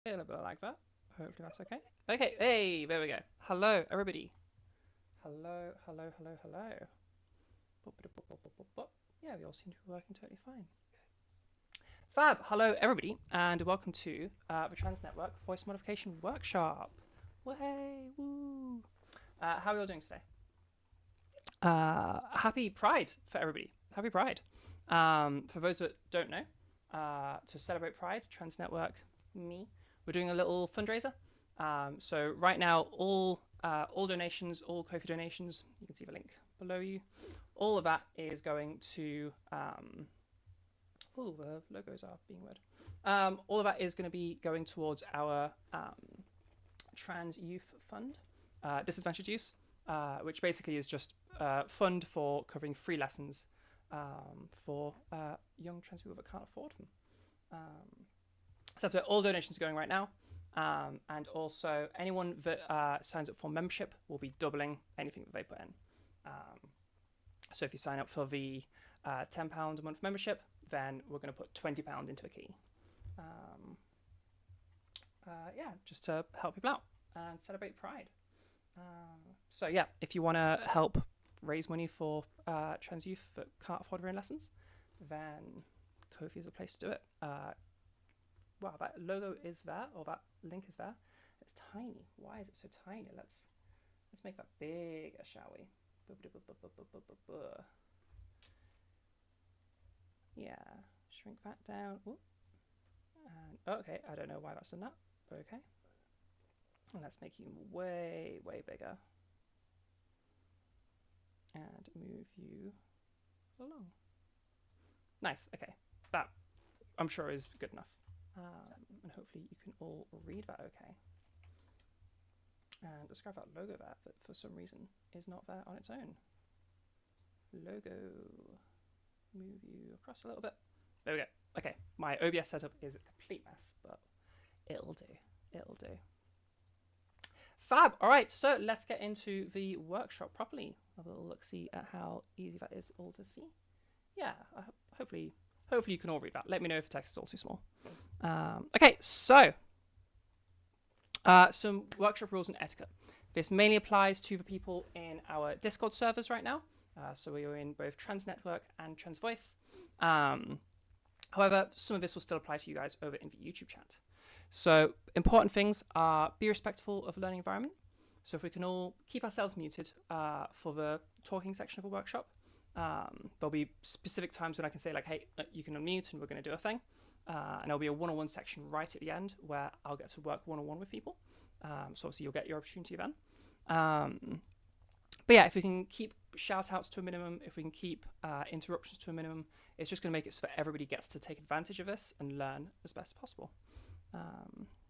A little bit like that. Hopefully that's okay. Okay, hey, there we go. Hello, everybody. Hello, hello, hello, hello. Yeah, we all seem to be working totally fine. Fab, hello, everybody, and welcome to the Trans Network Voice Modification Workshop. Way, woo. How are we all doing today? Happy Pride for everybody. Happy Pride. For those that don't know, to celebrate Pride, Trans Network, me, we're doing a little fundraiser. So right now, all donations, all Ko-fi donations, you can see the link below you. All of that is going to. Oh, the logos are being weird. All of that is going to be going towards our trans youth fund, disadvantaged youth, which basically is just fund for covering free lessons for young trans people that can't afford them. So that's where all donations are going right now. And also, anyone that signs up for membership will be doubling anything that they put in. So if you sign up for the £10 a month membership, then we're going to put £20 into a key. Yeah, just to help people out and celebrate Pride. So yeah, if you want to help raise money for trans youth that can't afford their own lessons, then Ko-fi is a place to do it. Wow, that logo is there, or that link is there. It's tiny. Why is it so tiny? Let's make that bigger, shall we? Yeah, shrink that down. Ooh. And okay, I don't know why that's done that, but okay. And let's make you way, way bigger. And move you along. Nice, okay. That, I'm sure, is good enough. And hopefully you can all read that okay. And describe that logo there that for some reason is not there on its own. Logo. Move you across a little bit. There we go. Okay, my OBS setup is a complete mess, but it'll do. It'll do. Fab. All right, so let's get into the workshop properly. Have a little look-see at how easy that is all to see. Yeah, hopefully you can all read that. Let me know if the text is all too small. Okay, so some workshop rules and etiquette. This mainly applies to the people in our Discord servers right now. So we are in both Trans Network and Trans Voice. However, some of this will still apply to you guys over in the YouTube chat. So important things are be respectful of the learning environment. So if we can all keep ourselves muted for the talking section of the workshop, there'll be specific times when I can say like, hey, you can unmute and we're going to do a thing. And there'll be a one-on-one section right at the end where I'll get to work one-on-one with people. So obviously you'll get your opportunity then. But yeah, if we can keep shout-outs to a minimum, if we can keep interruptions to a minimum, it's just going to make it so that everybody gets to take advantage of this and learn as best as possible.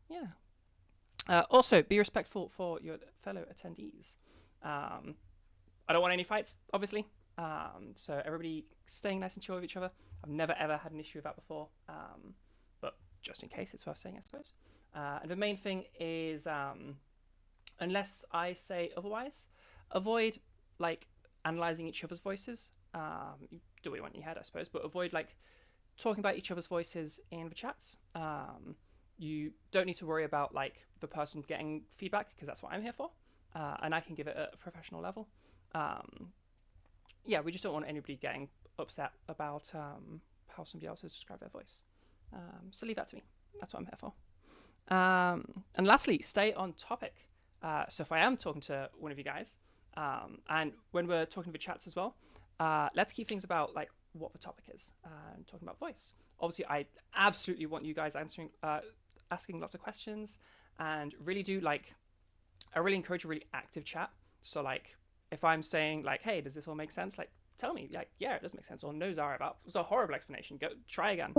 Yeah. Also, be respectful for your fellow attendees. I don't want any fights, obviously. So everybody staying nice and chill with each other. I've never ever had an issue with that before, but just in case, it's worth saying, I suppose. And the main thing is, unless I say otherwise, avoid like analyzing each other's voices. You do what you want in your head, I suppose, but avoid like talking about each other's voices in the chats. You don't need to worry about like the person getting feedback because that's what I'm here for, and I can give it at a professional level. Yeah, we just don't want anybody getting upset about how somebody else has described their voice. So leave that to me. That's what I'm here for. And lastly, stay on topic. So if I am talking to one of you guys, and when we're talking to the chats as well, let's keep things about like what the topic is and talking about voice. Obviously, I absolutely want you guys asking lots of questions, and really do like, I really encourage a really active chat. So like, if I'm saying like, hey, does this all make sense? Like, tell me, like, yeah, it does make sense. Or no, Zara, that was a horrible explanation. Go try again.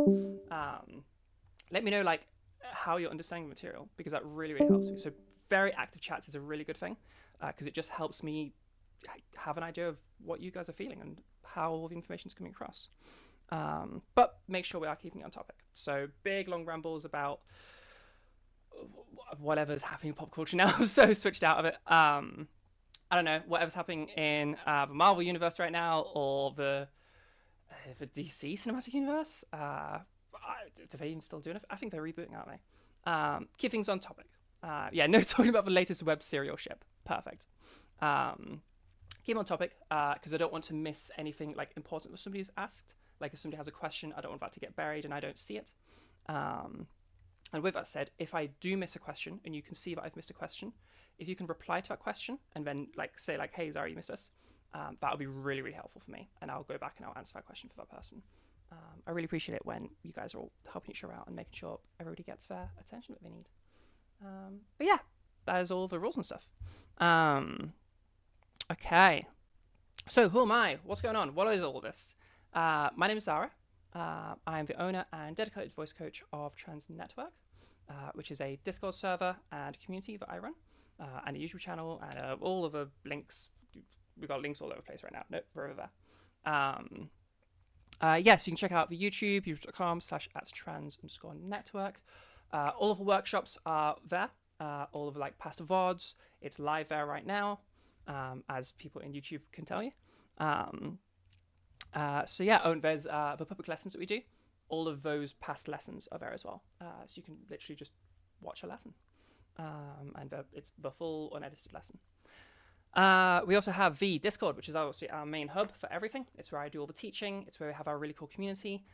Let me know like how you're understanding the material, because that really, really helps me. So very active chats is a really good thing, because it just helps me have an idea of what you guys are feeling and how all the information is coming across. But make sure we are keeping it on topic. So big long rambles about whatever's happening in pop culture now. I'm so switched out of it. I don't know, whatever's happening in the Marvel universe right now, or the DC cinematic universe. Do they even still do it? I think they're rebooting, aren't they? Keep things on topic. Yeah, no talking about the latest web serial ship. Perfect. Keep on topic because I don't want to miss anything like important that somebody's asked. Like if somebody has a question, I don't want that to get buried and I don't see it. And with that said, if I do miss a question and you can see that I've missed a question, if you can reply to that question and then like say like, hey, Zara, you missed this, that would be really, really helpful for me. And I'll go back and I'll answer that question for that person. I really appreciate it when you guys are all helping each other out and making sure everybody gets their attention that they need. But yeah, that is all the rules and stuff. Okay. So who am I? What's going on? What is all this? My name is Zara. I am the owner and dedicated voice coach of Trans Network, which is a Discord server and community that I run, and a YouTube channel, and all of the links. We've got links all over the place right now. Nope, we're over there. Yes, you can check out the YouTube, youtube.com/@trans_network. All of the workshops are there. All of the like past VODs. It's live there right now, as people in YouTube can tell you. So yeah, there's the public lessons that we do. All of those past lessons are there as well. So you can literally just watch a lesson. And it's the full unedited lesson. We also have the Discord, which is obviously our main hub for everything. It's where I do all the teaching. It's where we have our really cool community.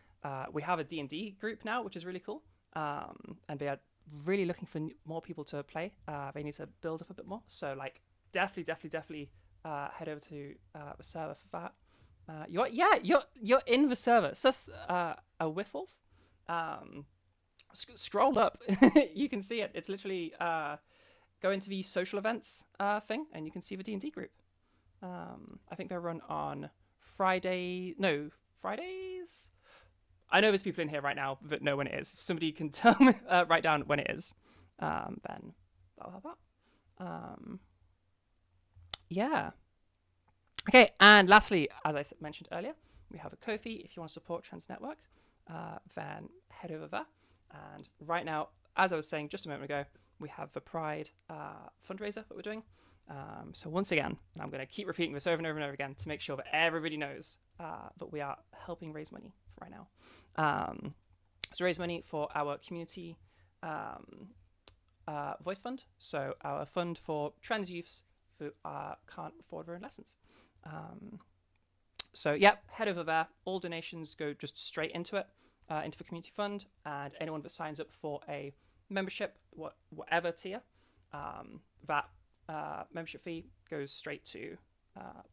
We have a D&D group now, which is really cool. And they are really looking for more people to play. They need to build up a bit more. So like definitely head over to the server for that. You're in the server. So that's a Whiffle. Scroll up. You can see it. It's literally go into the social events thing, and you can see the D&D group. I think they're run on Fridays. I know there's people in here right now that know when it is. If somebody can tell me, write down when it is, then I'll have that. Yeah. Okay, and lastly, as I mentioned earlier, we have a Ko-fi. If you want to support Trans Network, then head over there. And right now, as I was saying just a moment ago, we have the Pride fundraiser that we're doing. So once again, and I'm going to keep repeating this over and over and over again to make sure that everybody knows that we are helping raise money right now. So raise money for our community voice fund. So our fund for trans youths who can't afford their own lessons. So yeah, head over there. All donations go just straight into it, into the community fund, and anyone that signs up for a membership, whatever tier, that membership fee goes straight to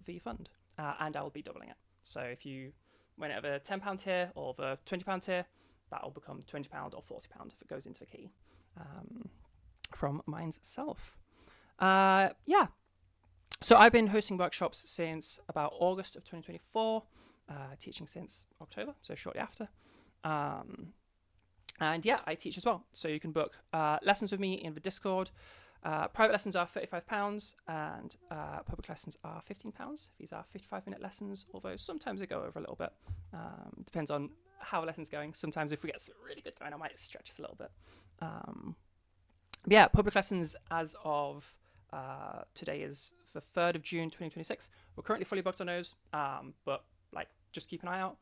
the fund, and I will be doubling it. So if you went at the £10 tier or the £20 tier, that will become £20 or £40 if it goes into the key from mine's self. Yeah. So I've been hosting workshops since about August of 2024, teaching since October, so shortly after. And yeah, I teach as well. So you can book lessons with me in the Discord. Private lessons are £35 and public lessons are £15. These are 55-minute lessons, although sometimes they go over a little bit. Depends on how the lesson's going. Sometimes if we get really good going, I might stretch us a little bit. Yeah, public lessons as of today is the 3rd of June 2026. We're currently fully booked on those, but like just keep an eye out.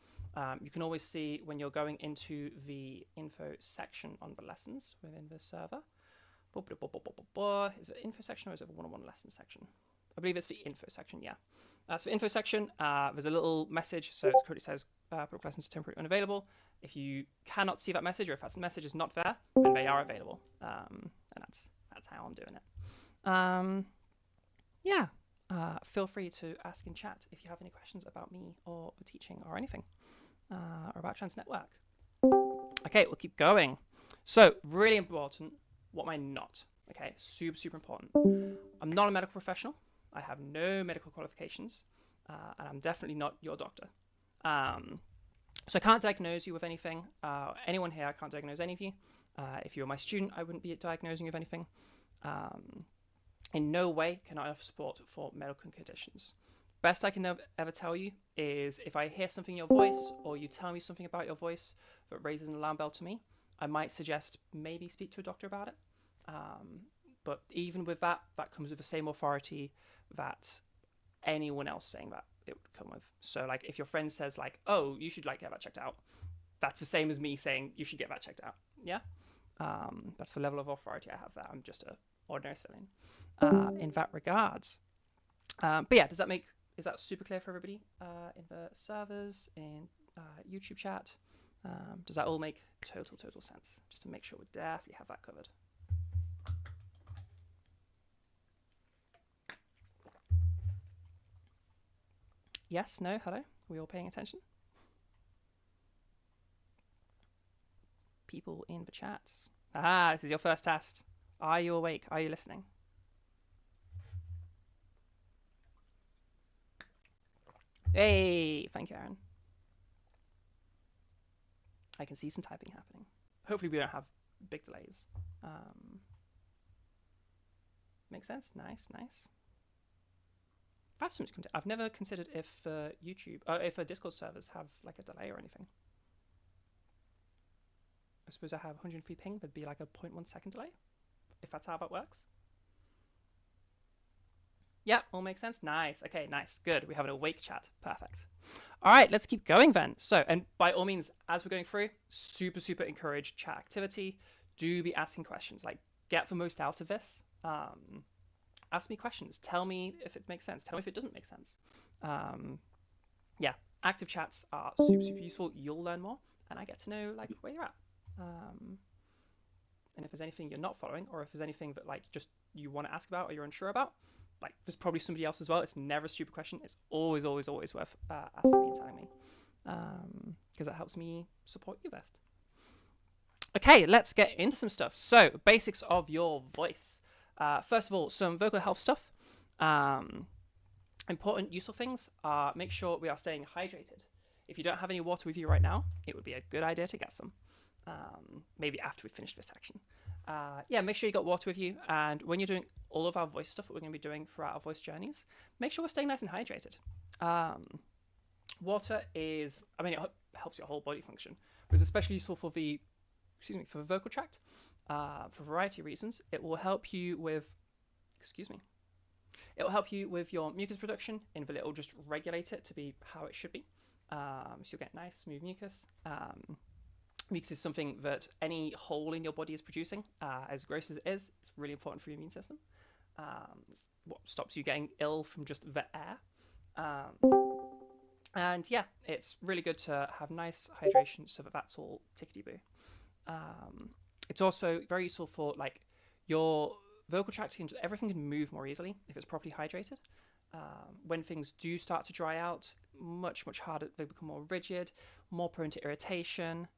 You can always see when you're going into the info section on the lessons within the server. Is it info section or is it the one-on-one lesson section? I believe it's the info section, yeah. So info section, there's a little message. So it currently says public lessons are temporarily unavailable. If you cannot see that message, or if that message is not there, then they are available. And that's how I'm doing it. Yeah. Feel free to ask in chat if you have any questions about me or the teaching or anything, or about Trans Network. Okay, we'll keep going. So really important. What am I not? Okay, super important. I'm not a medical professional. I have no medical qualifications, and I'm definitely not your doctor. So I can't diagnose you with anything. Anyone here, I can't diagnose any of you. If you were my student, I wouldn't be diagnosing you with anything. In no way can I offer support for medical conditions. Best I can ever tell you is if I hear something in your voice or you tell me something about your voice that raises an alarm bell to me, I might suggest maybe speak to a doctor about it. But even with that, that comes with the same authority that anyone else saying that it would come with. So like if your friend says like, oh, you should like get that checked out, that's the same as me saying you should get that checked out. Yeah. That's the level of authority I have there. I'm just an ordinary civilian in that regards. But yeah, is that super clear for everybody in the servers, in YouTube chat? Does that all make total sense? Just to make sure we definitely have that covered. Yes, no, hello? Are we all paying attention? People in the chats. Aha, this is your first test. Are you awake? Are you listening? Hey, thank you, Aaron. I can see some typing happening. Hopefully we don't have big delays. Makes sense? Nice. That's something to I've never considered if YouTube, if Discord servers have like a delay or anything. I suppose I have 103 ping, there'd be like a 0.1 second delay, if that's how that works. Yeah, all makes sense. Nice. Okay, nice. Good. We have an awake chat. Perfect. All right, let's keep going then. So, and by all means, as we're going through, super encourage chat activity. Do be asking questions. Like, get the most out of this. Ask me questions. Tell me if it makes sense. Tell me if it doesn't make sense. Yeah, active chats are super useful. You'll learn more, and I get to know like where you're at. And if there's anything you're not following, or if there's anything that like just you want to ask about or you're unsure about, like there's probably somebody else as well. It's never a stupid question. It's always worth asking me and telling me, because that helps me support you best. Okay, let's get into some stuff. So basics of your voice. First of all, some vocal health stuff. Important useful things are make sure we are staying hydrated. If you don't have any water with you right now, it would be a good idea to get some. Maybe after we finish this section. Yeah, make sure you got water with you. And when you're doing all of our voice stuff that we're going to be doing throughout our voice journeys, make sure we're staying nice and hydrated. Water is, I mean, it helps your whole body function, but it's especially useful for the vocal tract for a variety of reasons. It will help you with, it will help you with your mucus production in that it will just regulate it to be how it should be. So you'll get nice, smooth mucus. Mucus is something that any hole in your body is producing. As gross as it is, it's really important for your immune system. It's what stops you getting ill from just the air. And yeah, it's really good to have nice hydration so that that's all tickety-boo. It's also very useful for like your vocal tract, everything can move more easily if it's properly hydrated. When things do start to dry out, much harder, they become more rigid, more prone to irritation,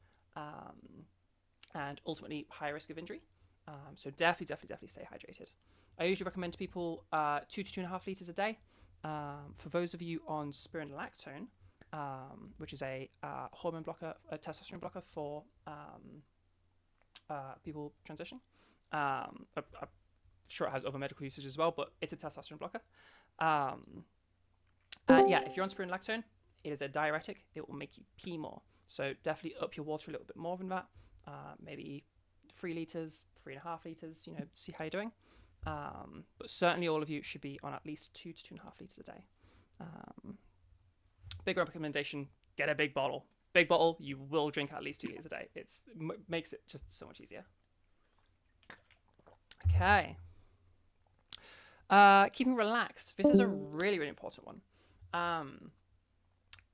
and ultimately high risk of injury. So definitely stay hydrated. I usually recommend to people 2 to 2.5 liters a day. For those of you on spironolactone, which is a hormone blocker, a testosterone blocker for people transitioning. I'm sure it has other medical usage as well, but it's a testosterone blocker. Yeah, if you're on spironolactone, it is a diuretic. It will make you pee more. So definitely up your water a little bit more than that. Maybe 3 liters, 3.5 liters, see how you're doing. But certainly all of you should be on at least 2 to 2.5 liters a day. Big recommendation, get a big bottle. Big bottle, you will drink at least 2 liters a day. It makes it just so much easier. Okay. Keeping relaxed. This is a really important one.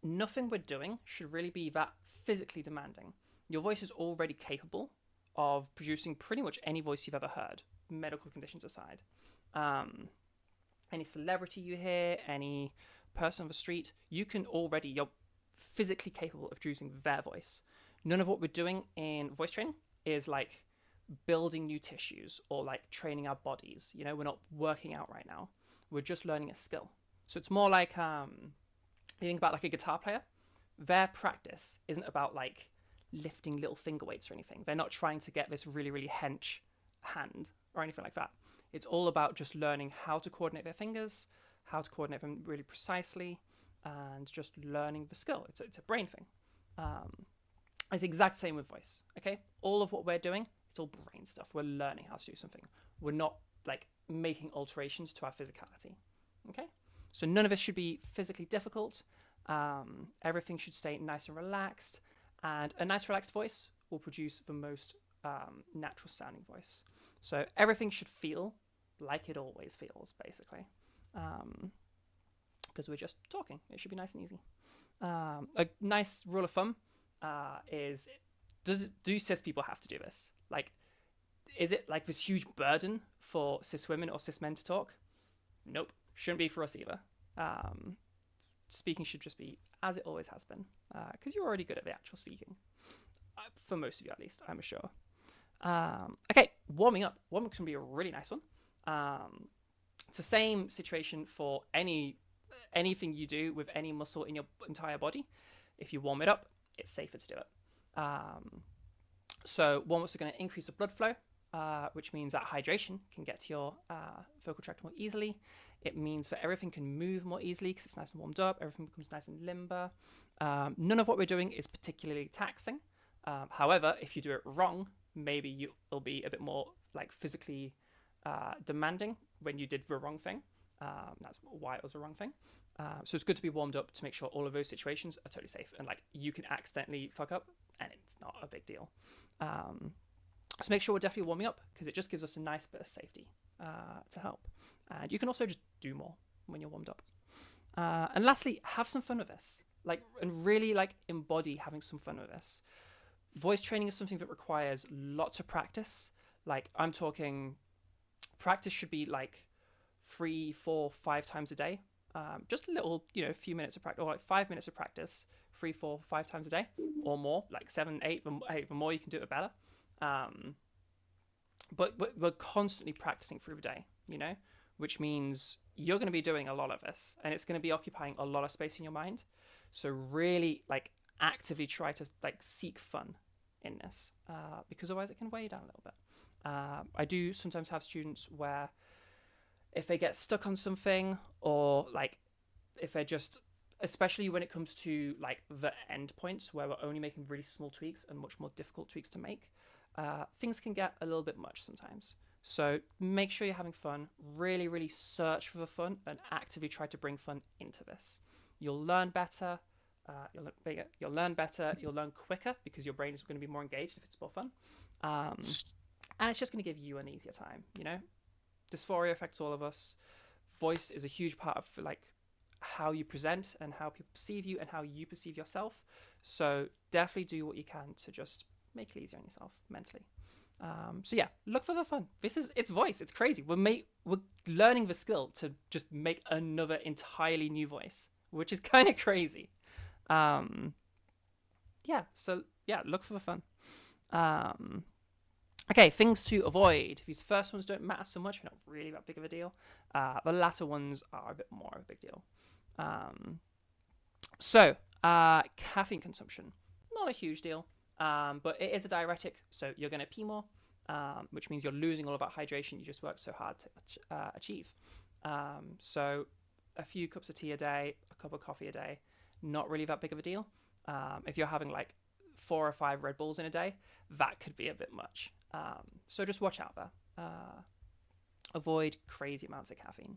Nothing we're doing should really be that physically demanding. Your voice is already capable of producing pretty much any voice you've ever heard, medical conditions aside. Any celebrity you hear, any person on the street, you're physically capable of producing their voice. None of what we're doing in voice training is like building new tissues or like training our bodies. We're not working out right now. We're just learning a skill. So it's more like you think about like a guitar player. Their practice isn't about like lifting little finger weights or anything. They're not trying to get this really hench hand or anything like that. It's all about just learning how to coordinate their fingers, how to coordinate them really precisely, and just learning the skill. It's a brain thing. It's the exact same with voice. Okay, all of what we're doing, it's all brain stuff. We're learning how to do something. We're not like making alterations to our physicality. Okay, so none of it should be physically difficult. Everything should stay nice and relaxed, and a nice relaxed voice will produce the most natural sounding voice. So everything should feel like it always feels, basically, because we're just talking. It should be nice and easy. A nice rule of thumb is, do cis people have to do this? Like, is it like this huge burden for cis women or cis men to talk? Nope, shouldn't be for us either. Speaking should just be as it always has been, because you're already good at the actual speaking. For most of you, at least, I'm sure. Okay, warming up. Warming up can be a really nice one. It's the same situation for anything you do with any muscle in your entire body. If you warm it up, it's safer to do it. So warm-ups are going to increase the blood flow, which means that hydration can get to your vocal tract more easily. It means that everything can move more easily because it's nice and warmed up. Everything becomes nice and limber. None of what we're doing is particularly taxing. However, if you do it wrong, maybe you'll be a bit more like physically demanding when you did the wrong thing. That's why it was the wrong thing. So it's good to be warmed up to make sure all of those situations are totally safe, and like you can accidentally fuck up and it's not a big deal. So make sure we're definitely warming up because it just gives us a nice bit of safety to help. And you can also just do more when you're warmed up. And lastly, have some fun with this. And really embody having some fun with this. Voice training is something that requires lots of practice. Like, I'm talking practice should be like 3, 4, 5 times a day. Just a little, few minutes of practice, or like 5 minutes of practice, 3, 4, 5 times a day, or more, like 7, 8. The more you can do it, the better. But we're constantly practicing through the day, which means you're going to be doing a lot of this, and it's going to be occupying a lot of space in your mind. So really, actively try to seek fun in this, because otherwise it can weigh you down a little bit. I do sometimes have students where if they get stuck on something, or if they're just, especially when it comes to the end points where we're only making really small tweaks and much more difficult tweaks to make, things can get a little bit much sometimes. So make sure you're having fun, really, really search for the fun and actively try to bring fun into this. You'll learn better, you'll learn quicker because your brain is going to be more engaged if it's more fun. And it's just going to give you an easier time, Dysphoria affects all of us. Voice is a huge part of how you present and how people perceive you and how you perceive yourself. So definitely do what you can to just make it easier on yourself mentally. So yeah, look for the fun. It's voice. It's crazy. We're learning the skill to just make another entirely new voice, which is kind of crazy. So look for the fun. Okay, things to avoid. These first ones don't matter so much. They're not really that big of a deal. The latter ones are a bit more of a big deal. Caffeine consumption. Not a huge deal, but it is a diuretic, so you're going to pee more, which means you're losing all of that hydration you just worked so hard to achieve. So a few cups of tea a day, a cup of coffee a day, not really that big of a deal. If you're having 4 or 5 Red Bulls in a day, that could be a bit much. So just watch out there. Avoid crazy amounts of caffeine.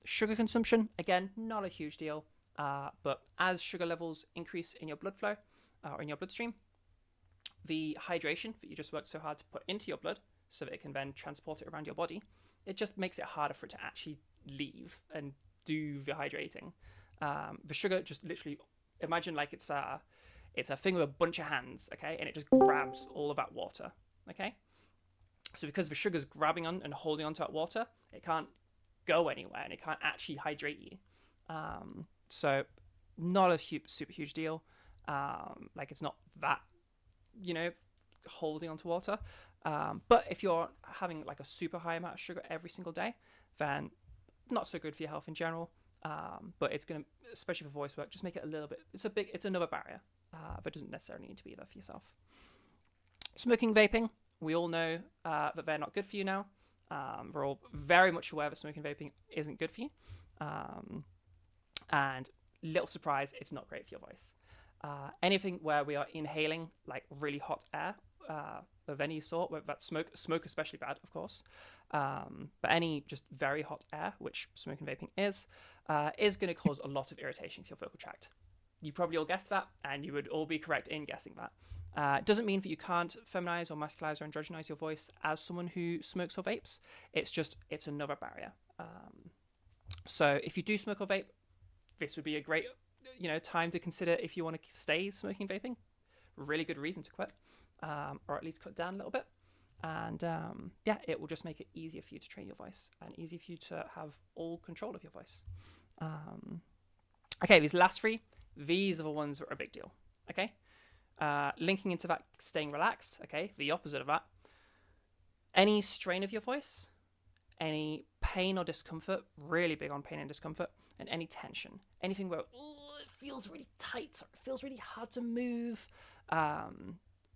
Sugar consumption, again, not a huge deal. But as sugar levels increase in your blood flow or in your bloodstream, the hydration that you just worked so hard to put into your blood so that it can then transport it around your body, it just makes it harder for it to actually leave and do the hydrating. The sugar just literally, imagine it's a thing with a bunch of hands, okay? And it just grabs all of that water, okay? So because the sugar's grabbing on and holding onto that water, it can't go anywhere and it can't actually hydrate you. So not a super huge deal. It's not that, holding onto water. But if you're having a super high amount of sugar every single day, then not so good for your health in general. But it's going to, especially for voice work, just make it a little bit, it's another barrier, but doesn't necessarily need to be there for yourself. Smoking, vaping, we all know that they're not good for you now. We're all very much aware that smoking, vaping isn't good for you. And little surprise, it's not great for your voice. Anything where we are inhaling really hot air of any sort, whether that's smoke especially bad, of course, but any just very hot air, which smoking, vaping is going to cause a lot of irritation for your vocal tract. You probably all guessed that, and you would all be correct in guessing that. Doesn't mean that you can't feminize or masculinize or androgynize your voice as someone who smokes or vapes. It's another barrier. So if you do smoke or vape, this would be a great time to consider if you want to stay smoking, vaping. Really good reason to quit, or at least cut down a little bit. And it will just make it easier for you to train your voice and easier for you to have all control of your voice. Okay, these last three, these are the ones that are a big deal. Okay, linking into that, staying relaxed. Okay, the opposite of that. Any strain of your voice, any pain or discomfort, really big on pain and discomfort, and any tension, anything where it feels really tight or it feels really hard to move.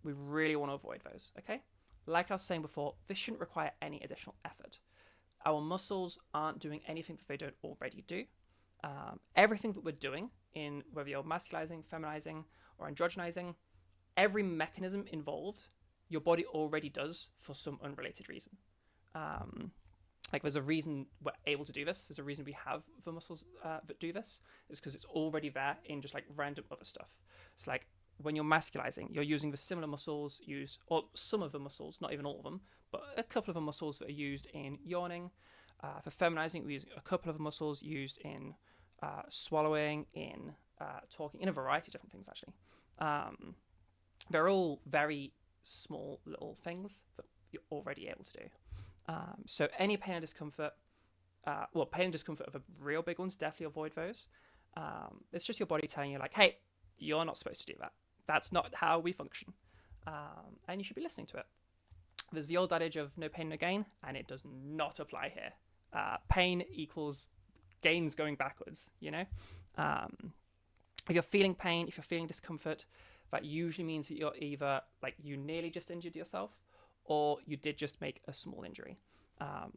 We really want to avoid those. Okay. Like I was saying before, this shouldn't require any additional effort. Our muscles aren't doing anything that they don't already do. Everything that we're doing, in whether you're masculizing, feminizing, or androgenizing, every mechanism involved, your body already does for some unrelated reason. Like there's a reason we're able to do this. There's a reason we have the muscles that do this. It's because it's already there in just like random other stuff. It's like, when you're masculizing, you're using the similar muscles used, or some of the muscles, not even all of them, but a couple of the muscles that are used in yawning. For feminizing, we use a couple of the muscles used in swallowing, in talking, in a variety of different things, actually. They're all very small little things that you're already able to do. So any pain and discomfort, pain and discomfort are the real big ones, definitely avoid those. It's just your body telling you like, hey, you're not supposed to do that. That's not how we function. And you should be listening to it. There's the old adage of no pain, no gain, and it does not apply here. Pain equals gains going backwards, If you're feeling pain, if you're feeling discomfort, that usually means that you're either like you nearly just injured yourself or you did just make a small injury.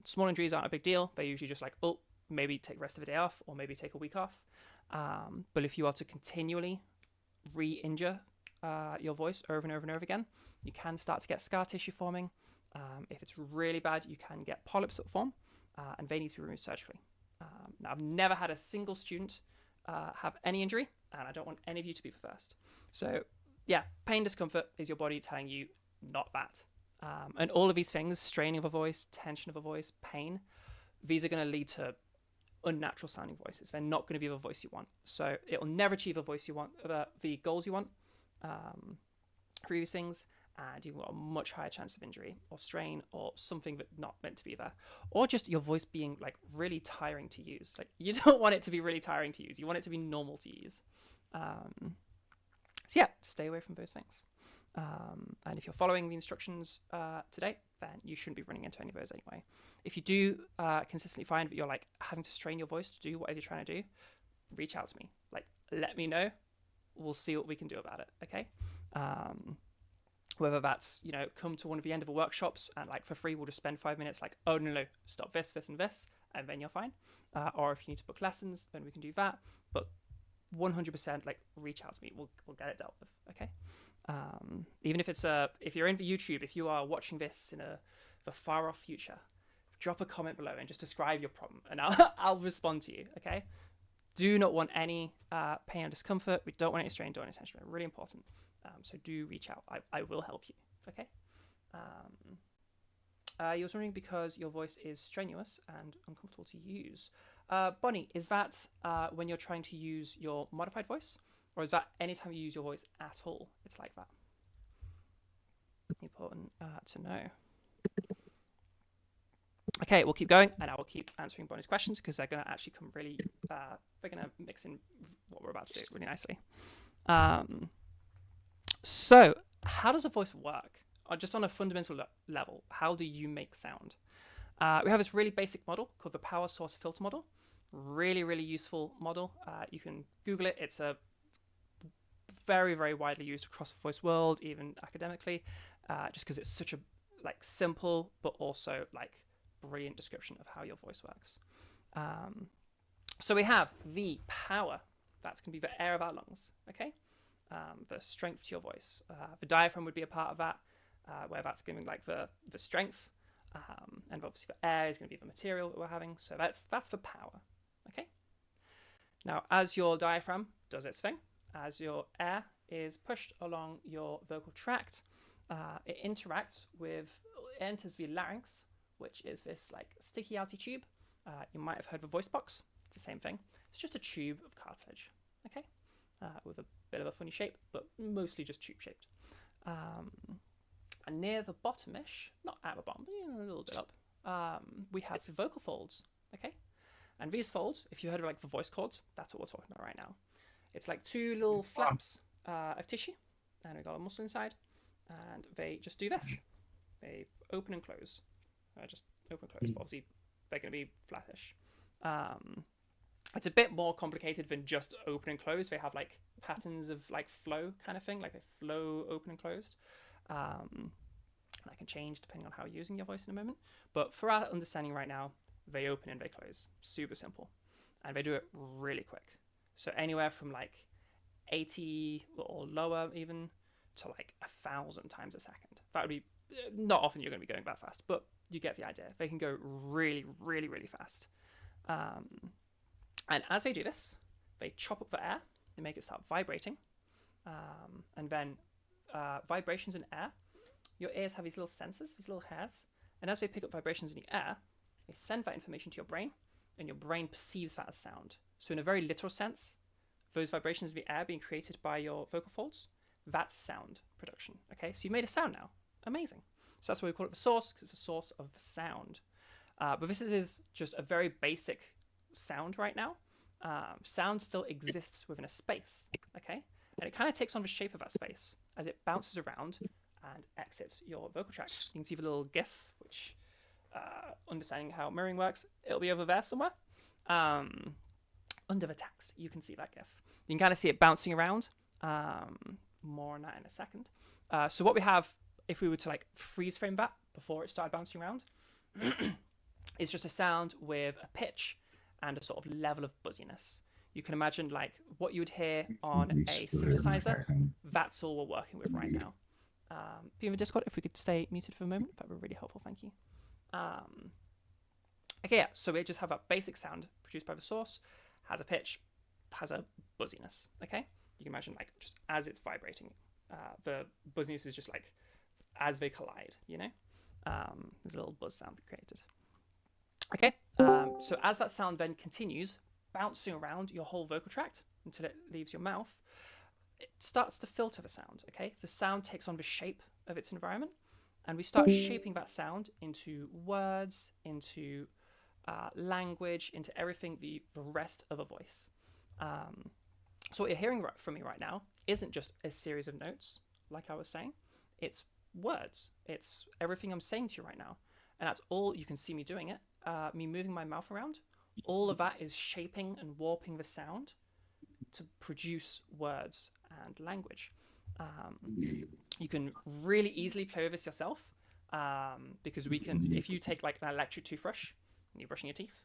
Small injuries aren't a big deal. They're usually just like, oh, maybe take the rest of the day off or maybe take a week off. But if you are to continually re-injure your voice over and over and over again, you can start to get scar tissue forming. If it's really bad, you can get polyps that form, and they need to be removed surgically. Now, I've never had a single student have any injury, and I don't want any of you to be the first. So, yeah, pain, discomfort is your body telling you not that. And all of these things, straining of a voice, tension of a voice, pain, these are going to lead to unnatural sounding voices. They're not going to be the voice you want. So it will never achieve the voice you want, the goals you want through these things, and you've got a much higher chance of injury or strain or something that's not meant to be there, or just your voice being like really tiring to use. Like you don't want it to be really tiring to use. You want it to be normal to use. So yeah, stay away from those things. And if you're following the instructions today, then you shouldn't be running into any of those anyway. If you do consistently find that you're like having to strain your voice to do whatever you're trying to do, reach out to me. Like, let me know. We'll see what we can do about it. Okay. Whether that's, come to one of the end of the workshops and like for free, we'll just spend 5 minutes like, oh, no, stop this, and this, and then you're fine. Or if you need to book lessons, then we can do that. But 100% like reach out to me. We'll get it dealt with. Okay. Even if it's if you're in the YouTube, if you are watching this in the far off future, drop a comment below and just describe your problem, and I'll respond to you. Okay. Do not want any pain or discomfort. We don't want any strain, don't want any tension. Really important. So do reach out. I will help you. Okay. You're wondering because your voice is strenuous and uncomfortable to use. Bonnie, is that when you're trying to use your modified voice? Or is that anytime you use your voice at all, it's like that? Important to know. Okay, we'll keep going, and I will keep answering Bonnie's questions because they're going to actually come really, they're going to mix in what we're about to do really nicely. So, how does a voice work? Or just on a fundamental level, how do you make sound? We have this really basic model called the power source filter model. Really, really useful model. You can Google it. It's a very, very widely used across the voice world, even academically, just because it's such a simple but also brilliant description of how your voice works. So we have the power. That's going to be the air of our lungs. Okay, the strength to your voice. The diaphragm would be a part of that, where that's giving the strength, and obviously the air is going to be the material that we're having. So that's the power. Okay. Now, as your diaphragm does its thing, as your air is pushed along your vocal tract. It interacts with, enters the larynx, which is this like sticky outy tube. You might have heard of a voice box. It's the same thing. It's just a tube of cartilage, okay, with a bit of a funny shape, but mostly just tube shaped. And near the bottom-ish, not at the bottom, but a little bit up, we have the vocal folds, okay? And these folds, if you heard of like the voice cords, that's what we're talking about right now. It's like two little flaps of tissue, and we've got a muscle inside, and they just do this. They open and close. Just open and close, but obviously they're going to be flattish. It's a bit more complicated than just open and close. They have like patterns of like flow kind of thing, like they flow open and closed. That can change depending on how you're using your voice in a moment. But for our understanding right now, they open and they close. Super simple. And they do it really quick. So anywhere from like 80 or lower even to like 1,000 times a second. That would be, not often you're going to be going that fast, but you get the idea. They can go really, really, really fast. And as they do this, they chop up the air, they make it start vibrating. And then vibrations in air, your ears have these little sensors, these little hairs. And as they pick up vibrations in the air, they send that information to your brain, and your brain perceives that as sound. So in a very literal sense, those vibrations in the air being created by your vocal folds, that's sound production. Okay, so you've made a sound now. Amazing. So that's why we call it the source, because it's the source of the sound. But this is just a very basic sound right now. Sound still exists within a space, okay? And it kind of takes on the shape of that space as it bounces around and exits your vocal tract. You can see the little GIF, which, understanding how mirroring works, it'll be over there somewhere. Under the text, you can see that GIF. You can kind of see it bouncing around. More on that in a second. So what we have, if we were to like freeze frame that before it started bouncing around, is just a sound with a pitch and a sort of level of buzziness. You can imagine like what you would hear on a synthesizer. That's all we're working with right now. People in the Discord, if we could stay muted for a moment, that would be really helpful. Thank you. Okay, yeah. So we just have a basic sound produced by the source, has a pitch, has a buzziness. Okay, you can imagine like just as it's vibrating, the buzziness is just like as they collide. You know, there's a little buzz sound created. Okay, so as that sound then continues bouncing around your whole vocal tract until it leaves your mouth, it starts to filter the sound, okay? The sound takes on the shape of its environment, and we start shaping that sound into words, into language, into everything, the rest of a voice. So what you're hearing from me right now isn't just a series of notes, like I was saying. It's words. It's everything I'm saying to you right now. And that's all, you can see me doing it. Me moving my mouth around, all of that is shaping and warping the sound to produce words and language. You can really easily play with this yourself, because we can, if you take like an electric toothbrush and you're brushing your teeth,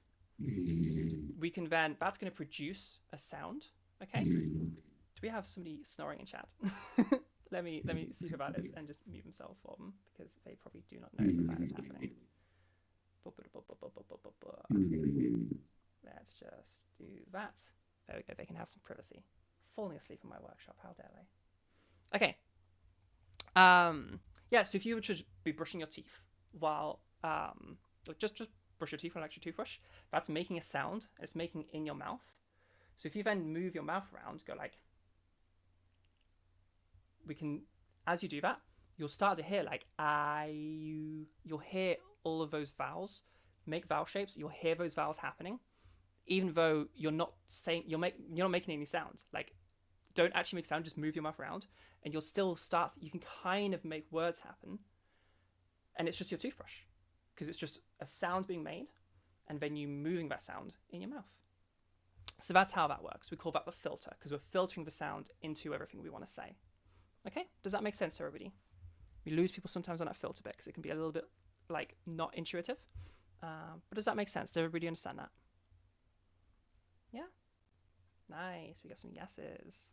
we can then, that's going to produce a sound. Okay, do we have somebody snoring in chat? let me see who that is and just mute themselves for them, because they probably do not know that is happening. Let's just do that. There we go. They can have some privacy. Falling asleep in my workshop. How dare they? Okay. Yeah. So if you were to be brushing your teeth while just brush your teeth with an electric toothbrush, that's making a sound. It's making in your mouth. So if you then move your mouth around, go like, we can. As you do that, you'll start to hear like you'll hear all of those vowels make vowel shapes. You'll hear those vowels happening, even though you're not saying, you're not making any sound. Like, don't actually make sound, just move your mouth around, and you'll still start, you can kind of make words happen, and it's just your toothbrush, because it's just a sound being made, and then you moving that sound in your mouth. So that's how that works. We call that the filter, because we're filtering the sound into everything we want to say. Okay, does that make sense to everybody? We lose people sometimes on that filter bit, because it can be a little bit like not intuitive. But does that make sense? Does everybody understand that? Yeah? Nice, we got some yeses.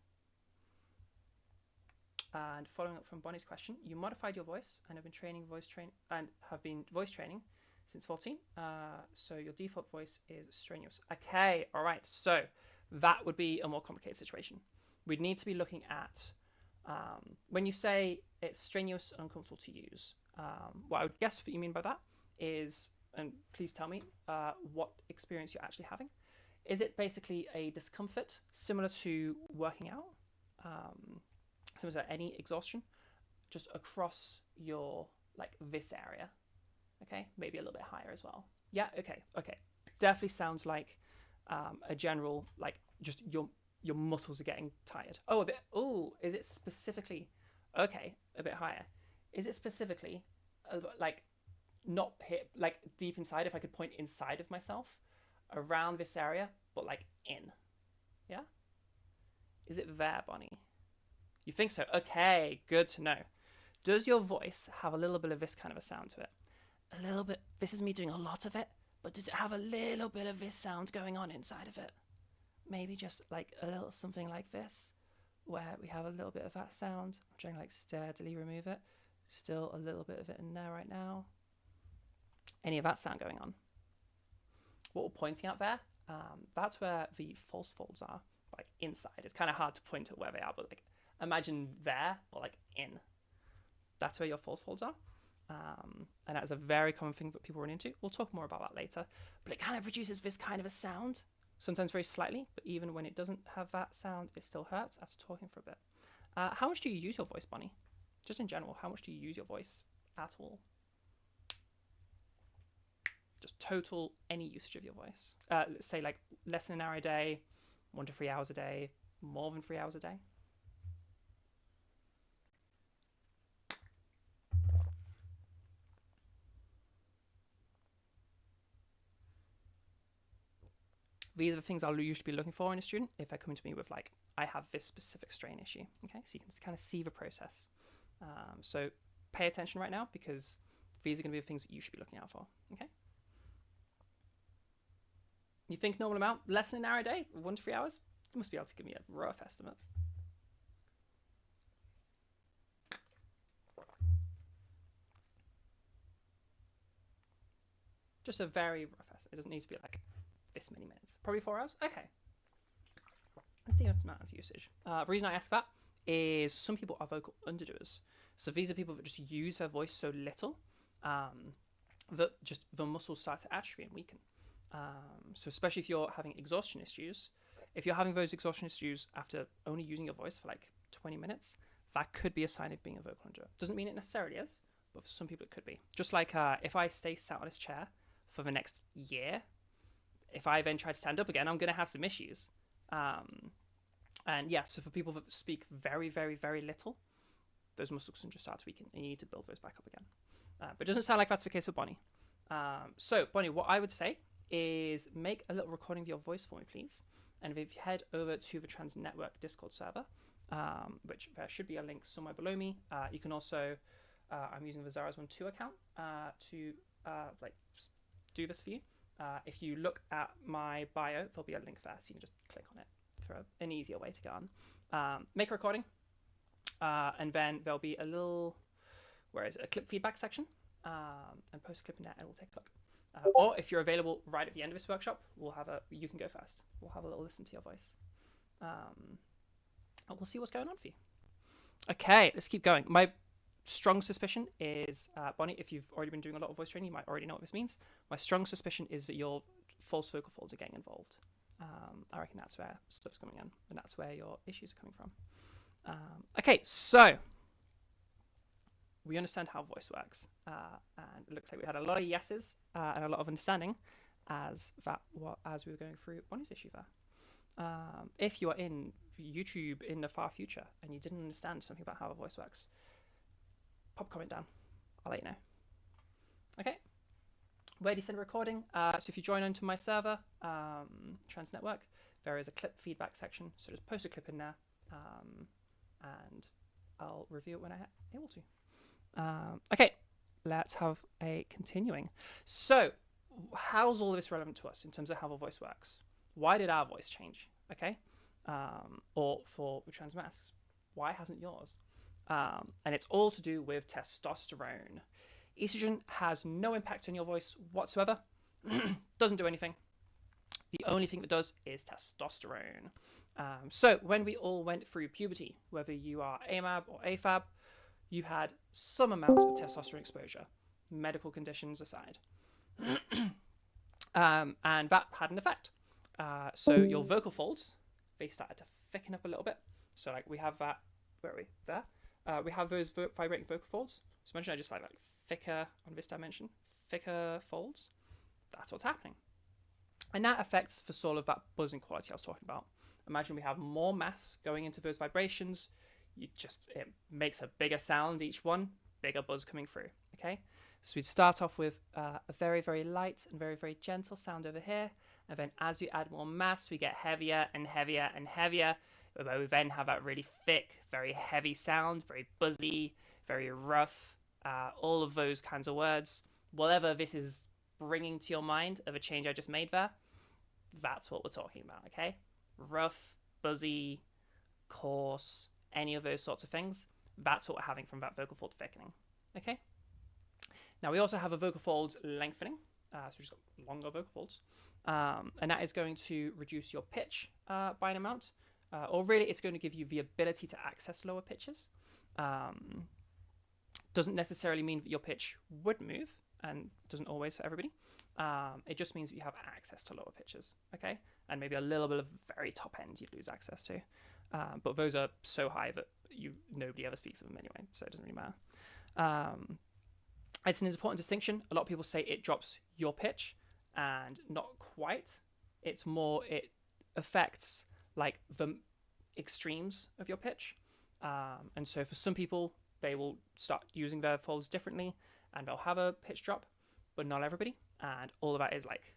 And following up from Bonnie's question, you modified your voice and have been voice training since 14. So your default voice is strenuous. Okay, all right. So that would be a more complicated situation. We'd need to be looking at When you say it's strenuous and uncomfortable to use, what I would guess what you mean by that is, and please tell me what experience you're actually having. Is it basically a discomfort similar to working out, similar to any exhaustion, just across your like this area? Okay, maybe a little bit higher as well. Yeah, okay. Definitely sounds like a general, like just your muscles are getting tired. Oh, a bit. Oh, is it specifically? Okay, a bit higher. Is it specifically like not hit like deep inside? If I could point inside of myself, around this area, but like in. Yeah. Is it there, Bonnie? You think so? Okay, good to know. Does your voice have a little bit of this kind of a sound to it? A little bit. This is me doing a lot of it, but does it have a little bit of this sound going on inside of it? Maybe just like a little something like this, where we have a little bit of that sound. I'm trying to like steadily remove it. Still a little bit of it in there right now. Any of that sound going on? What we're pointing at there, that's where the false folds are, like inside. It's kind of hard to point at where they are, but like imagine there, or like in. That's where your false folds are. And that is a very common thing that people run into. We'll talk more about that later. But it kind of produces this kind of a sound, sometimes very slightly, but even when it doesn't have that sound, it still hurts after talking for a bit. How much do you use your voice, Bonnie? Just in general, how much do you use your voice at all? Just total any usage of your voice. Let's say like less than an hour a day, 1 to 3 hours a day, more than 3 hours a day. These are the things I'll usually be looking for in a student if they're coming to me with like, I have this specific strain issue. Okay, so you can kind of see the process. So pay attention right now because these are going to be the things that you should be looking out for. Okay. You think normal amount, less than an hour a day, 1 to 3 hours? You must be able to give me a rough estimate. Just a very rough estimate. It doesn't need to be like this many minutes. Probably 4 hours? Okay. Let's see what amount of usage. The reason I ask that is some people are vocal underdoers. So these are people that just use their voice so little that just the muscles start to atrophy and weaken. So especially if you're having exhaustion issues, if you're having those exhaustion issues after only using your voice for like 20 minutes, that could be a sign of being a vocal underdoer. Doesn't mean it necessarily is, but for some people it could be. Just like if I stay sat on this chair for the next year, if I then try to stand up again, I'm going to have some issues. And yeah, so for people that speak very, very, very little, those muscles can just start to weaken and you need to build those back up again. But it doesn't sound like that's the case with Bonnie. So Bonnie, what I would say is make a little recording of your voice for me, please. And if you head over to the Trans Network Discord server, which there should be a link somewhere below me. You can also, I'm using the Zaraz12 account to like do this for you. If you look at my bio, there'll be a link there, so you can just click on it for an easier way to get on. Make a recording, and then there'll be a little, where is it, a clip feedback section, and post a clip in there and we'll take a look. Or if you're available right at the end of this workshop, you can go first. We'll have a little listen to your voice. And we'll see what's going on for you. Okay, let's keep going. My strong suspicion is, Bonnie, if you've already been doing a lot of voice training, you might already know what this means. My strong suspicion is that your false vocal folds are getting involved. I reckon that's where stuff's coming in, and that's where your issues are coming from. Okay, so we understand how voice works, and it looks like we had a lot of yeses and a lot of understanding as we were going through Bonnie's issue there. If you are in YouTube in the far future and you didn't understand something about how a voice works, pop a comment down. I'll let you know. Okay. Where do you send a recording? So if you join onto my server, Trans Network, there is a clip feedback section. So just post a clip in there, and I'll review it when I'm able to. Okay, let's have a continuing. So how's all of this relevant to us in terms of how the voice works? Why did our voice change? Okay. Or for the trans masks, why hasn't yours? And it's all to do with testosterone. Estrogen has no impact on your voice whatsoever. Doesn't do anything. The only thing that does is testosterone. So when we all went through puberty, whether you are AMAB or AFAB, you had some amount of testosterone exposure, medical conditions aside. And that had an effect. So your vocal folds, they started to thicken up a little bit. So like we have that, where are we? There. We have those vibrating vocal folds. So imagine I just like thicker on this dimension, thicker folds. That's what's happening. And that affects for sort of that buzzing quality I was talking about. Imagine we have more mass going into those vibrations. It makes a bigger sound each one, bigger buzz coming through. Okay, so we'd start off with a very, very light and very, very gentle sound over here. And then as we add more mass, we get heavier and heavier and heavier. Where we then have that really thick, very heavy sound, very buzzy, very rough, all of those kinds of words. Whatever this is bringing to your mind of a change I just made there, that's what we're talking about, okay? Rough, buzzy, coarse, any of those sorts of things. That's what we're having from that vocal fold thickening, okay? Now we also have a vocal fold lengthening, so we've just got longer vocal folds, and that is going to reduce your pitch by an amount, or really it's going to give you the ability to access lower pitches. Doesn't necessarily mean that your pitch would move, and doesn't always for everybody. It just means that you have access to lower pitches, okay? And maybe a little bit of very top end you'd lose access to. But those are so high that nobody ever speaks of them anyway, so it doesn't really matter. It's an important distinction. A lot of people say it drops your pitch, and not quite. It's more, it affects like the extremes of your pitch. And so for some people, they will start using their folds differently, and they'll have a pitch drop, but not everybody. And all of that is like,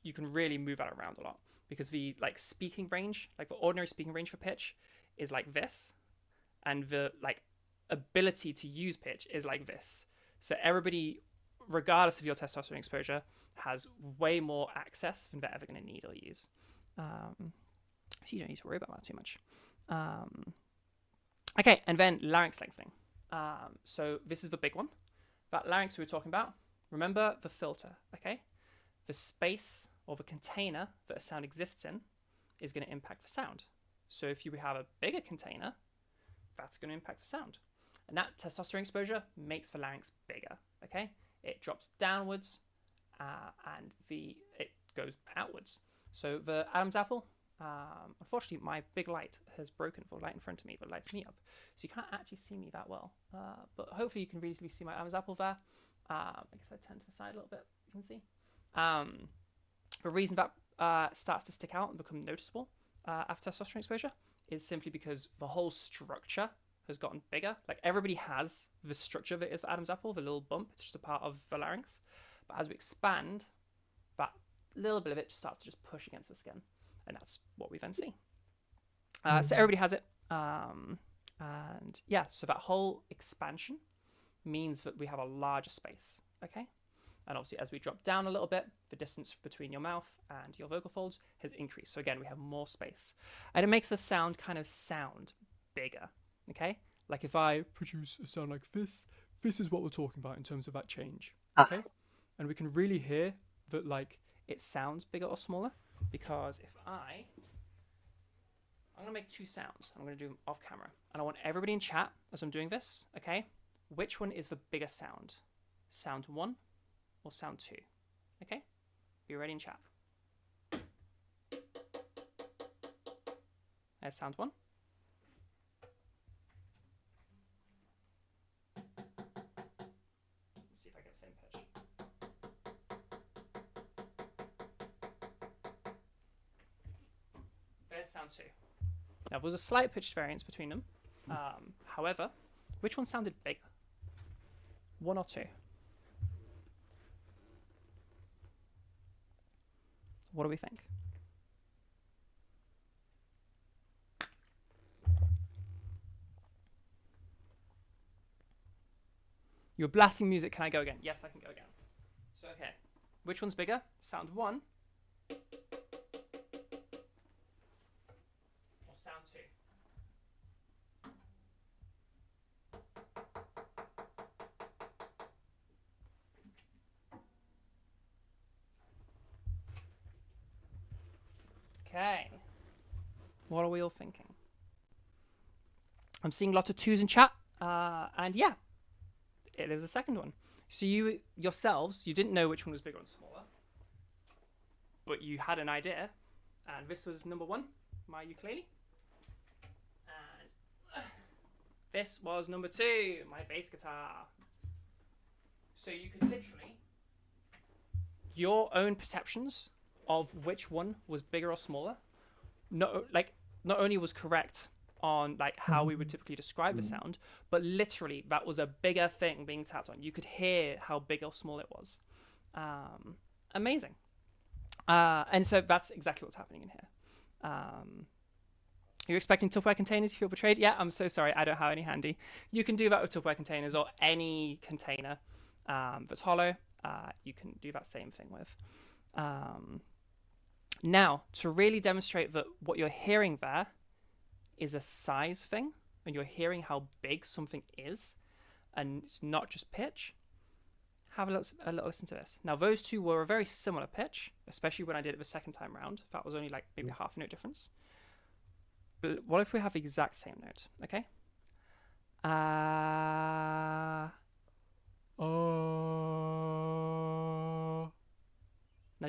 you can really move that around a lot, because the like speaking range, like the ordinary speaking range for pitch is like this, and the like ability to use pitch is like this. So everybody, regardless of your testosterone exposure, has way more access than they're ever going to need or use. So you don't need to worry about that too much. Okay, and then larynx lengthening. So this is the big one. That larynx we were talking about, remember the filter, okay? The space or the container that a sound exists in is going to impact the sound. So if you have a bigger container, that's going to impact the sound. And that testosterone exposure makes the larynx bigger, okay? It drops downwards and it goes outwards. So the Adam's apple, unfortunately my big light has broken, the light in front of me that lights me up. So you can't actually see me that well. But hopefully you can easily see my Adam's apple there. I guess I turn to the side a little bit, you can see. The reason that starts to stick out and become noticeable after testosterone exposure is simply because the whole structure has gotten bigger. Like everybody has the structure that is the Adam's apple, the little bump, it's just a part of the larynx. But as we expand, that little bit of it just starts to just push against the skin. And that's what we then see. So everybody has it. And yeah, so that whole expansion means that we have a larger space, okay? And obviously as we drop down a little bit, the distance between your mouth and your vocal folds has increased. So again, we have more space. And it makes the sound kind of sound bigger, okay? Like if I produce a sound like this is what we're talking about in terms of that change, okay? And we can really hear that like it sounds bigger or smaller, because if I'm gonna make two sounds. I'm gonna do them off camera. And I want everybody in chat as I'm doing this, okay? Which one is the bigger sound? Sound 1 or sound 2? Okay? Be ready in chat. There's sound 1. Let's see if I get the same pitch. There's sound 2. Now, there was a slight pitch variance between them. However, which one sounded bigger? 1 or 2? What do we think? You're blasting music. Can I go again? Yes, I can go again. So, okay. Which one's bigger? Sound 1 or sound 2? Okay. What are we all thinking? I'm seeing lots of 2s in chat. And yeah, it is the second one. So you yourselves, you didn't know which one was bigger and smaller, but you had an idea, and this was number 1, my ukulele, and this was number 2, my bass guitar. So you could literally, your own perceptions of which one was bigger or smaller, not only was correct on like how we would typically describe the sound, but literally that was a bigger thing being tapped on. You could hear how big or small it was. Amazing. And so that's exactly what's happening in here. You're expecting Tupperware containers, you feel betrayed? Yeah, I'm so sorry, I don't have any handy. You can do that with Tupperware containers or any container that's hollow. You can do that same thing with. Now, to really demonstrate that what you're hearing there is a size thing, and you're hearing how big something is, and it's not just pitch, have a little listen to this. Now, those two were a very similar pitch, especially when I did it the second time round. That was only like maybe half a note difference. But what if we have the exact same note, okay? Now,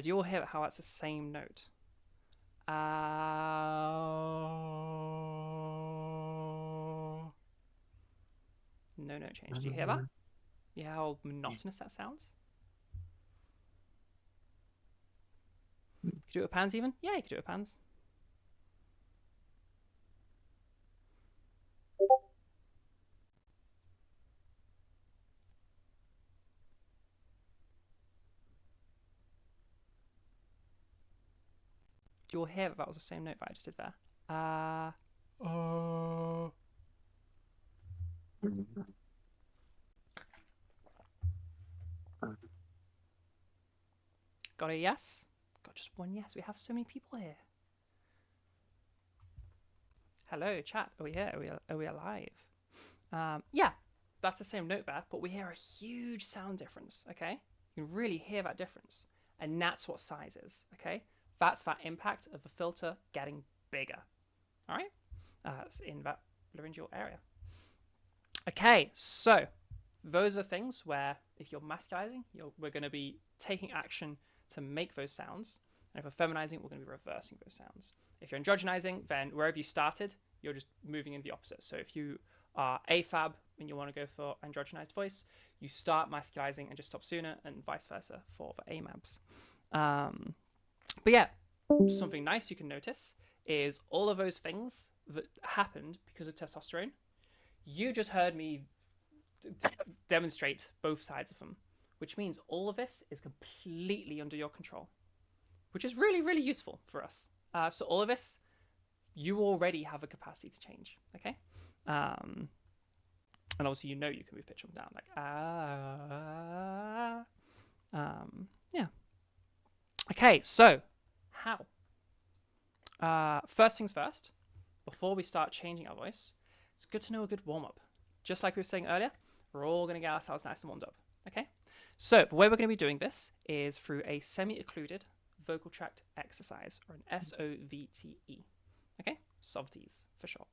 do you all hear how that's the same note? No note change. Do you hear that? Yeah, how monotonous that sounds? You could do it with pans even? Yeah, you could do it with pans. Do you all hear that was the same note that I just did there? Got a yes? Got just one yes. We have so many people here. Hello, chat. Are we here? Are we alive? Yeah, that's the same note there, but we hear a huge sound difference, okay? You can really hear that difference. And that's what size is, okay? That's that impact of the filter getting bigger, all right? In that laryngeal area. Okay, so those are things where if you're masculizing, we're going to be taking action to make those sounds. And if we're feminizing, we're going to be reversing those sounds. If you're androgynizing, then wherever you started, you're just moving in the opposite. So if you are AFAB and you want to go for androgynized voice, you start masculizing and just stop sooner, and vice versa for the AMABs. But yeah, something nice you can notice is all of those things that happened because of testosterone. You just heard me demonstrate both sides of them, which means all of this is completely under your control, which is really, really useful for us. So all of this, you already have a capacity to change, okay? And obviously you can move pitch up and down, like yeah. Okay, so how? First things first, before we start changing our voice, it's good to know a good warm-up. Just like we were saying earlier, we're all going to get ourselves nice and warmed up, okay? So the way we're going to be doing this is through a semi-occluded vocal tract exercise, or an SOVTE, okay? SOVTEs for short.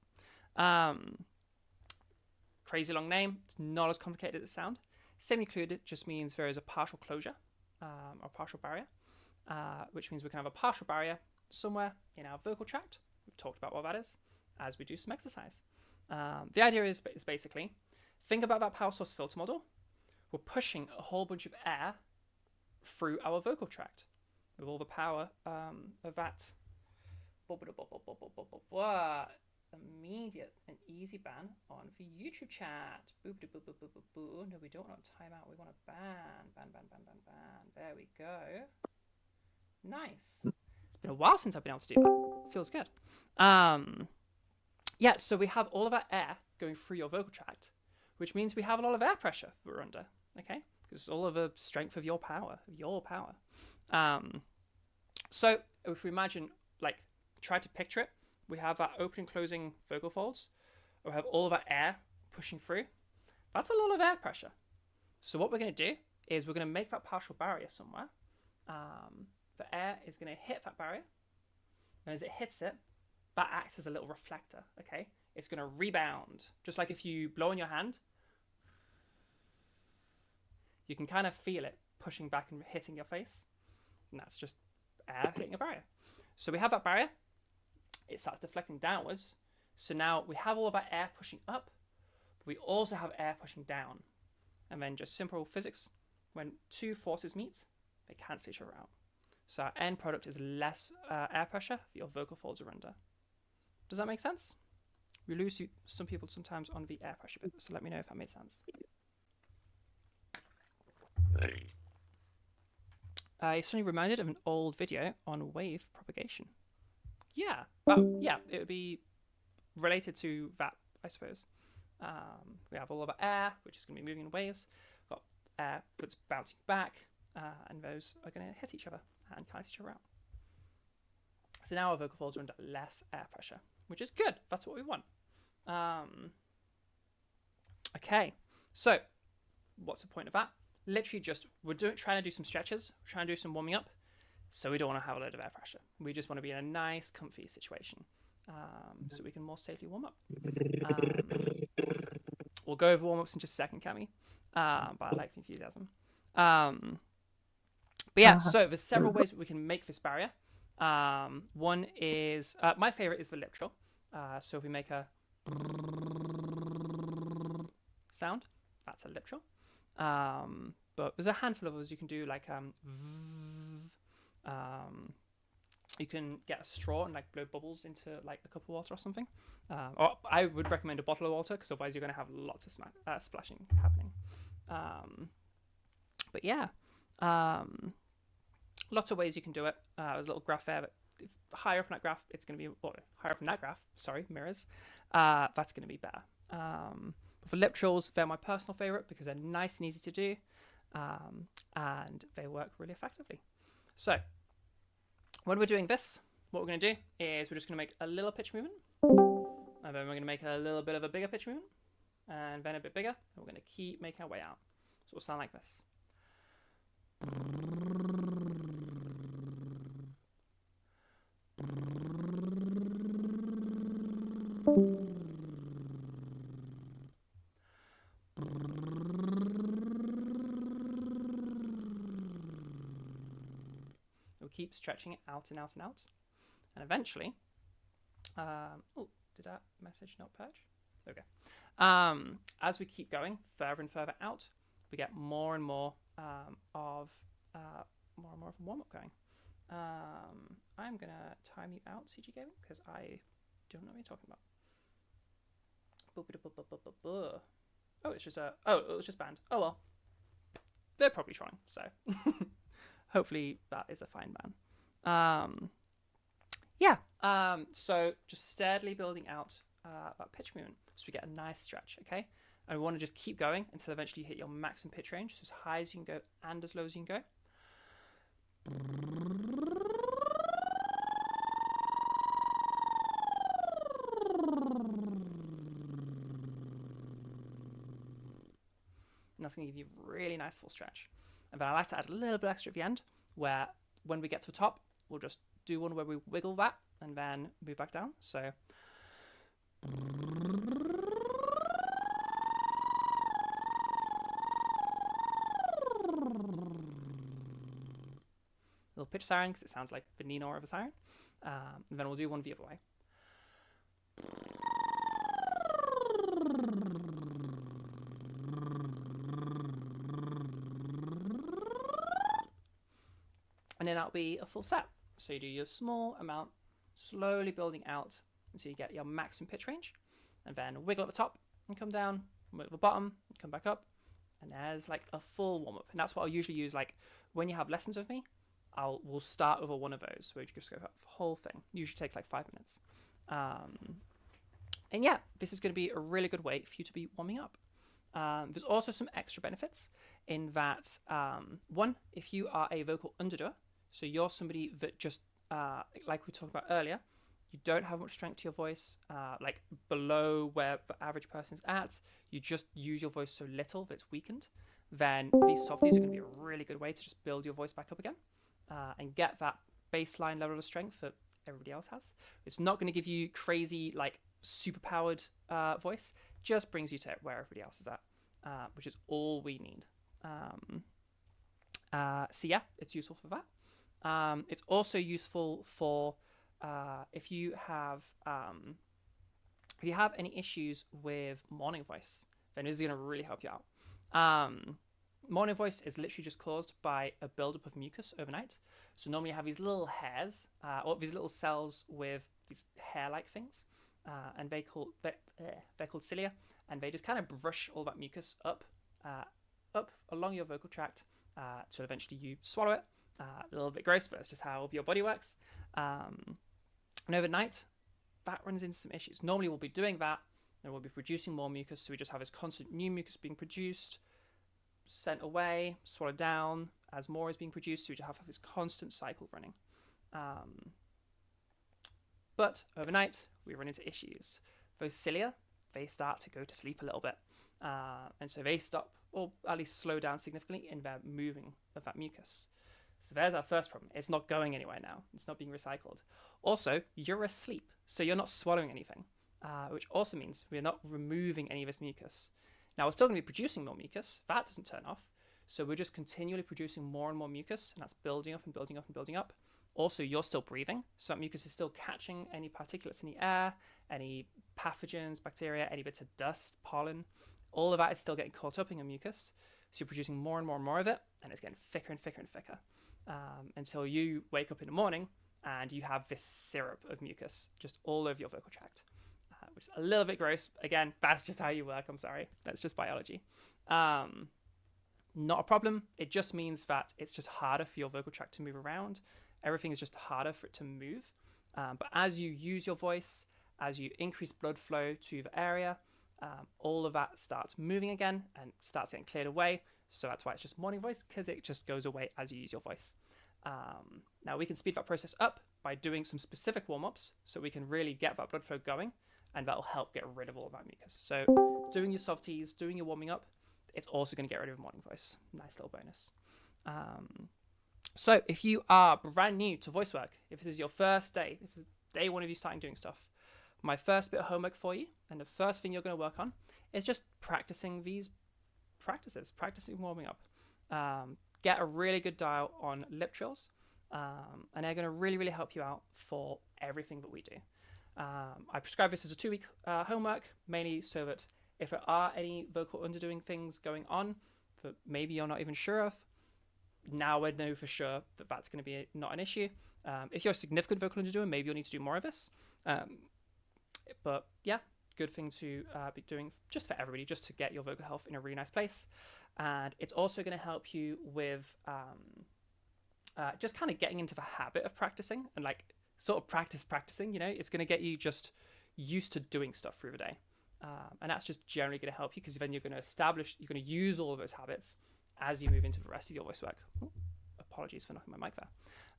Crazy long name, it's not as complicated as it sounds. Semi-occluded just means there is a partial closure, or partial barrier, which means we can have a partial barrier somewhere in our vocal tract. We've talked about what that is as we do some exercise. The idea is basically, think about that power source filter model. We're pushing a whole bunch of air through our vocal tract with all the power of that immediate and easy ban on the YouTube chat. Boop, boop, boop, boop, boop, boop. No, we don't want a timeout. We want a ban. There we go. Nice. It's been a while since I've been able to do that. Feels good. Yeah, so we have all of our air going through your vocal tract, which means we have a lot of air pressure we're under, okay? Because all of the strength of your power, So if we imagine, like, try to picture it, we have our opening, closing vocal folds, or we have all of our air pushing through. That's a lot of air pressure. So what we're going to do is we're going to make that partial barrier somewhere. The air is going to hit that barrier, and as it hits it, that acts as a little reflector, okay? It's going to rebound. Just like if you blow on your hand, you can kind of feel it pushing back and hitting your face. And that's just air hitting a barrier. So we have that barrier. It starts deflecting downwards. So now we have all of our air pushing up, but we also have air pushing down. And then just simple physics, when two forces meet, they cancel each other out. So our end product is less air pressure, your vocal folds are under. Does that make sense? We lose some people sometimes on the air pressure bit, so let me know if that made sense. I suddenly reminded of an old video on wave propagation. Yeah, it would be related to that, I suppose. We have all of our air, which is going to be moving in waves. We've got air that's bouncing back, and those are going to hit each other and cancel each other out. So now our vocal folds are under less air pressure, which is good. That's what we want. Okay, so what's the point of that? Literally just, we're trying to do some stretches, trying to do some warming up, so we don't want to have a load of air pressure. We just want to be in a nice, comfy situation, so we can more safely warm up. We'll go over warm-ups in just a second, Cami, but I like the enthusiasm. But yeah, so there's several ways that we can make this barrier. One is, my favorite is the lip trill. So if we make a sound, that's a lip trill. But there's a handful of others you can do, like you can get a straw and like blow bubbles into like a cup of water or something. Or I would recommend a bottle of water, because otherwise you're going to have lots of splashing happening. But yeah, lots of ways you can do it. There's a little graph there, but higher up in that graph, it's going to be, well, higher up in that graph, sorry, mirrors, that's going to be better. But for lip trills, they're my personal favorite because they're nice and easy to do, and they work really effectively. So when we're doing this, what we're going to do is we're just going to make a little pitch movement, and then we're going to make a little bit of a bigger pitch movement, and then a bit bigger, and we're going to keep making our way out. So it'll sound like this. We'll keep stretching it out and out and out, and eventually, oh, did that message not purge? Okay. As we keep going further and further out, we get more and more of a warm-up going. I'm gonna time you out, CG Gaming, because I don't know what you're talking about. Oh, it's just it was just banned. Oh well, they're probably trying, so hopefully that is a fine ban. Yeah. So just steadily building out that pitch movement, so we get a nice stretch. Okay, and we want to just keep going until eventually you hit your maximum pitch range, so as high as you can go and as low as you can go. And that's going to give you a really nice full stretch. And then I like to add a little bit extra at the end, where when we get to the top, we'll just do one where we wiggle that and then move back down. So little pitch siren, because it sounds like the Nino of a siren. And then we'll do one the other way. And then that'll be a full set. So you do your small amount, slowly building out until you get your maximum pitch range, and then wiggle at the top and come down, wiggle at the bottom and come back up, and there's like a full warm-up. And that's what I'll usually use, like when you have lessons with me, we'll start with one of those where you just go through the whole thing. Usually takes like 5 minutes. And yeah, this is going to be a really good way for you to be warming up. There's also some extra benefits in that, one, if you are a vocal underdoer, so you're somebody that just, like we talked about earlier, you don't have much strength to your voice, like below where the average person is at, you just use your voice so little that it's weakened, then these softies are going to be a really good way to just build your voice back up again, and get that baseline level of strength that everybody else has. It's not going to give you crazy, like, super powered voice. Just brings you to where everybody else is at, which is all we need. So yeah, it's useful for that. It's also useful for if you have any issues with morning voice, then this is going to really help you out. Morning voice is literally just caused by a buildup of mucus overnight. So normally you have these little hairs, or these little cells with these hair-like things, and they're called cilia, and they just kind of brush all that mucus up along your vocal tract, so eventually you swallow it. A little bit gross, but that's just how your body works. And overnight, that runs into some issues. Normally we'll be doing that, and we'll be producing more mucus, so we just have this constant new mucus being produced, sent away, swallowed down as more is being produced, so we just have this constant cycle running. But overnight, we run into issues. Those cilia, they start to go to sleep a little bit, and so they stop, or at least slow down significantly in their moving of that mucus. So there's our first problem. It's not going anywhere now. It's not being recycled. Also, you're asleep, so you're not swallowing anything, which also means we're not removing any of this mucus. Now, we're still going to be producing more mucus. That doesn't turn off. So we're just continually producing more and more mucus, and that's building up and building up and building up. Also, you're still breathing, so that mucus is still catching any particulates in the air, any pathogens, bacteria, any bits of dust, pollen. All of that is still getting caught up in your mucus. So you're producing more and more and more of it, and it's getting thicker and thicker and thicker, until you wake up in the morning and you have this syrup of mucus just all over your vocal tract, which is a little bit gross. Again, that's just how you work. I'm sorry. That's just biology. Not a problem. It just means that it's just harder for your vocal tract to move around. Everything is just harder for it to move. But as you use your voice, as you increase blood flow to the area, all of that starts moving again and starts getting cleared away. So that's why it's just morning voice, because it just goes away as you use your voice. Now we can speed that process up by doing some specific warm-ups, so we can really get that blood flow going, and that'll help get rid of all of that mucus. So doing your soft teas, doing your warming up, it's also going to get rid of morning voice. Nice little bonus. So if you are brand new to voice work, if this is your first day, if this is day one of you starting doing stuff, my first bit of homework for you, and the first thing you're going to work on, is just practicing these practices, practicing warming up. Get a really good dial on lip trills, and they're going to really, really help you out for everything that we do. I prescribe this as a 2-week homework, mainly so that if there are any vocal underdoing things going on that maybe you're not even sure of, now I know for sure that that's going to be not an issue. If you're a significant vocal underdoing, maybe you'll need to do more of this. But yeah, good thing to be doing just for everybody, just to get your vocal health in a really nice place. And it's also going to help you with just kind of getting into the habit of practicing, and like sort of practicing, you know. It's going to get you just used to doing stuff through the day. And that's just generally going to help you, because then you're going to use all of those habits as you move into the rest of your voice work. Ooh, apologies for knocking my mic there.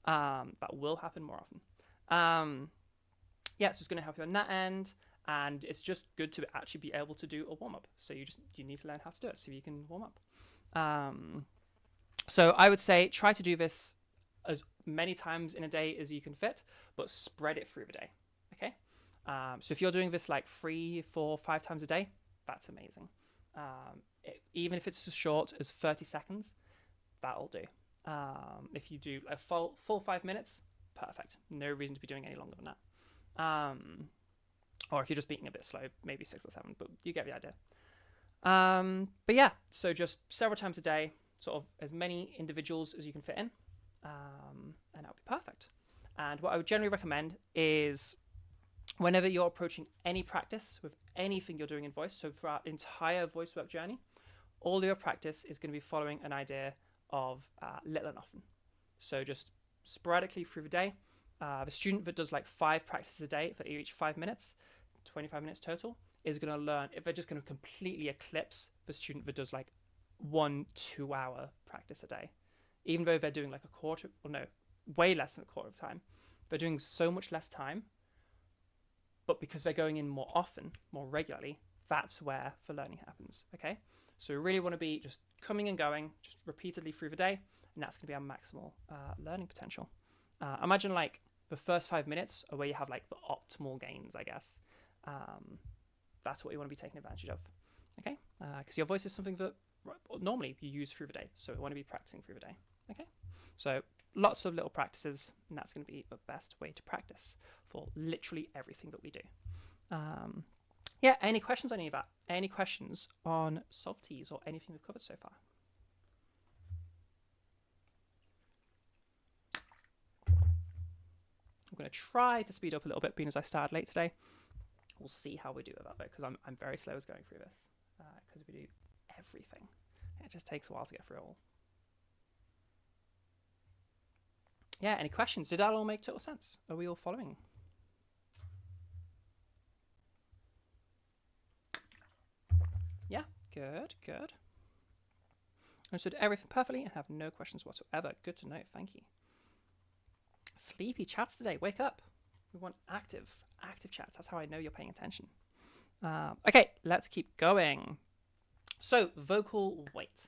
That will happen more often. Yeah, so it's going to help you on that end, and it's just good to actually be able to do a warm-up. So you need to learn how to do it so you can warm up. So I would say try to do this as many times in a day as you can fit, but spread it through the day. Okay. So if you're doing this like 3, 4, 5 times a day, that's amazing. Even if it's as short as 30 seconds, that'll do. If you do a full 5 minutes, perfect. No reason to be doing any longer than that. Or if you're just beating a bit slow, maybe 6 or 7, but you get the idea. But yeah, so just several times a day, sort of as many individuals as you can fit in, and that'll be perfect. And what I would generally recommend is, whenever you're approaching any practice with anything you're doing in voice, so for our entire voice work journey, all your practice is going to be following an idea of little and often. So just sporadically through the day. The student that does like 5 practices a day for each 5 minutes, 25 minutes total, is going to learn, if they're just going to completely eclipse the student that does like 1 2-hour practice a day. Even though they're doing like way less than a quarter of time. They're doing so much less time, but because they're going in more often, more regularly, that's where the learning happens, okay? So we really want to be just coming and going, just repeatedly through the day, and that's going to be our maximal learning potential. Imagine like the first 5 minutes are where you have like the optimal gains, I guess. That's what you want to be taking advantage of. Okay, because your voice is something that normally you use through the day, so we want to be practicing through the day. Okay, so lots of little practices, and that's going to be the best way to practice for literally everything that we do. Yeah, any questions on any of that? Any questions on softies or anything we've covered so far? I'm going to try to speed up a little bit, being as I started late today. We'll see how we do with that though, because I'm very slow as going through this, because we do everything. It just takes a while to get through it all. Yeah, any questions? Did that all make total sense? Are we all following? Yeah, good, good. Understood everything perfectly and have no questions whatsoever. Good to know, thank you. Sleepy chats today, wake up. We want active chats. That's how I know you're paying attention. Okay, let's keep going. So, vocal weight,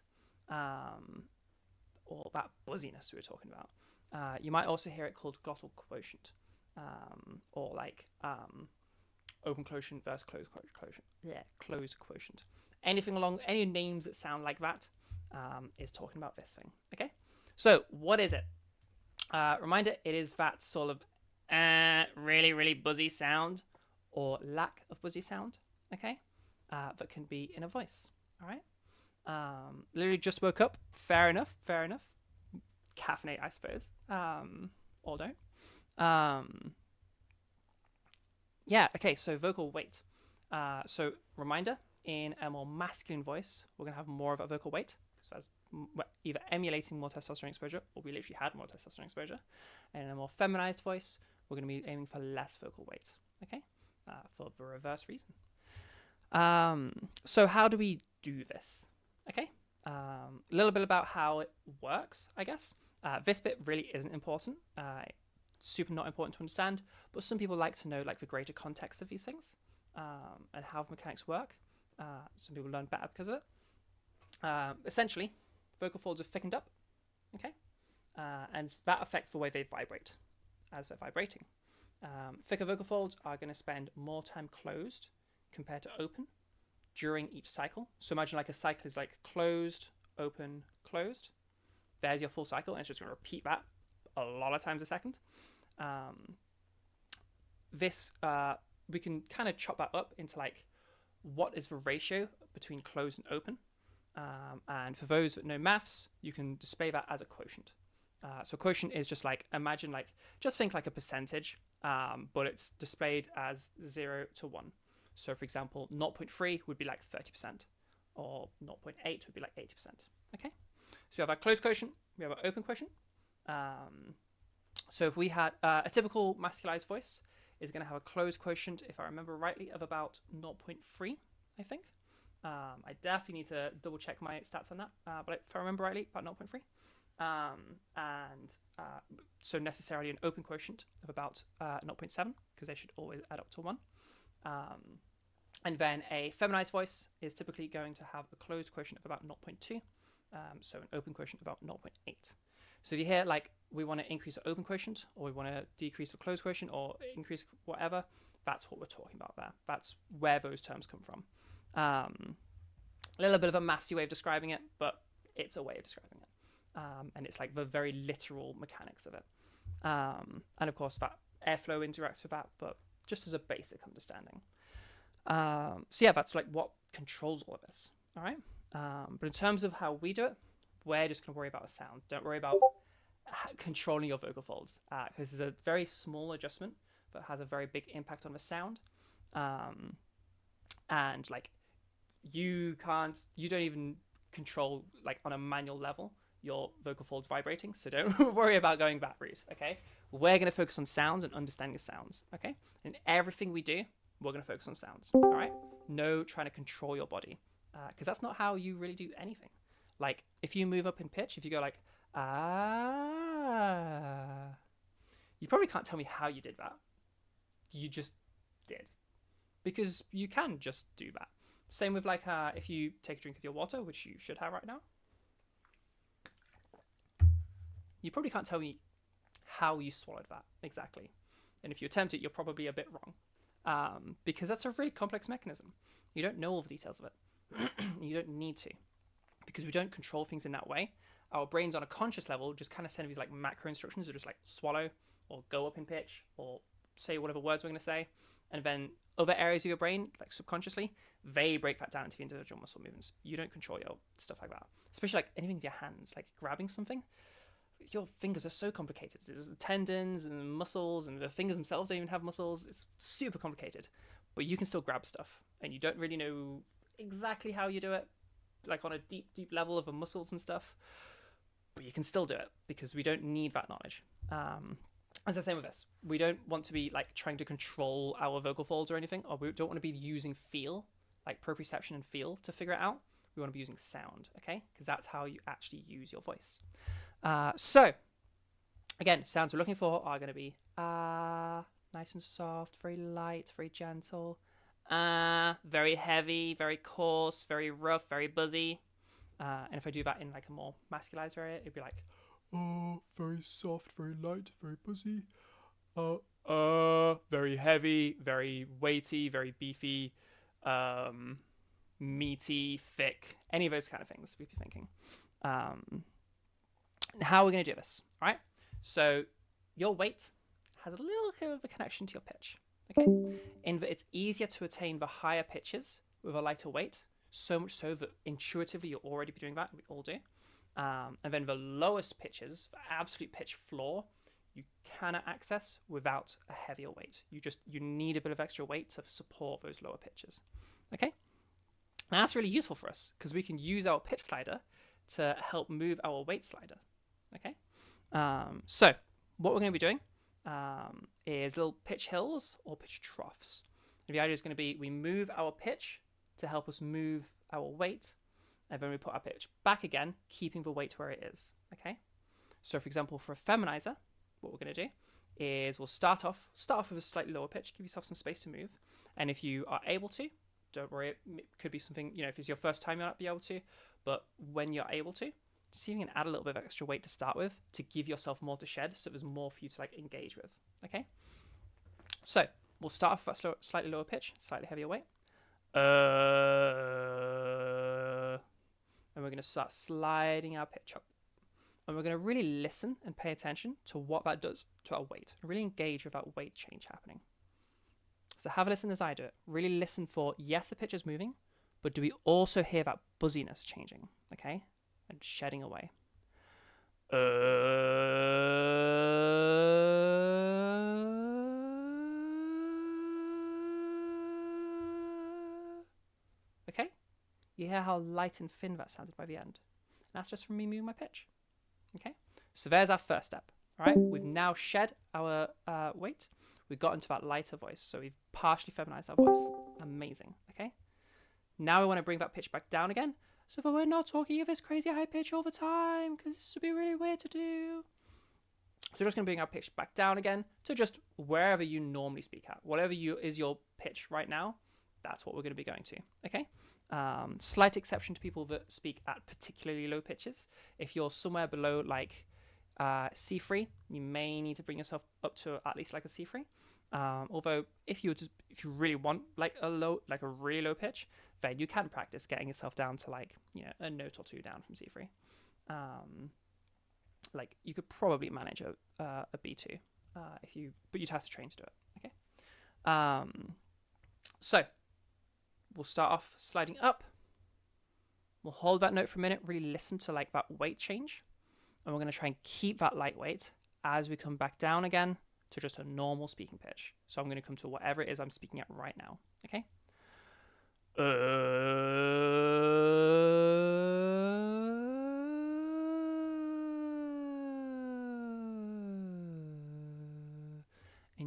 or that buzziness we were talking about. You might also hear it called glottal quotient, or like open quotient versus closed quotient. Yeah, closed quotient. Anything along any names that sound like that is talking about this thing. Okay, so what is it? Reminder: it is that sort of really buzzy sound or lack of buzzy sound. Okay, that can be in a voice. All right. Literally just woke up. Fair enough. Caffeinate, I suppose. Or don't. Yeah. Okay. So vocal weight. So reminder: in a more masculine voice, we're gonna have more of a vocal weight because that's either emulating more testosterone exposure, or we literally had more testosterone exposure. And in a more feminized voice, we're gonna be aiming for less vocal weight. Okay. For the reverse reason. So how do we do this? Okay, a little bit about how it works, I guess. This bit really isn't important, super not important to understand, but some people like to know like the greater context of these things and how the mechanics work. Some people learn better because of it. Essentially, vocal folds are thickened up, okay, and that affects the way they vibrate as they're vibrating. Thicker vocal folds are going to spend more time closed compared to open during each cycle. So imagine like a cycle is like closed, open, closed. There's your full cycle, and it's just going to repeat that a lot of times a second. We can kind of chop that up into like what is the ratio between closed and open. And for those that know maths, you can display that as a quotient. So quotient is just like, imagine like, just think like a percentage, but it's displayed as 0 to 1. So for example, 0.3 would be like 30%, or 0.8 would be like 80%. Okay, so we have our closed quotient, we have our open quotient. So if we had a typical masculized voice is going to have a closed quotient, if I remember rightly, of about 0.3, I think. I definitely need to double check my stats on that, but if I remember rightly, about 0.3. So necessarily an open quotient of about 0.7, because they should always add up to 1. And then a feminized voice is typically going to have a closed quotient of about 0.2, so an open quotient of about 0.8. So if you hear like we want to increase the open quotient, or we want to decrease the closed quotient, or increase whatever, that's what we're talking about there. That's where those terms come from. A little bit of a mathsy way of describing it, but it's a way of describing it. And it's like the very literal mechanics of it. And of course, that airflow interacts with that, but just as a basic understanding. So yeah, that's like what controls all of this. All right. But in terms of how we do it, we're just going to worry about the sound. Don't worry about controlling your vocal folds, because this is a very small adjustment, but has a very big impact on the sound. And like you don't even control like on a manual level your vocal folds vibrating, so don't worry about going that route. Okay, we're going to focus on sounds and understanding sounds. Okay, and everything we do, we're going to focus on sounds. All right, no trying to control your body, because that's not how you really do anything. Like if you move up in pitch, if you go like you probably can't tell me how you did that. You just did, because you can just do that. Same with like if you take a drink of your water, which you should have right now. You probably can't tell me how you swallowed that exactly. And if you attempt it, you're probably a bit wrong, because that's a really complex mechanism. You don't know all the details of it. You don't need to, because we don't control things in that way. Our brains on a conscious level just kind of send these like macro instructions, or just like swallow or go up in pitch or say whatever words we're going to say. And then other areas of your brain, like subconsciously, they break that down into the individual muscle movements. You don't control your stuff like that. Especially like anything with your hands, like grabbing something. Your fingers are so complicated. There's the tendons and the muscles, and the fingers themselves don't even have muscles. It's super complicated. But you can still grab stuff, and you don't really know exactly how you do it, like on a deep, deep level of the muscles and stuff. But you can still do it because we don't need that knowledge. As the same with this, we don't want to be like trying to control our vocal folds or anything, or we don't want to be using feel, like proprioception and feel, to figure it out. We want to be using sound, okay? Because that's how you actually use your voice. So, again, sounds we're looking for are going to be nice and soft, very light, very gentle, very heavy, very coarse, very rough, very buzzy. And if I do that in like a more masculized area, it'd be like, very soft, very light, very buzzy, very heavy, very weighty, very beefy, meaty, thick, any of those kind of things we'd be thinking. How are we going to do this? All right. So your weight has a little bit of a connection to your pitch. Okay. In that it's easier to attain the higher pitches with a lighter weight, so much so that intuitively you'll already be doing that. We all do. And then the lowest pitches, the absolute pitch floor, you cannot access without a heavier weight. You need a bit of extra weight to support those lower pitches. Okay. And that's really useful for us because we can use our pitch slider to help move our weight slider. Okay. So what we're going to be doing is little pitch hills or pitch troughs. And the idea is going to be we move our pitch to help us move our weight, and then we put our pitch back again, keeping the weight where it is. Okay. So for example, for a feminizer, what we're going to do is we'll start off with a slightly lower pitch, give yourself some space to move. And if you are able to, don't worry, it could be something, if it's your first time, you'll not be able to, but when you're able to, see if you can add a little bit of extra weight to start with to give yourself more to shed, so there's more for you to like engage with. Okay. So we'll start off with that slightly lower pitch, slightly heavier weight. And we're going to start sliding our pitch up. And we're going to really listen and pay attention to what that does to our weight. Really engage with that weight change happening. So have a listen as I do it. Really listen for, yes, the pitch is moving, but do we also hear that buzziness changing? Okay? And shedding away. Okay? You hear how light and thin that sounded by the end. And that's just from me moving my pitch. Okay? So there's our first step. All right? We've now shed our weight. We've got into that lighter voice. So we've partially feminized our voice. Amazing. Okay? Now we want to bring that pitch back down again. So that we're not talking at this crazy high pitch all the time, because this would be really weird to do. So we're just going to bring our pitch back down again to just wherever you normally speak at. Whatever is your pitch right now, that's what we're going to be going to. Okay? Slight exception to people that speak at particularly low pitches. If you're somewhere below like C3, you may need to bring yourself up to at least like a C3. Although if you really want like a really low pitch, then you can practice getting yourself down to like a note or two down from C3. Like you could probably manage a B2 but you'd have to train to do it. Okay. So we'll start off sliding up. We'll hold that note for a minute, really listen to like that weight change, and we're going to try and keep that light weight as we come back down again to just a normal speaking pitch. So I'm going to come to whatever it is I'm speaking at right now. Okay. And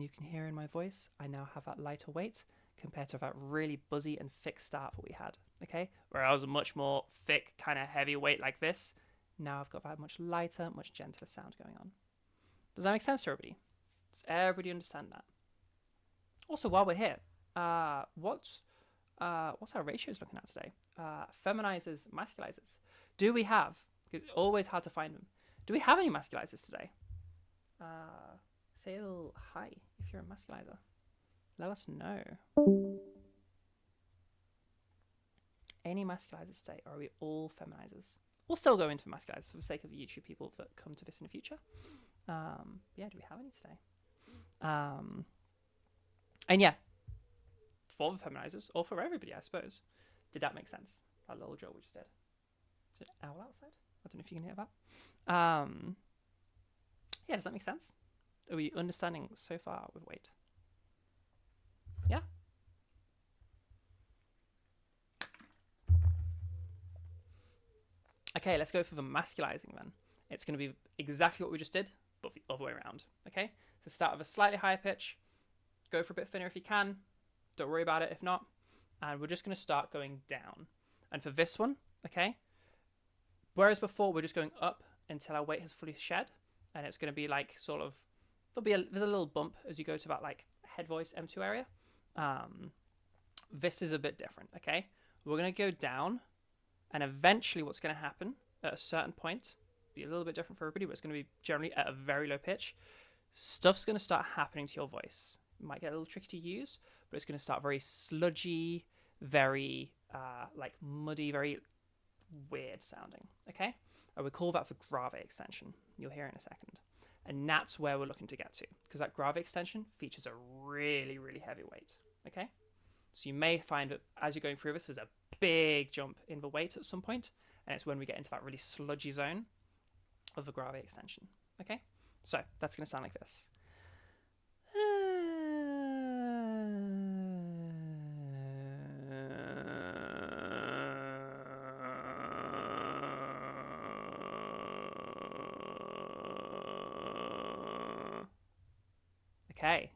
you can hear in my voice, I now have that lighter weight compared to that really buzzy and thick start that we had. Okay. Where I was a much more thick, kind of heavy weight like this. Now I've got that much lighter, much gentler sound going on. Does that make sense to everybody? Does everybody understand that? Also, while we're here, what's our ratios looking at today? Feminizers, masculizers. Do we have, because it's always hard to find them, do we have any masculizers today? say a little hi if you're a masculizer. Let us know. Any masculizers today, or are we all feminizers? We'll still go into masculizers for the sake of the YouTube people that come to this in the future. Yeah, do we have any today? And yeah, for the feminizers, or for everybody, I suppose. Did that make sense? That little drill we just did. Is it an owl outside? I don't know if you can hear that. Yeah, does that make sense? Are we understanding so far with weight? Yeah? Okay, let's go for the masculizing then. It's going to be exactly what we just did, but the other way around. Okay? So start with a slightly higher pitch. Go for a bit thinner if you can. Don't worry about it if not. And we're just going to start going down. And for this one, okay, whereas before we're just going up until our weight has fully shed, and it's going to be like sort of, there's a little bump as you go to that like head voice M2 area. This is a bit different, okay? We're going to go down, and eventually what's going to happen at a certain point, be a little bit different for everybody, but it's going to be generally at a very low pitch. Stuff's going to start happening to your voice. It might get a little tricky to use, but it's going to start very sludgy, very like muddy, very weird sounding, okay? And we call that the grave extension. You'll hear it in a second. And that's where we're looking to get to, because that grave extension features a really, really heavy weight, okay? So you may find that as you're going through this, there's a big jump in the weight at some point, and it's when we get into that really sludgy zone of the grave extension, okay? So that's going to sound like this. Okay,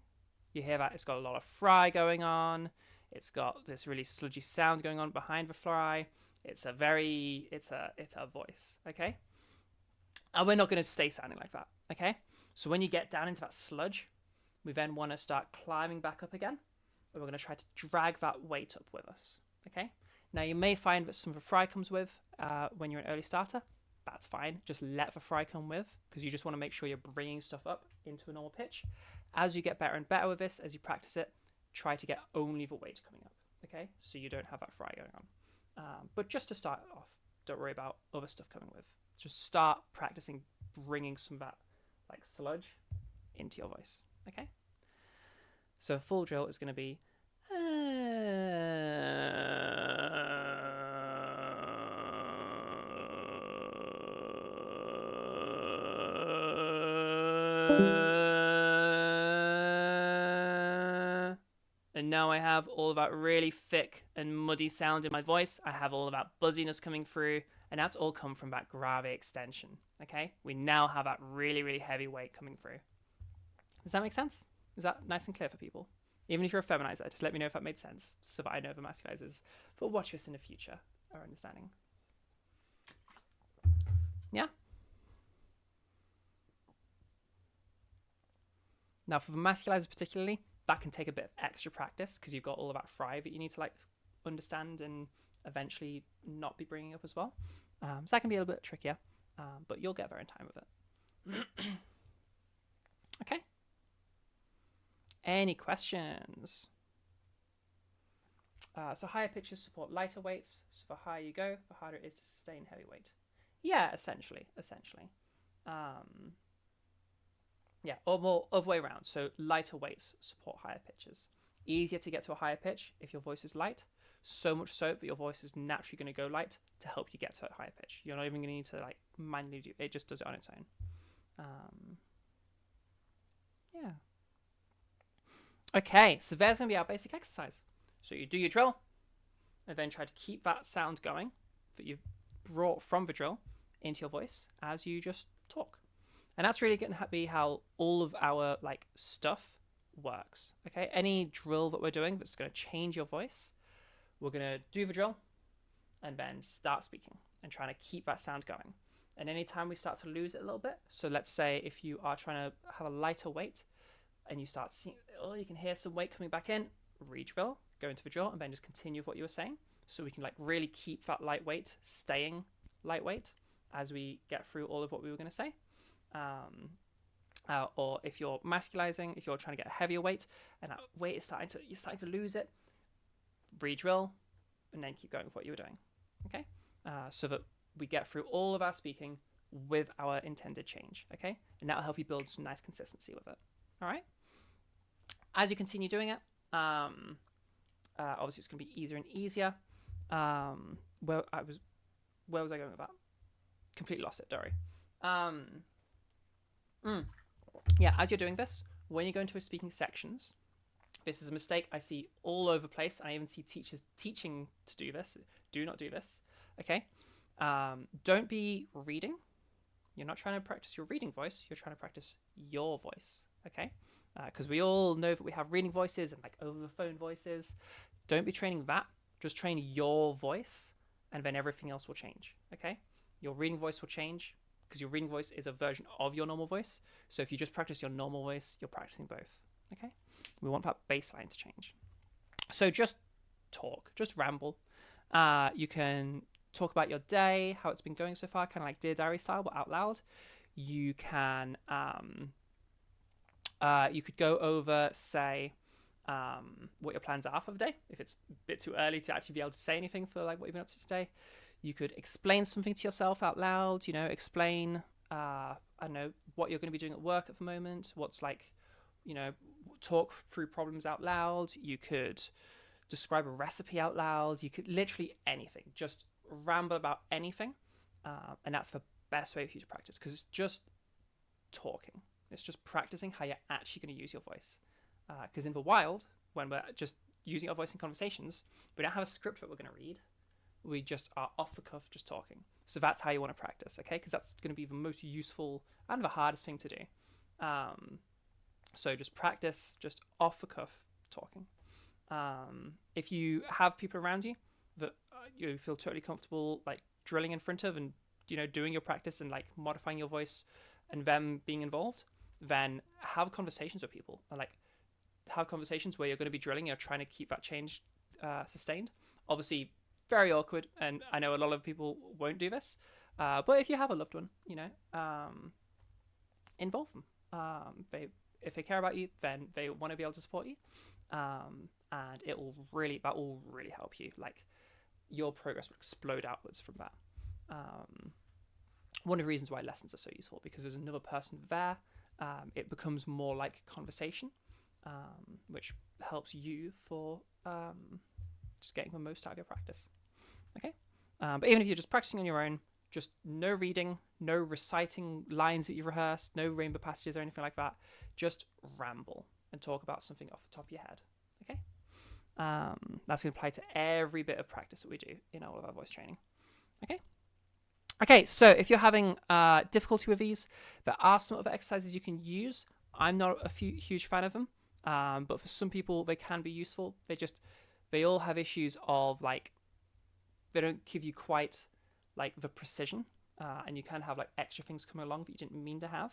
you hear that? It's got a lot of fry going on. It's got this really sludgy sound going on behind the fry. It's a voice, okay? And we're not going to stay sounding like that, okay? So when you get down into that sludge, we then want to start climbing back up again. And we're going to try to drag that weight up with us, okay? Now, you may find that some of the fry comes with when you're an early starter. That's fine. Just let the fry come with, because you just want to make sure you're bringing stuff up into a normal pitch. As you get better and better with this, as you practice it, try to get only the weight coming up, okay? So you don't have that fry going on. But just to start off, don't worry about other stuff coming with. Just start practicing bringing some of that like sludge into your voice, okay? So a full drill is going to be and now I have all of that really thick and muddy sound in my voice. I have all of that buzziness coming through, and that's all come from that grave extension, okay? We now have that really, really heavy weight coming through. Does that make sense? Is that nice and clear for people? Even if you're a feminizer, just let me know if that made sense, so that I know the masculizers but watch this in the future are understanding. Yeah? Now for the masculizers particularly, that can take a bit of extra practice because you've got all of that fry that you need to like understand and eventually not be bringing up as well. So that can be a little bit trickier, but you'll get there in time with it. Okay. Any questions? So higher pitches support lighter weights. So the higher you go, the harder it is to sustain heavy weight. Yeah, essentially. Yeah, or more other way around. So lighter weights support higher pitches. Easier to get to a higher pitch if your voice is light. So much so that your voice is naturally going to go light to help you get to a higher pitch. You're not even going to need to like manually do it. It just does it on its own. Yeah. Okay, so there's going to be our basic exercise. So you do your drill, and then try to keep that sound going that you've brought from the drill into your voice as you just talk. And that's really going to be how all of our like stuff works. Okay, any drill that we're doing that's going to change your voice, we're going to do the drill and then start speaking and trying to keep that sound going. And anytime we start to lose it a little bit, so let's say if you are trying to have a lighter weight and you start seeing, oh, you can hear some weight coming back in, re-drill, go into the drill, and then just continue with what you were saying. So we can like really keep that lightweight staying lightweight as we get through all of what we were going to say. or if you're masculizing, if you're trying to get a heavier weight and that weight is you're starting to lose it, re-drill and then keep going with what you were doing. Okay, so that we get through all of our speaking with our intended change. Okay, and that will help you build some nice consistency with it. All right. As you continue doing it, obviously it's going to be easier and easier. Where was I going with that? Completely lost it. Sorry. Yeah, as you're doing this, when you go into a speaking sections, this is a mistake I see all over the place. I even see teachers teaching to do this. Do not do this. Okay. Don't be reading. You're not trying to practice your reading voice. You're trying to practice your voice. Okay. Because we all know that we have reading voices and like over the phone voices. Don't be training that. Just train your voice, and then everything else will change. Okay. Your reading voice will change because your reading voice is a version of your normal voice. So if you just practice your normal voice, you're practicing both. Okay. We want that baseline to change. So just talk, just ramble. You can talk about your day, how it's been going so far, kind of like Dear Diary style, but out loud. You can, you could go over, say, what your plans are for the day. If it's a bit too early to actually be able to say anything for like what you've been up to today, you could explain something to yourself out loud. You know, explain, I don't know, what you're going to be doing at work at the moment. What's like, you know, talk through problems out loud. You could describe a recipe out loud. You could literally anything. Just ramble about anything, and that's the best way for you to practice because it's just talking. It's just practicing how you're actually going to use your voice. Because in the wild, when we're just using our voice in conversations, we don't have a script that we're going to read. We just are off the cuff, just talking. So that's how you want to practice, okay? Because that's going to be the most useful and the hardest thing to do. So just practice, just off the cuff talking. If you have people around you that you feel totally comfortable like drilling in front of and, you know, doing your practice and like modifying your voice and them being involved, then have conversations with people and like have conversations where you're going to be drilling, you're trying to keep that change sustained. Obviously very awkward, and I know a lot of people won't do this, but if you have a loved one, you know, involve them. If they care about you, then they want to be able to support you, and that will really help you. Like your progress will explode outwards from that. One of the reasons why lessons are so useful, because there's another person there. It becomes more like conversation, which helps you for just getting the most out of your practice. Okay, but even if you're just practicing on your own, just no reading, no reciting lines that you've rehearsed, no rainbow passages or anything like that. Just ramble and talk about something off the top of your head. Okay, that's going to apply to every bit of practice that we do in all of our voice training. Okay, so if you're having difficulty with these, there are some other exercises you can use. I'm not a huge fan of them, but for some people they can be useful. They all have issues of like, they don't give you quite like the precision, and you can have like extra things coming along that you didn't mean to have.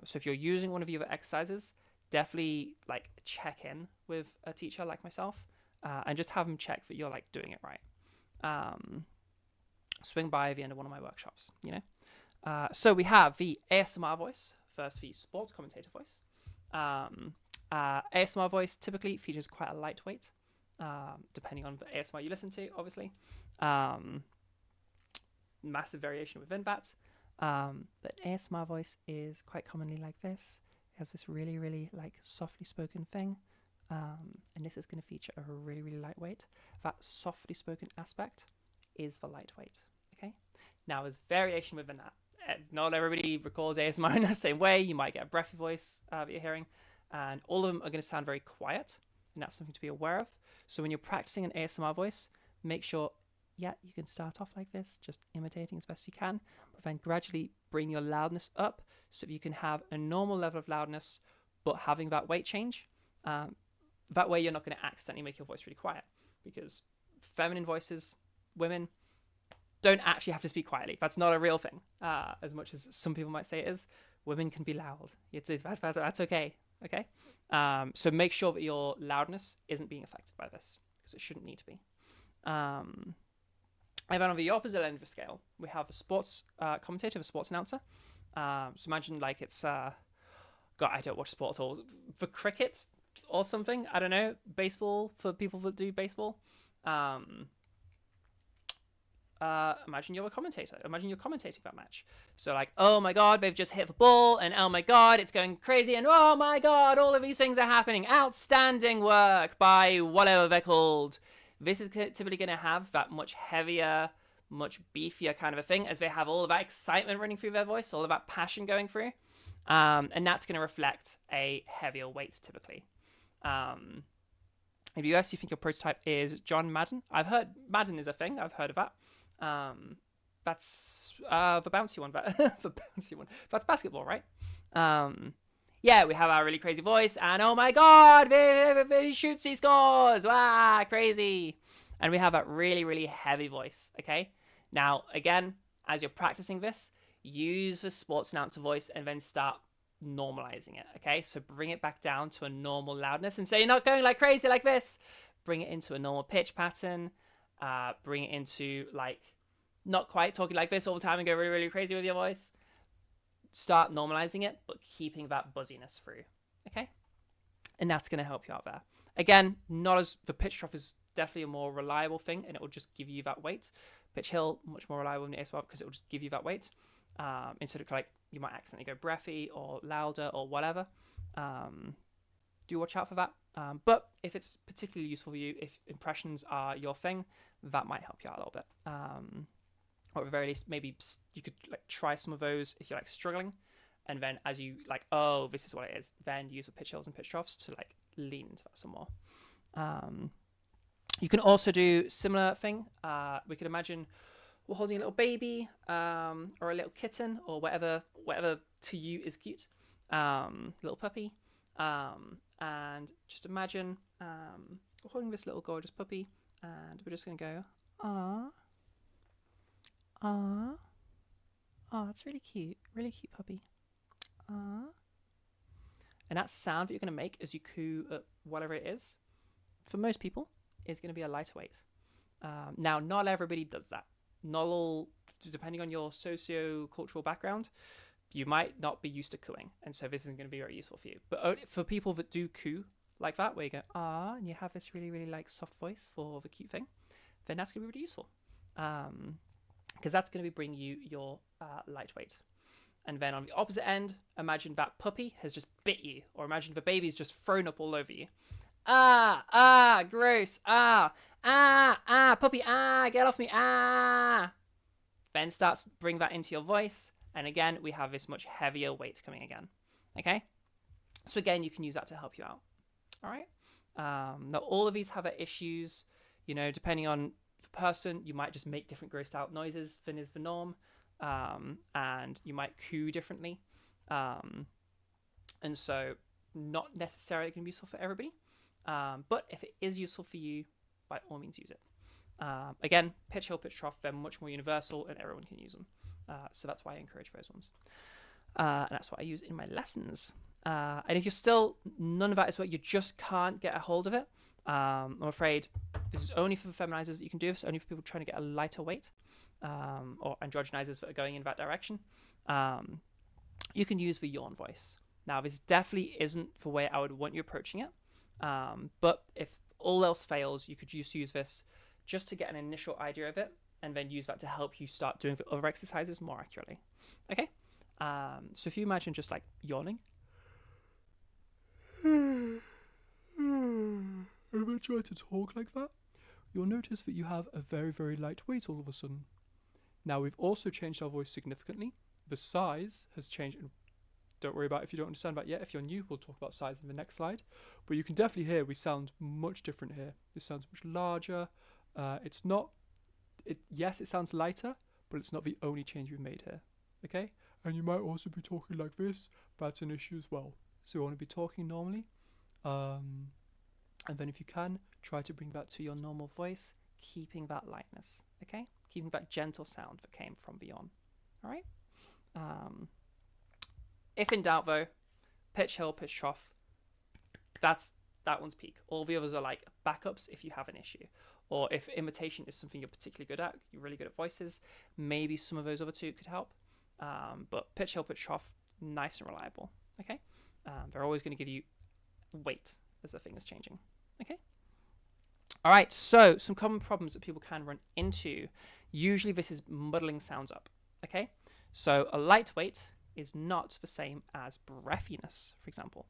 So if you're using one of the other exercises, definitely like check in with a teacher like myself, and just have them check that you're like doing it right. Swing by at the end of one of my workshops, you know. So we have the ASMR voice versus the sports commentator voice. ASMR voice typically features quite a lightweight, depending on the ASMR you listen to, obviously. Massive variation within that. But ASMR voice is quite commonly like this. It has this really, really like softly spoken thing. And this is going to feature a really, really lightweight. That softly spoken aspect is the lightweight. Okay. Now there's variation within that. Not everybody records ASMR in the same way. You might get a breathy voice that you're hearing, and all of them are going to sound very quiet, and that's something to be aware of. So when you're practicing an ASMR voice, make sure, you can start off like this, just imitating as best you can, but then gradually bring your loudness up so that you can have a normal level of loudness, but having that weight change. That way you're not going to accidentally make your voice really quiet, because feminine voices, women, don't actually have to speak quietly. That's not a real thing, as much as some people might say it is. Women can be loud. That's okay. Okay. So make sure that your loudness isn't being affected by this, because it shouldn't need to be. And then on the opposite end of the scale, we have a sports commentator, a sports announcer. So imagine like it's God, I don't watch sport at all. For cricket or something, I don't know. Baseball, for people that do baseball. Imagine you're a commentator. Imagine you're commentating that match. So like, oh my God, they've just hit the ball, and oh my God, it's going crazy, and oh my God, all of these things are happening. Outstanding work by whatever they're called. This is typically going to have that much heavier, much beefier kind of a thing, as they have all of that excitement running through their voice, all of that passion going through. And that's going to reflect a heavier weight typically. In the US, you think your prototype is John Madden? I've heard Madden is a thing. I've heard of that. That's the bouncy one. The bouncy one. That's basketball, right? Yeah, we have our really crazy voice, and oh my God, he shoots, he scores! Wow, crazy! And we have that really, really heavy voice. Okay. Now, again, as you're practicing this, use the sports announcer voice and then start normalizing it. Okay, so bring it back down to a normal loudness, and so you're not going like crazy like this. Bring it into a normal pitch pattern. Bring it into like not quite talking like this all the time and go really, really crazy with your voice. Start normalizing it, but keeping that buzziness through. Okay, and that's going to help you out there. Again, not as the pitch trough is definitely a more reliable thing, and it will just give you that weight. Pitch hill, much more reliable than the ASMR because it will just give you that weight. Instead of like you might accidentally go breathy or louder or whatever. Do watch out for that. But if it's particularly useful for you, if impressions are your thing, that might help you out a little bit. Or at the very least, maybe you could like try some of those if you're like struggling, and then as you like, oh, this is what it is, then use the pitch hills and pitch troughs to like lean into that some more. You can also do similar thing. We could imagine we're holding a little baby, or a little kitten, or whatever to you is cute, little puppy, and just imagine we're holding this little gorgeous puppy, and we're just gonna go, ah, ah, oh, it's really cute puppy, ah, and that sound that you're gonna make as you coo at whatever it is, for most people, is gonna be a lighter weight. Now, not everybody does that. Not all, depending on your socio-cultural background, you might not be used to cooing, and so this isn't going to be very useful for you. But for people that do coo like that, where you go, ah, and you have this really, really like soft voice for the cute thing, then that's going to be really useful. Because that's going to be bringing you your lightweight. And then on the opposite end, imagine that puppy has just bit you, or imagine the baby's just thrown up all over you. Ah, gross, puppy, get off me, Then bring that into your voice, and again, we have this much heavier weight coming again, okay? So again, you can use that to help you out, all right? Now, all of these have their issues, you know, depending on the person, you might just make different grossed out noises than is the norm, and you might coo differently, and so not necessarily going to be useful for everybody. But if it is useful for you, by all means use it. Again, pitch hill, pitch trough, they're much more universal and everyone can use them. So that's why I encourage those ones. And that's what I use in my lessons. And if you're still, none of that is what you just can't get a hold of it, I'm afraid this is only for the feminizers that you can do this, only for people trying to get a lighter weight, or androgenizers that are going in that direction. You can use the yawn voice. Now, this definitely isn't the way I would want you approaching it. But if all else fails, you could just use this just to get an initial idea of it, and then use that to help you start doing the other exercises more accurately. Okay? So if you imagine just like yawning, and then try to talk like that, you'll notice that you have a very, very light weight all of a sudden. Now, we've also changed our voice significantly. The size has changed. Don't worry about if you don't understand that yet. If you're new, we'll talk about size in the next slide. But you can definitely hear we sound much different here. This sounds much larger. Yes, it sounds lighter, but it's not the only change we've made here. Okay? And you might also be talking like this. That's an issue as well. So you want to be talking normally. And then if you can, try to bring that to your normal voice, keeping that lightness. Okay? Keeping that gentle sound that came from beyond. All right? If in doubt, though, pitch hill, pitch trough, that one's peak. All the others are like backups if you have an issue. Or if imitation is something you're particularly good at, you're really good at voices, maybe some of those other two could help. But pitch hill, pitch trough, nice and reliable. Okay? They're always going to give you weight as the thing is changing. Okay. All right. So some common problems that people can run into. Usually this is muddling sounds up. Okay. So a lightweight is not the same as breathiness, for example.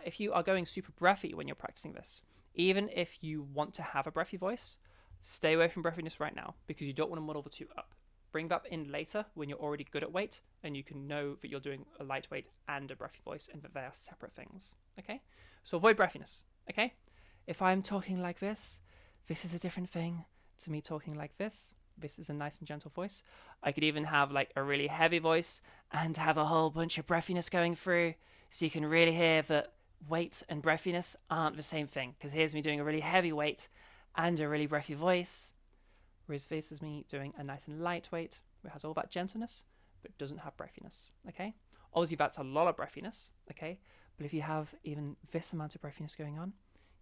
If you are going super breathy when you're practicing this, even if you want to have a breathy voice, stay away from breathiness right now because you don't want to muddle the two up. Bring that in later when you're already good at weight and you can know that you're doing a lightweight and a breathy voice and that they are separate things. Okay? So avoid breathiness. Okay? If I'm talking like this is a different thing to me talking like this. This is a nice and gentle voice. I could even have like a really heavy voice and have a whole bunch of breathiness going through so you can really hear that weight and breathiness aren't the same thing. Because here's me doing a really heavy weight and a really breathy voice. Whereas this is me doing a nice and lightweight, it has all that gentleness, but doesn't have breathiness, okay? Obviously, that's a lot of breathiness, okay? But if you have even this amount of breathiness going on,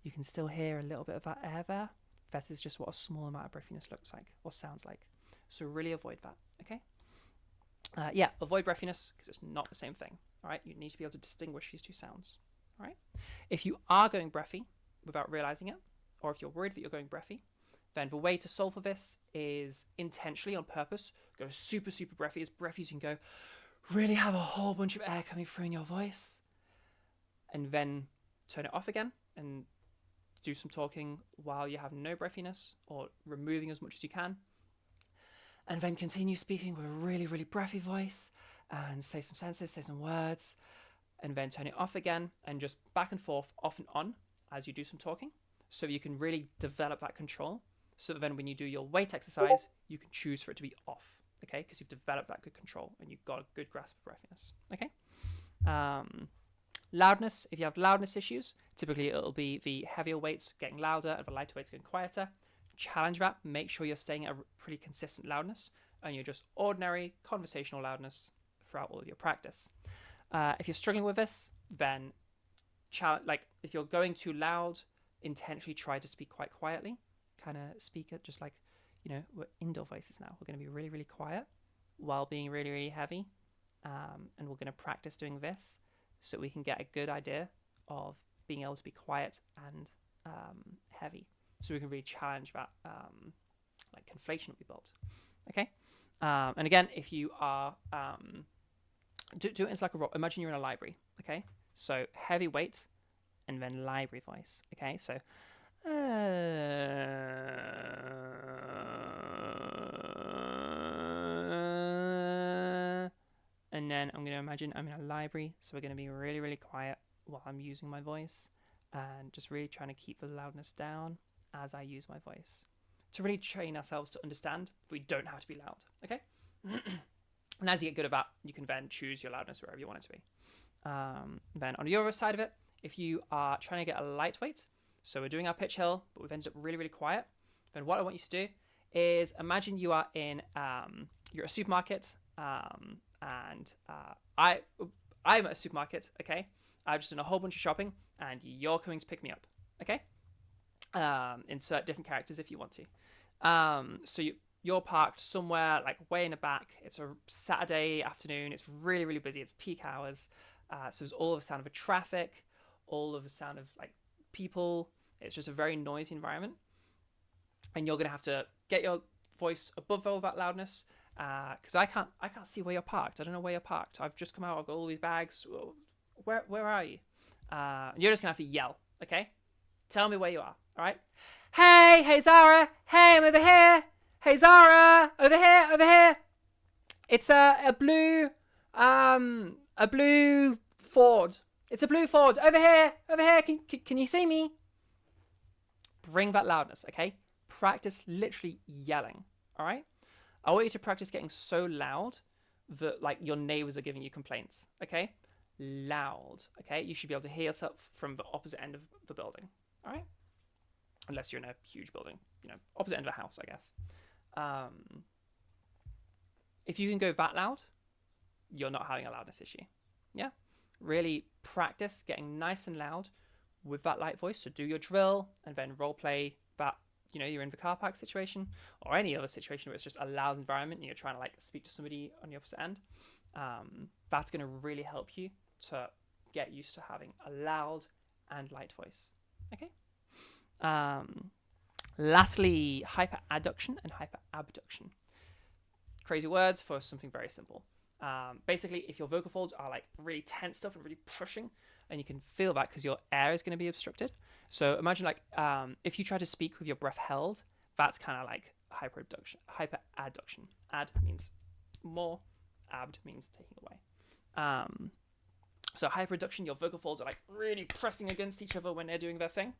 you can still hear a little bit of that air there. That is just what a small amount of breathiness looks like or sounds like. So really avoid that, okay? Avoid breathiness because it's not the same thing, all right? You need to be able to distinguish these two sounds, all right? If you are going breathy without realizing it, or if you're worried that you're going breathy, then the way to solve for this is intentionally, on purpose, go super, super breathy as you can go. Really have a whole bunch of air coming through in your voice. And then turn it off again and do some talking while you have no breathiness or removing as much as you can. And then continue speaking with a really, really breathy voice and say some sentences, say some words, and then turn it off again and just back and forth, off and on as you do some talking. So you can really develop that control. So that then when you do your weight exercise, you can choose for it to be off, okay? Because you've developed that good control and you've got a good grasp of breathiness, okay? Loudness, if you have loudness issues, typically it'll be the heavier weights getting louder and the lighter weights getting quieter. Challenge that, make sure you're staying at a pretty consistent loudness and you're just ordinary conversational loudness throughout all of your practice. If you're struggling with this, then if you're going too loud, intentionally try to speak quite quietly. Kind of speak it just like, we're indoor voices now. We're going to be really, really quiet while being really, really heavy. And we're going to practice doing this so we can get a good idea of being able to be quiet and heavy. So we can really challenge that conflation that we built. Okay? And again, if you are, do it into like a rock. Imagine you're in a library. Okay? So heavy weight and then library voice. Okay? So, and then I'm going to imagine I'm in a library, so we're going to be really, really quiet while I'm using my voice and just really trying to keep the loudness down as I use my voice to really train ourselves to understand we don't have to be loud, okay? And as you get good at that, you can then choose your loudness wherever you want it to be. Then on the other side of it, if you are trying to get a lightweight, so we're doing our pitch hill, but we've ended up really, really quiet, then what I want you to do is imagine you are in, you're at a supermarket, and I'm at a supermarket, okay? I've just done a whole bunch of shopping, and you're coming to pick me up, okay? Insert different characters if you want to. So you're parked somewhere like way in the back. It's a Saturday afternoon. It's really, really busy. It's peak hours. So there's all of the sound of the traffic, all of the sound of like people. It's just a very noisy environment. And you're going to have to get your voice above all that loudness because I can't see where you're parked. I don't know where you're parked. I've just come out. I've got all these bags. Where are you? You're just going to have to yell, okay? Tell me where you are, all right? Hey, Zara. Hey, I'm over here. Hey, Zara. Over here. It's a blue Ford. It's a blue Ford. Over here. Can you see me? Bring that loudness, okay? Practice literally yelling, all right? I want you to practice getting so loud that like your neighbors are giving you complaints, okay? Loud, okay? You should be able to hear yourself from the opposite end of the building, all right? Unless you're in a huge building, opposite end of a house, I guess. If you can go that loud, you're not having a loudness issue, yeah? Really practice getting nice and loud with that light voice. So do your drill and then role play that, you're in the car park situation or any other situation where it's just a loud environment and you're trying to like speak to somebody on the opposite end. That's going to really help you to get used to having a loud and light voice. Okay. Lastly, hyperadduction and hyperabduction. Crazy words for something very simple. Basically, if your vocal folds are like really tensed up and really pushing, and you can feel that because your air is going to be obstructed. So imagine like if you try to speak with your breath held, that's kind of like hyperadduction. Ad means more, abd means taking away. So hyperadduction, your vocal folds are like really pressing against each other when they're doing their thing.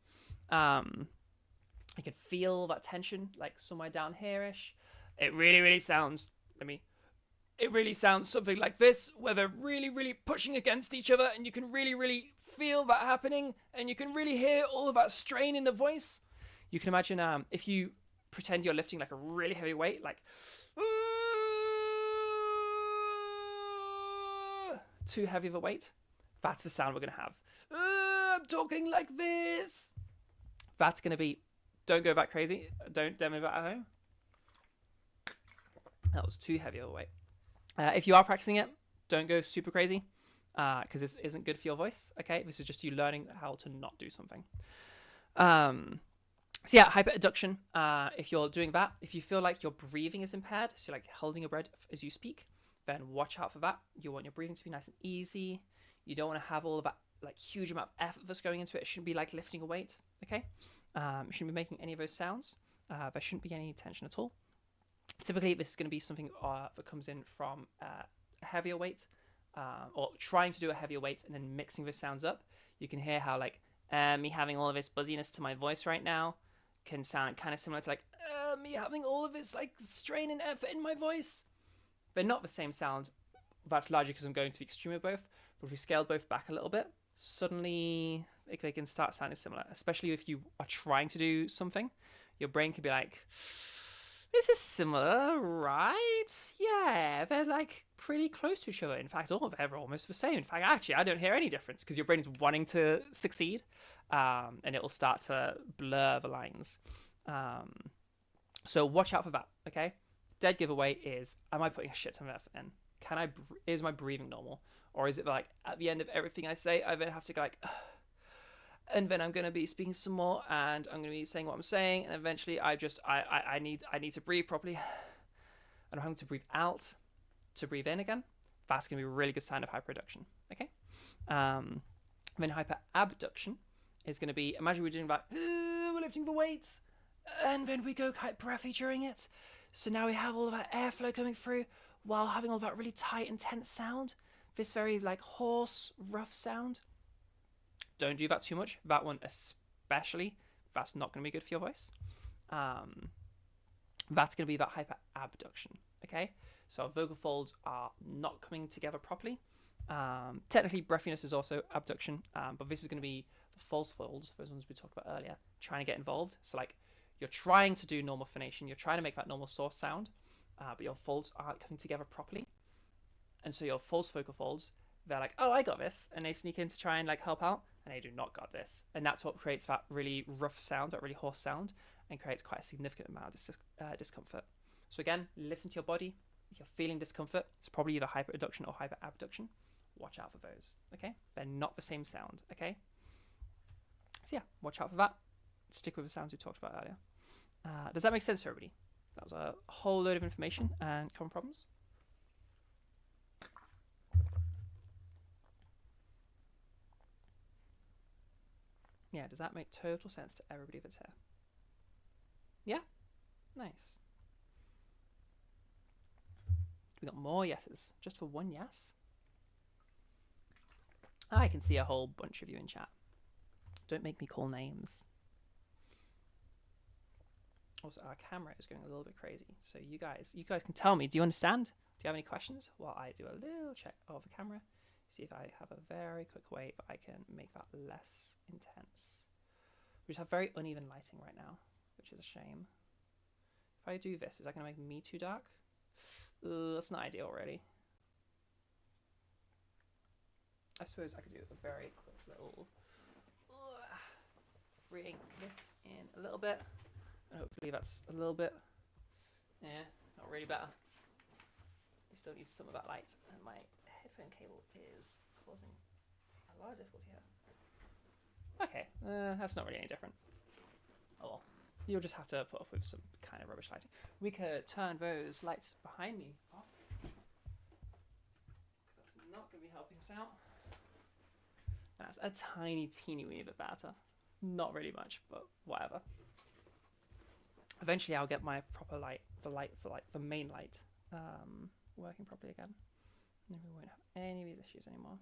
You can feel that tension like somewhere down here-ish. It really sounds, it really sounds something like this, where they're really pushing against each other, and you can really feel that happening, and you can really hear all of that strain in the voice. You can imagine if you pretend you're lifting like a really heavy weight, like too heavy of a weight, that's the sound we're going to have. I'm talking like this. That's going to be, don't go that crazy. Don't demo that at home. That was too heavy of a weight. If you are practicing it, don't go super crazy because this isn't good for your voice. Okay, this is just you learning how to not do something. So yeah, hyperadduction. If you're doing that, if you feel like your breathing is impaired, so you're like holding your breath as you speak, then watch out for that. You want your breathing to be nice and easy. You don't want to have all of that like huge amount of effort that's going into it. It shouldn't be like lifting a weight. Okay, you shouldn't be making any of those sounds. There shouldn't be any tension at all. Typically, this is going to be something that comes in from a heavier weight, or trying to do a heavier weight and then mixing the sounds up. You can hear how like me having all of this buzziness to my voice right now can sound kind of similar to like me having all of this like strain and effort in my voice. They're not the same sound. That's largely because I'm going to the extreme of both. But if we scale both back a little bit, suddenly they can start sounding similar. Especially if you are trying to do something, your brain can be like, this is similar, right? Yeah, they're like pretty close to each other. In fact, all of them are almost the same. In fact, actually, I don't hear any difference because your brain is wanting to succeed, and it will start to blur the lines. So watch out for that, okay? Dead giveaway is, am I putting a shit ton of effort in? Is my breathing normal? Or is it like at the end of everything I say, I then have to go like, and then I'm going to be speaking some more, and I'm going to be saying what I'm saying, and eventually I need to breathe properly, and I'm having to breathe out to breathe in again. That's going to be a really good sign of hyperreduction. Okay. Then hyperabduction is going to be, imagine we're doing that, we're lifting the weights, and then we go quite breathy during it. So now we have all of that airflow coming through while having all that really tight, intense sound. This very like hoarse, rough sound. Don't do that too much. That one especially, that's not going to be good for your voice. That's going to be that hyperabduction. Okay, so our vocal folds are not coming together properly. Technically, breathiness is also abduction, but this is going to be the false folds, those ones we talked about earlier, trying to get involved. So like you're trying to do normal phonation, you're trying to make that normal source sound, but your folds aren't coming together properly. And so your false vocal folds, they're like, oh, I got this, and they sneak in to try and like help out, and they do not got this. And that's what creates that really rough sound, that really hoarse sound, and creates quite a significant amount of discomfort. So again, listen to your body. If you're feeling discomfort, it's probably either hyperabduction or hyperabduction. Watch out for those, okay? They're not the same sound, okay? So yeah, watch out for that. Stick with the sounds we talked about earlier. Does that make sense to everybody? That was a whole load of information and common problems. Yeah, does that make total sense to everybody that's here? Yeah? Nice. We got more yeses. Just for one yes? I can see a whole bunch of you in chat. Don't make me call names. Also, our camera is going a little bit crazy. So you guys can tell me, do you understand? Do you have any questions? While I do a little check of the camera. See if I have a very quick way that I can make that less intense. We just have very uneven lighting right now, which is a shame. If I do this, is that going to make me too dark? That's not ideal, really. I suppose I could do a very quick little bring this in a little bit, and hopefully that's a little bit, yeah, not really better. We still need some of that light, and my headphone cable is causing a a lot of difficulty here. Okay, that's not really any different. Oh well. You'll just have to put up with some kind of rubbish lighting. We could turn those lights behind me off. That's not going to be helping us out. That's a tiny, teeny wee bit better. Not really much, but whatever. Eventually I'll get my proper light, the main light, working properly again. And we won't have any of these issues anymore.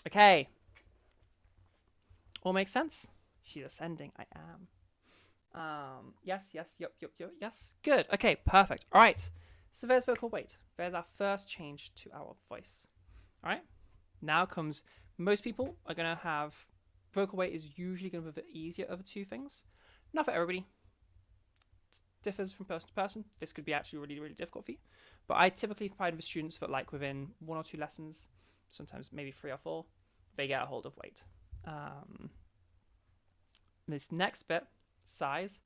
Okay. All makes sense? She's ascending. I am. Yes. Good. Okay, perfect. All right. So there's vocal weight. There's our first change to our voice. All right. Now comes, most people are going to have, vocal weight is usually going to be a bit easier of the two things. Not for everybody. It differs from person to person. This could be actually really, really difficult for you. But I typically find with students that like within 1 or 2 lessons, sometimes maybe 3 or 4, they get a hold of weight. This next bit, size,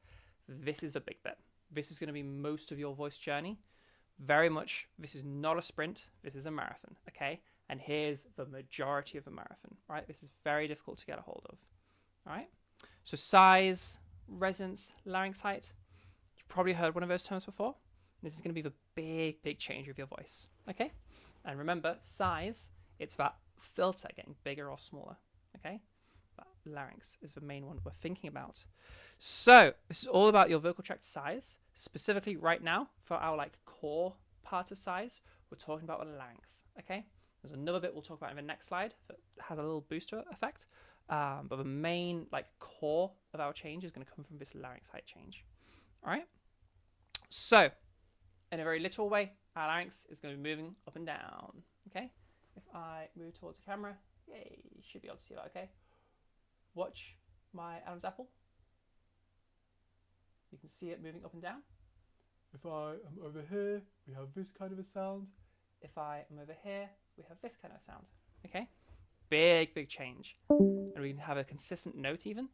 this is the big bit. This is going to be most of your voice journey. Very much, this is not a sprint, this is a marathon, okay? And here's the majority of a marathon, right? This is very difficult to get a hold of, all right? So size, resonance, larynx height, you've probably heard one of those terms before. This is going to be the big, big change of your voice, okay? And remember, size, it's that filter getting bigger or smaller, okay? Larynx is the main one we're thinking about. So this is all about your vocal tract size. Specifically right now for our core part of size, we're talking about the larynx. Okay, there's another bit we'll talk about in the next slide that has a little booster effect, but the main core of our change is going to come from this larynx height change. All right, so in a very literal way, our larynx is going to be moving up and down. Okay, if I move towards the camera, yay, you should be able to see that. Okay, watch my Adam's apple. You can see it moving up and down. If I am over here, we have this kind of a sound. If I am over here, we have this kind of sound. Okay? Big, big change. And we can have a consistent note even.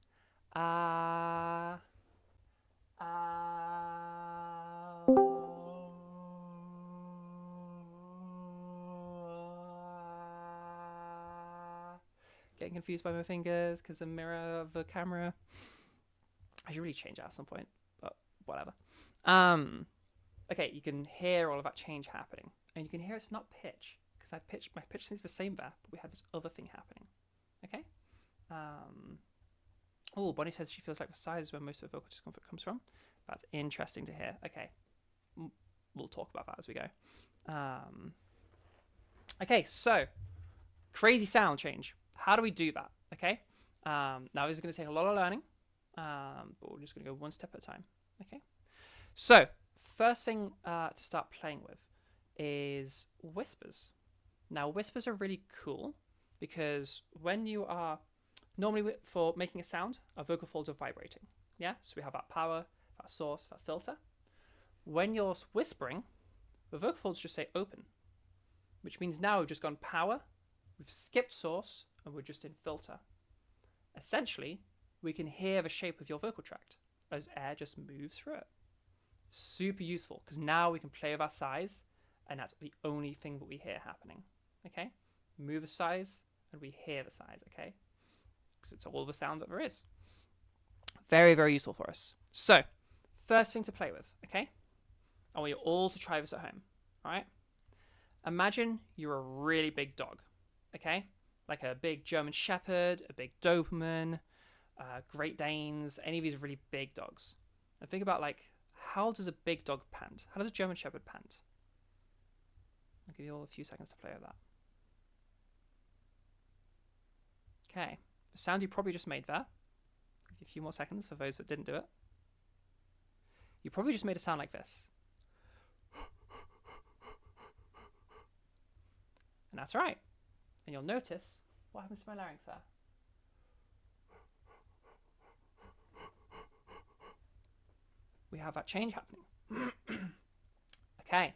Getting confused by my fingers because the mirror of the camera. I should really change that at some point, but whatever. Okay, you can hear all of that change happening, and you can hear it's not pitch because my pitch seems the same there, but we have this other thing happening. Okay. Oh, Bonnie says she feels like the size is where most of the vocal discomfort comes from. That's interesting to hear. Okay, we'll talk about that as we go. Okay, so crazy sound change. How do we do that? Okay. Now this is going to take a lot of learning, but we're just going to go one step at a time. Okay. So first thing to start playing with is whispers. Now whispers are really cool because when you are normally for making a sound, our vocal folds are vibrating. Yeah. So we have that power, that source, that filter. When you're whispering, the vocal folds just say open, which means now we've just gone power, we've skipped source, and we're just in filter. Essentially, we can hear the shape of your vocal tract as air just moves through it. Super useful because now we can play with our size, and that's the only thing that we hear happening. Okay, move the size and we hear the size. Okay, because it's all the sound that there is. Very, very useful for us. So first thing to play with. Okay, I want you all to try this at home. All right, imagine you're a really big dog. Okay, like a big German Shepherd, a big Doberman, Great Danes, any of these really big dogs. And think about how does a big dog pant? How does a German Shepherd pant? I'll give you all a few seconds to play with that. Okay, the sound you probably just made there. I'll give you a few more seconds for those that didn't do it. You probably just made a sound like this. And that's right. And you'll notice what happens to my larynx there. We have that change happening. Okay.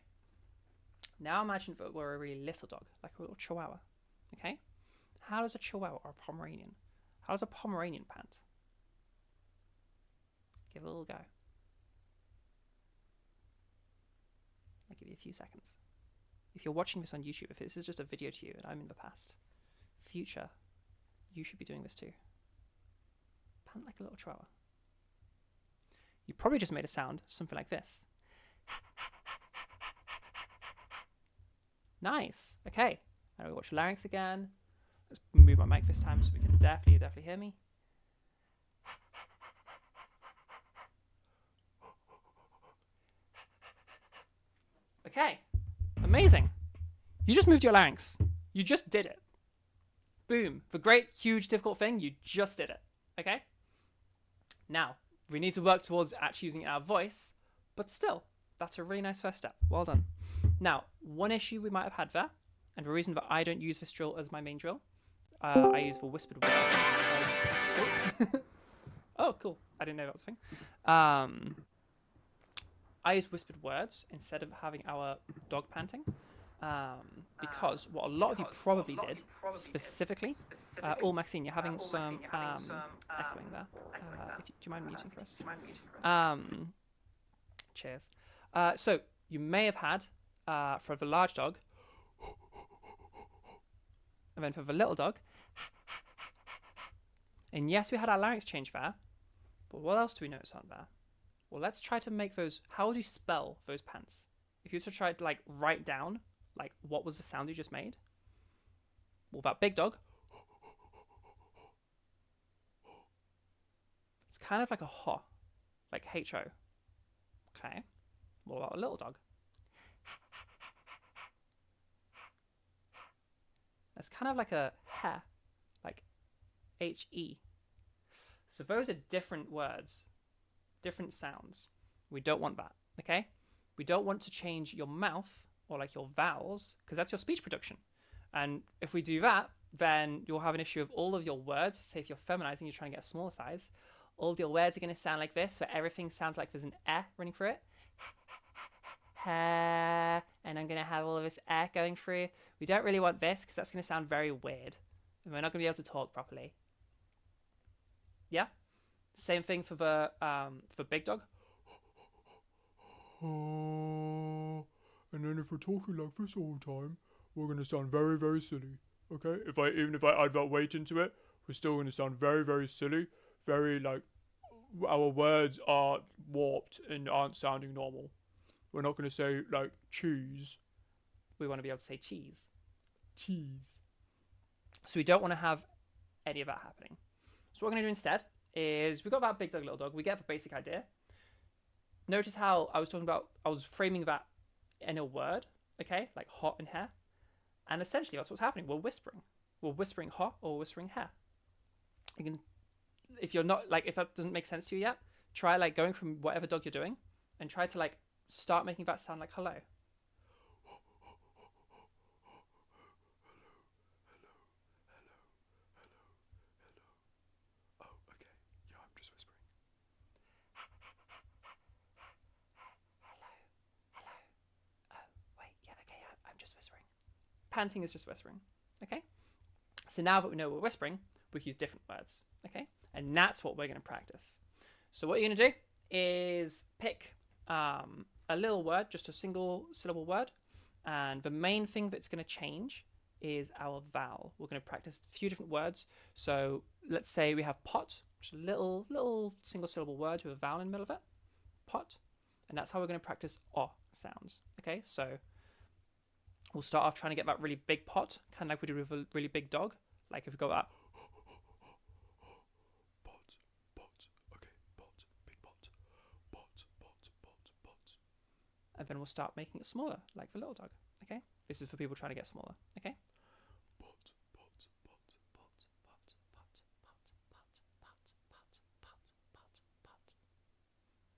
Now imagine that we're a really little dog, like a little chihuahua. Okay. How does a chihuahua or a Pomeranian? How does a Pomeranian pant? Give it a little go. I'll give you a few seconds. If you're watching this on YouTube, if this is just a video to you and I'm in the past, future, you should be doing this too. Pant like a little chihuahua. You probably just made a sound, something like this. Nice. Okay. Now we watch larynx again. Let's move my mic this time so we can definitely hear me. Okay. Amazing. You just moved your larynx. You just did it. Boom. The great, huge, difficult thing, you just did it. Okay? Now, we need to work towards actually using our voice, but still, that's a really nice first step. Well done. Now, one issue we might have had there, and the reason that I don't use this drill as my main drill, I use the whispered word. Oh, cool. I didn't know that was a thing. I use whispered words instead of having our dog panting. Because what a lot of you probably did, specifically, Maxine, you're having some echoing there. Do you mind muting for us? Cheers. So you may have had, for the large dog, and then for the little dog, and yes, we had our larynx change there, but what else do we notice on there? Well, let's try to make those, how do you spell those pants? If you were to try to like write down, like what was the sound you just made? Well, that big dog, it's kind of like a ho, like H-O. Okay. What about a little dog? It's kind of like a heh, like H-E. So those are different words, different sounds. We don't want that, okay? We don't want to change your mouth or like your vowels, because that's your speech production. And if we do that, then you'll have an issue of all of your words. Say if you're feminizing, you're trying to get a smaller size. All of your words are going to sound like this, where everything sounds like there's an eh running through it. And I'm going to have all of this eh going through. We don't really want this, because that's going to sound very weird. And we're not going to be able to talk properly. Yeah? Same thing for the big dog. And then if we're talking like this all the time, we're going to sound very, very silly. Okay? Even if I add that weight into it, we're still going to sound very, very silly. Very, like, our words are warped and aren't sounding normal. We're not going to say, like, cheese. We want to be able to say cheese. Cheese. So we don't want to have any of that happening. So what we're going to do instead is, we've got that big dog, little dog. We get the basic idea. Notice how I was framing that in a word, okay? Like hot and hair. And essentially that's what's happening. We're whispering. We're whispering hot or whispering hair. You can, if you're not, like, if that doesn't make sense to you yet, try like going from whatever dog you're doing and try to like start making that sound like hello. Panting is just whispering, okay? So now that we know we're whispering, we can use different words, okay? And that's what we're going to practice. So what you're going to do is pick a little word, just a single syllable word, and the main thing that's going to change is our vowel. We're going to practice a few different words. So let's say we have pot, which is a little single syllable word with a vowel in the middle of it, pot, and that's how we're going to practice o sounds, okay? So we'll start off trying to get that really big pot, kind of like we did with a really big dog. Like if we go that. Pot, okay, pot, big pot, pot. And then we'll start making it smaller, like the little dog, okay? This is for people trying to get smaller, okay? Pot.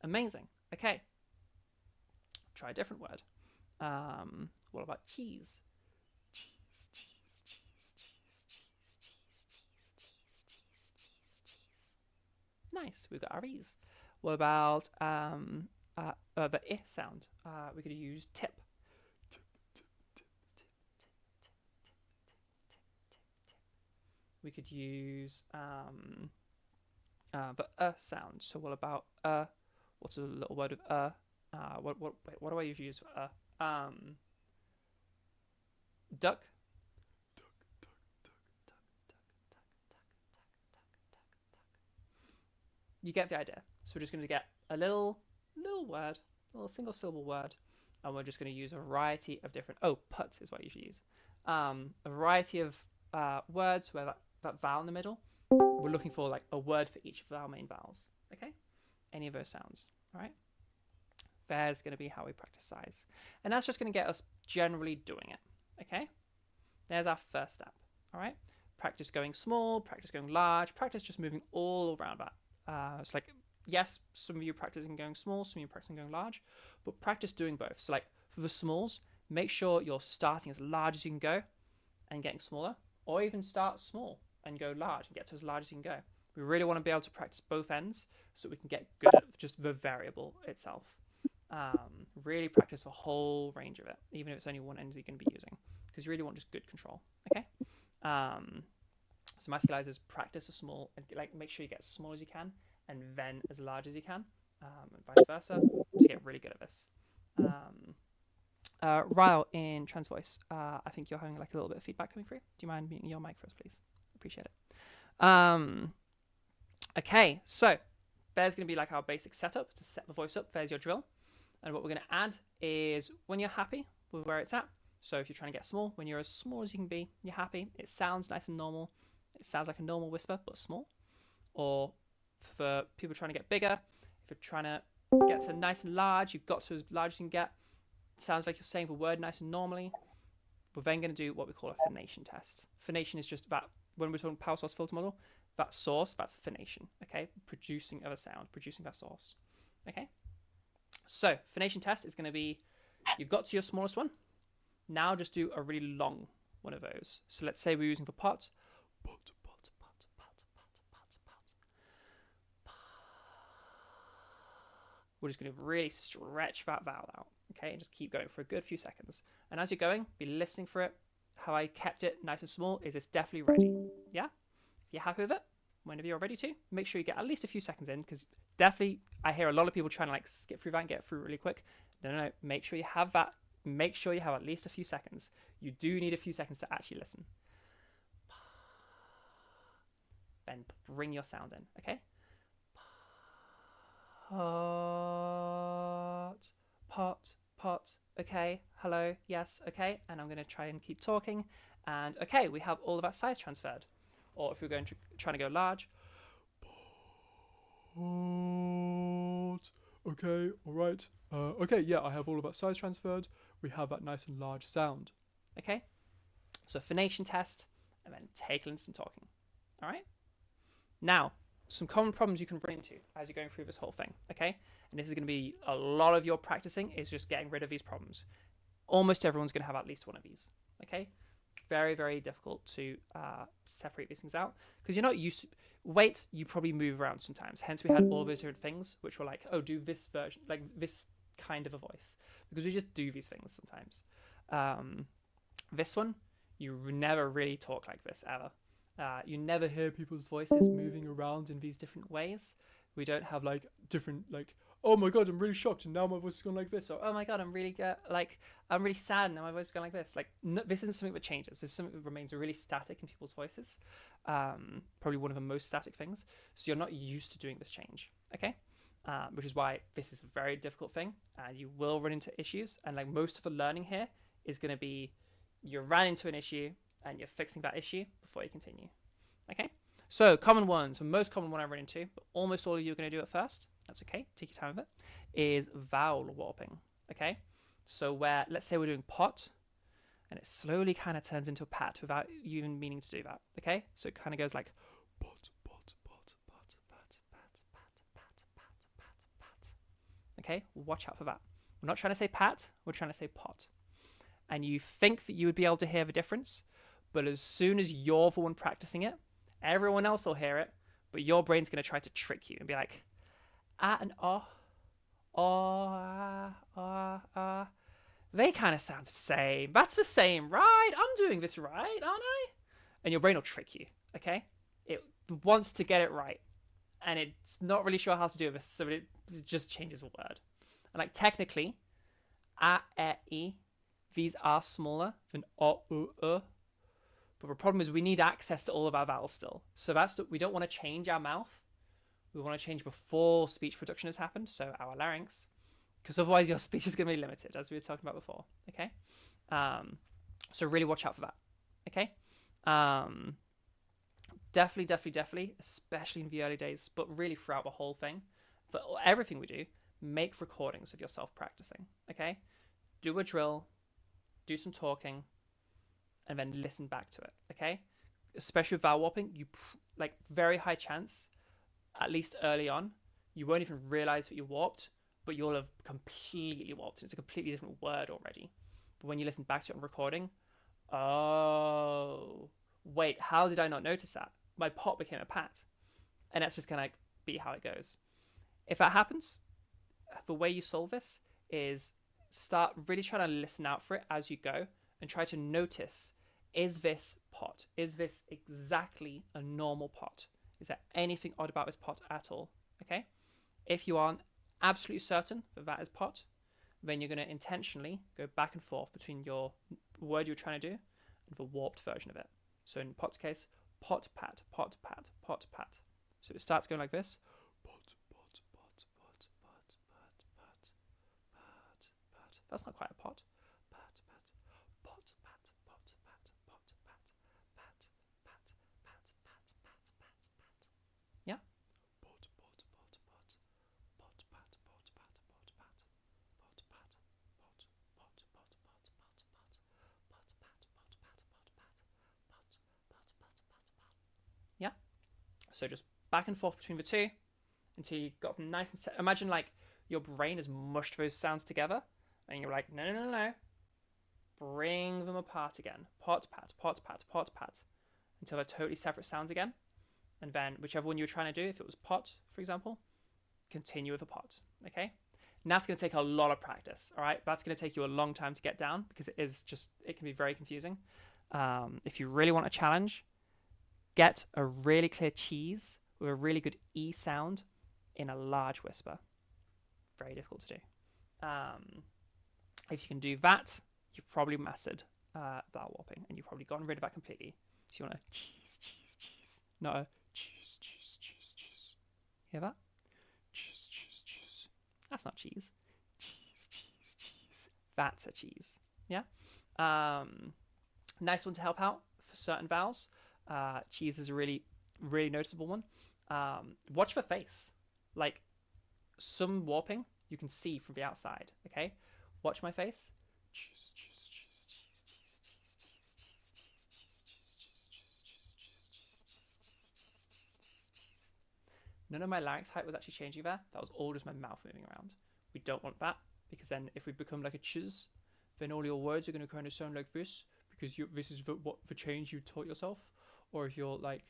Amazing, okay. Try a different word. What about cheese? Cheese. Nice, we've got our E's. What about the I sound? We could use tip. We could use the sound. So what about what's a little word with what do I usually use for duck. You get the idea. So we're just going to get a little word, a little single syllable word, and we're just going to use a variety of different. Oh, put is what you should use. A variety of words where that vowel in the middle. We're looking for like a word for each of our main vowels. Okay, any of those sounds. All right. There's going to be how we practice size, and that's just going to get us generally doing it. Okay. There's our first step. All right. Practice going small, practice going large, practice just moving all around that. It's like, yes, some of you are practicing going small, some of you are practicing going large, but practice doing both. So like for the smalls, make sure you're starting as large as you can go and getting smaller, or even start small and go large and get to as large as you can go. We really want to be able to practice both ends so we can get good at just the variable itself. Really practice the whole range of it, even if it's only one end you're going to be using, because you really want just good control. Okay. So musculize is practice a small, like make sure you get as small as you can and then as large as you can, and vice versa, to get really good at this. Ryle in Trans Voice, I think you're having like a little bit of feedback coming through. Do you mind muting your mic for us, please? Appreciate it. Okay, so there's going to be like our basic setup to set the voice up. There's your drill. And what we're going to add is when you're happy with where it's at. So if you're trying to get small, when you're as small as you can be, you're happy. It sounds nice and normal. It sounds like a normal whisper, but small. Or for people trying to get bigger, if you're trying to get to nice and large, you've got to as large as you can get. It sounds like you're saying the word nice and normally. We're then going to do what we call a phonation test. Phonation is just about, when we're talking power source filter model, that source, that's phonation, okay? Producing of a sound, producing that source, okay? So phonation test is going to be, you've got to your smallest one. Now just do a really long one of those. So let's say we're using for pot. We're just going to really stretch that vowel out, okay? And just keep going for a good few seconds. And as you're going, be listening for it. How I kept it nice and small is it's definitely ready, yeah? If you're happy with it, whenever you're ready to, make sure you get at least a few seconds in, because definitely I hear a lot of people trying to like skip through that and get through really quick. No, make sure you have that. Make sure you have at least a few seconds. You do need a few seconds to actually listen. Then bring your sound in, okay? Pot, okay, hello, yes, okay, and I'm going to try and keep talking, and okay, we have all of that size transferred. Or if we're going to trying to go large, Pot. Okay, all right. Okay, yeah, I have all of that size transferred. We have that nice and large sound. Okay, so phonation test, and then take in some talking. All right. Now, some common problems you can run into as you're going through this whole thing. Okay, and this is going to be a lot of your practicing is just getting rid of these problems. Almost everyone's going to have at least one of these. Okay, very, very difficult to separate these things out because you're not used to weight. You probably move around sometimes. Hence, we had all those different things which were like, oh, do this version, like this kind of a voice, because we just do these things sometimes. This one, you never really talk like this ever. You never hear people's voices moving around in these different ways. We don't have like different like, oh my god, I'm really shocked and now my voice is going like this, or oh my god, I'm really I'm really sad and now my voice is going like this. Like no, this isn't something that changes. This is something that remains really static in people's voices. Probably one of the most static things. So you're not used to doing this change, okay? Which is why this is a very difficult thing, and you will run into issues. And like most of the learning here is going to be, you ran into an issue and you're fixing that issue before you continue. Okay, so common ones, the most common one I run into, but almost all of you are going to do it first. That's okay, take your time with it, is vowel warping. Okay, so where, let's say we're doing pot, and it slowly kind of turns into a pat without you even meaning to do that. Okay, so it kind of goes like pot, pot, pot, pot, pat, pat, pat, pat, pat, pat, pat. Okay, watch out for that. We're not trying to say pat, we're trying to say pot. And you think that you would be able to hear the difference, but as soon as you're the one practicing it, everyone else will hear it, but your brain's going to try to trick you and be like, ah and they kind of sound the same. That's the same, right? I'm doing this right, aren't I? And your brain will trick you, okay? It wants to get it right, and it's not really sure how to do this, so it just changes a word. And like technically, a, e, these are smaller than o, u, but the problem is we need access to all of our vowels still. So we don't want to change our mouth We want to change before speech production has happened, so our larynx, because otherwise your speech is going to be limited, as we were talking about before. Okay, so really watch out for that. Okay, definitely, especially in the early days, but really throughout the whole thing, for everything we do, make recordings of yourself practicing. Okay, do a drill, do some talking, and then listen back to it. Okay, especially with vowel warping, like very high chance, at least early on, you won't even realize that you warped, but you'll have completely warped. It's a completely different word already. But when you listen back to it on recording, oh, wait, how did I not notice that? My pot became a pat. And that's just going to like be how it goes. If that happens, the way you solve this is start really trying to listen out for it as you go and try to notice, is this pot? Is this exactly a normal pot? Is there anything odd about this pot at all? Okay? If you aren't absolutely certain that that is pot, then you're going to intentionally go back and forth between your word you're trying to do and the warped version of it. So in pot's case, pot, pat, pot, pat, pot, pat. So it starts going like this. Pot, pot, pot, pot, pot, pot, pot, pot, pot. That's not quite a pot. Pat, pat, pot, pat, pot, pat, pot, pat, pat, pat, pat, pat, pat, pat, pat. Yeah? Pot, pot, pot, pot, pot, pat, pot, pat, pot, pat, pot, pat, pot, pot, pot, pot, pot, pot, pot, pot, pot, pat, pot, pot, pat, pot, pat. Yeah? So just back and forth between the two until you got them nice and set. Imagine like your brain has mushed those sounds together and you're like, no. Bring them apart again. Pot, pat, pot, pat, pot, pat. Until they're totally separate sounds again. And then whichever one you were trying to do, if it was pot, for example, continue with a pot. Okay? And that's going to take a lot of practice. All right? That's going to take you a long time to get down because it can be very confusing. If you really want a challenge, get a really clear cheese with a really good E sound in a large whisper. Very difficult to do. If you can do that, you've probably mastered vowel warping and you've probably gotten rid of that completely. So you want a cheese, cheese, cheese. Not a cheese, cheese, cheese, cheese. Hear that? Cheese, cheese, cheese. That's not cheese. Cheese, cheese, cheese. That's a cheese. Yeah? Nice one to help out for certain vowels. Cheese is a really, really noticeable one. Watch the face. Like some warping you can see from the outside. Okay, watch my face. Cheese, cheese, cheese, cheese, cheese, cheese, cheese, cheese, cheese, cheese, cheese, cheese, cheese, cheese. None of my larynx height was actually changing there. That was all just my mouth moving around. We don't want that because then if we become like a chiz, then all your words are going to kind of sound like this because this is the change you taught yourself. Or if you're like,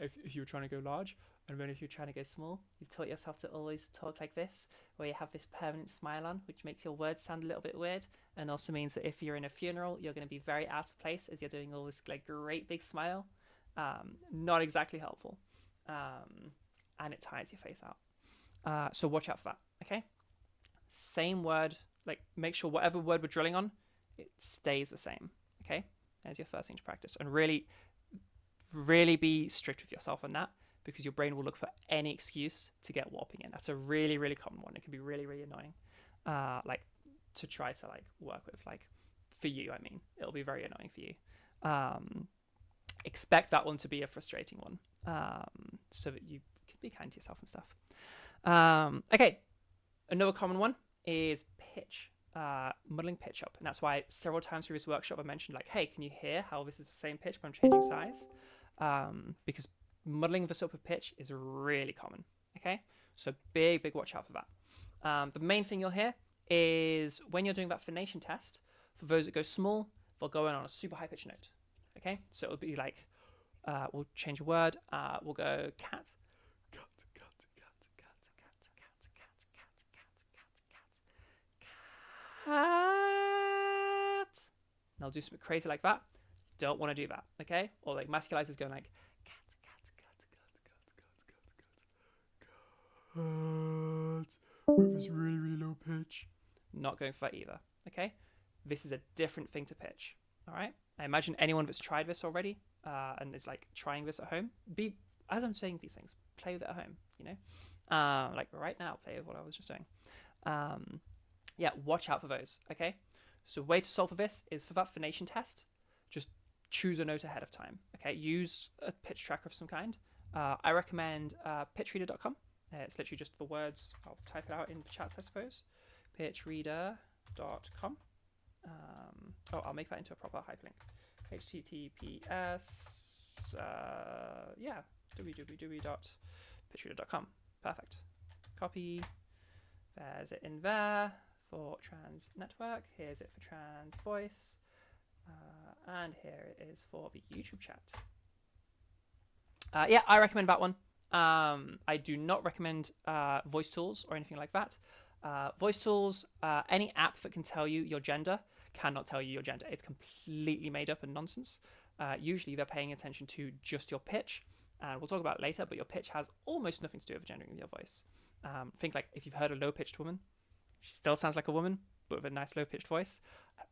if you're trying to go large, and then if you're trying to go small, you've taught yourself to always talk like this, where you have this permanent smile on, which makes your words sound a little bit weird, and also means that if you're in a funeral, you're going to be very out of place as you're doing all this like great big smile. Not exactly helpful, and it tires your face out. So watch out for that. Okay, same word, like make sure whatever word we're drilling on, it stays the same. Okay, there's your first thing to practice, and really be strict with yourself on that because your brain will look for any excuse to get warping in. That's a really, really common one. It can be really, really annoying, like to try to like work with. Like for you, I mean, it'll be very annoying for you. Expect that one to be a frustrating one, so that you can be kind to yourself and stuff. Okay, another common one is pitch. Muddling pitch up, and that's why several times through this workshop I mentioned like, hey, can you hear how this is the same pitch but I'm changing size? Because muddling this up with pitch is really common. Okay, so big watch out for that. The main thing you'll hear is when you're doing that phonation test, for those that go small, they'll go in on a super high pitch note. Okay, so it'll be like, we'll change a word, we'll go cat. Cat. And I'll do something crazy like that. Don't want to do that, okay? Or like masculize is going like cat. With this really, really low pitch. Not going for that either, okay? This is a different thing to pitch, all right? I imagine anyone that's tried this already and is like trying this at home, as I'm saying these things, play with it at home. you know? Like right now, play with what I was just doing. Yeah, watch out for those, okay? So way to solve for this is for that phonation test, just choose a note ahead of time, okay? Use a pitch tracker of some kind. I recommend pitchreader.com. It's literally just the words. I'll type it out in the chats, I suppose. Pitchreader.com. I'll make that into a proper hyperlink. HTTPS, www.pitchreader.com. Perfect. Copy. There's it in there for trans network. Here's it for trans voice. And here it is for the YouTube chat. Yeah, I recommend that one. I do not recommend voice tools or anything like that. Voice tools, any app that can tell you your gender cannot tell you your gender. It's completely made up and nonsense. Usually they're paying attention to just your pitch, and we'll talk about it later, but your pitch has almost nothing to do with gendering of your voice. Think like if you've heard a low-pitched woman, she still sounds like a woman, but with a nice low-pitched voice.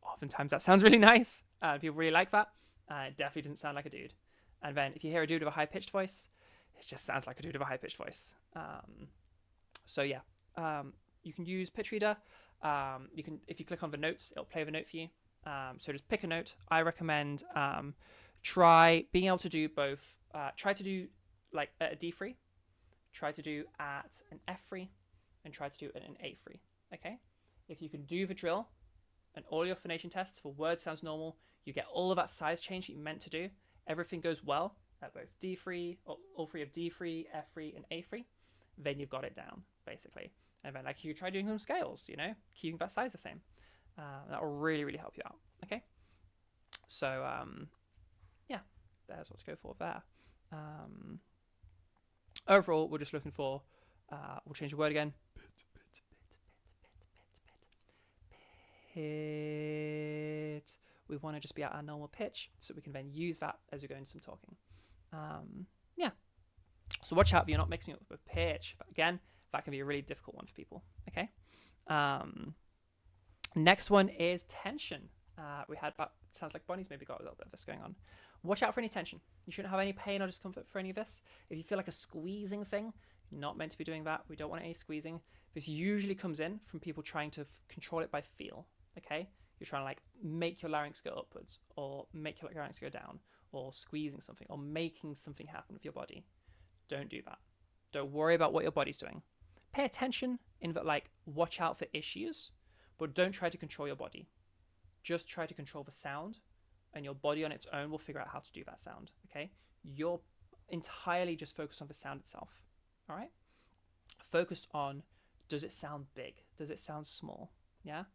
Oftentimes that sounds really nice. People really like that. It definitely doesn't sound like a dude. And then if you hear a dude with a high-pitched voice, it just sounds like a dude with a high-pitched voice. So yeah, you can use Pitch Reader. You can, if you click on the notes, it'll play the note for you. So just pick a note. I recommend try being able to do both. Try to do like a D free, try to do at an F free, and try to do at an A free. Okay, if you can do the drill and all your phonation tests for word sounds normal, you get all of that size change that you meant to do, everything goes well at both D free, or all three of D free, F free, and A free, then you've got it down basically. And then like you try doing some scales, you know, keeping that size the same. That will really, really help you out. Okay, so yeah, there's what to go for there. Overall, we're just looking for. We'll change the word again. Pit. We want to just be at our normal pitch, so we can then use that as we go into some talking. Yeah. So watch out if you're not mixing it with pitch. But again, that can be a really difficult one for people. Okay. Next one is tension. We had that. Sounds like Bonnie's maybe got a little bit of this going on. Watch out for any tension. You shouldn't have any pain or discomfort for any of this. If you feel like a squeezing thing, you're not meant to be doing that. We don't want any squeezing. This usually comes in from people trying to control it by feel. Okay, you're trying to like make your larynx go upwards, or make your larynx go down, or squeezing something, or making something happen with your body. Don't do that. Don't worry about what your body's doing. Pay attention in that, like, watch out for issues, but don't try to control your body. Just try to control the sound, and your body on its own will figure out how to do that sound. Okay, you're entirely just focused on the sound itself. All right, focused on, does it sound big? Does it sound small? Yeah.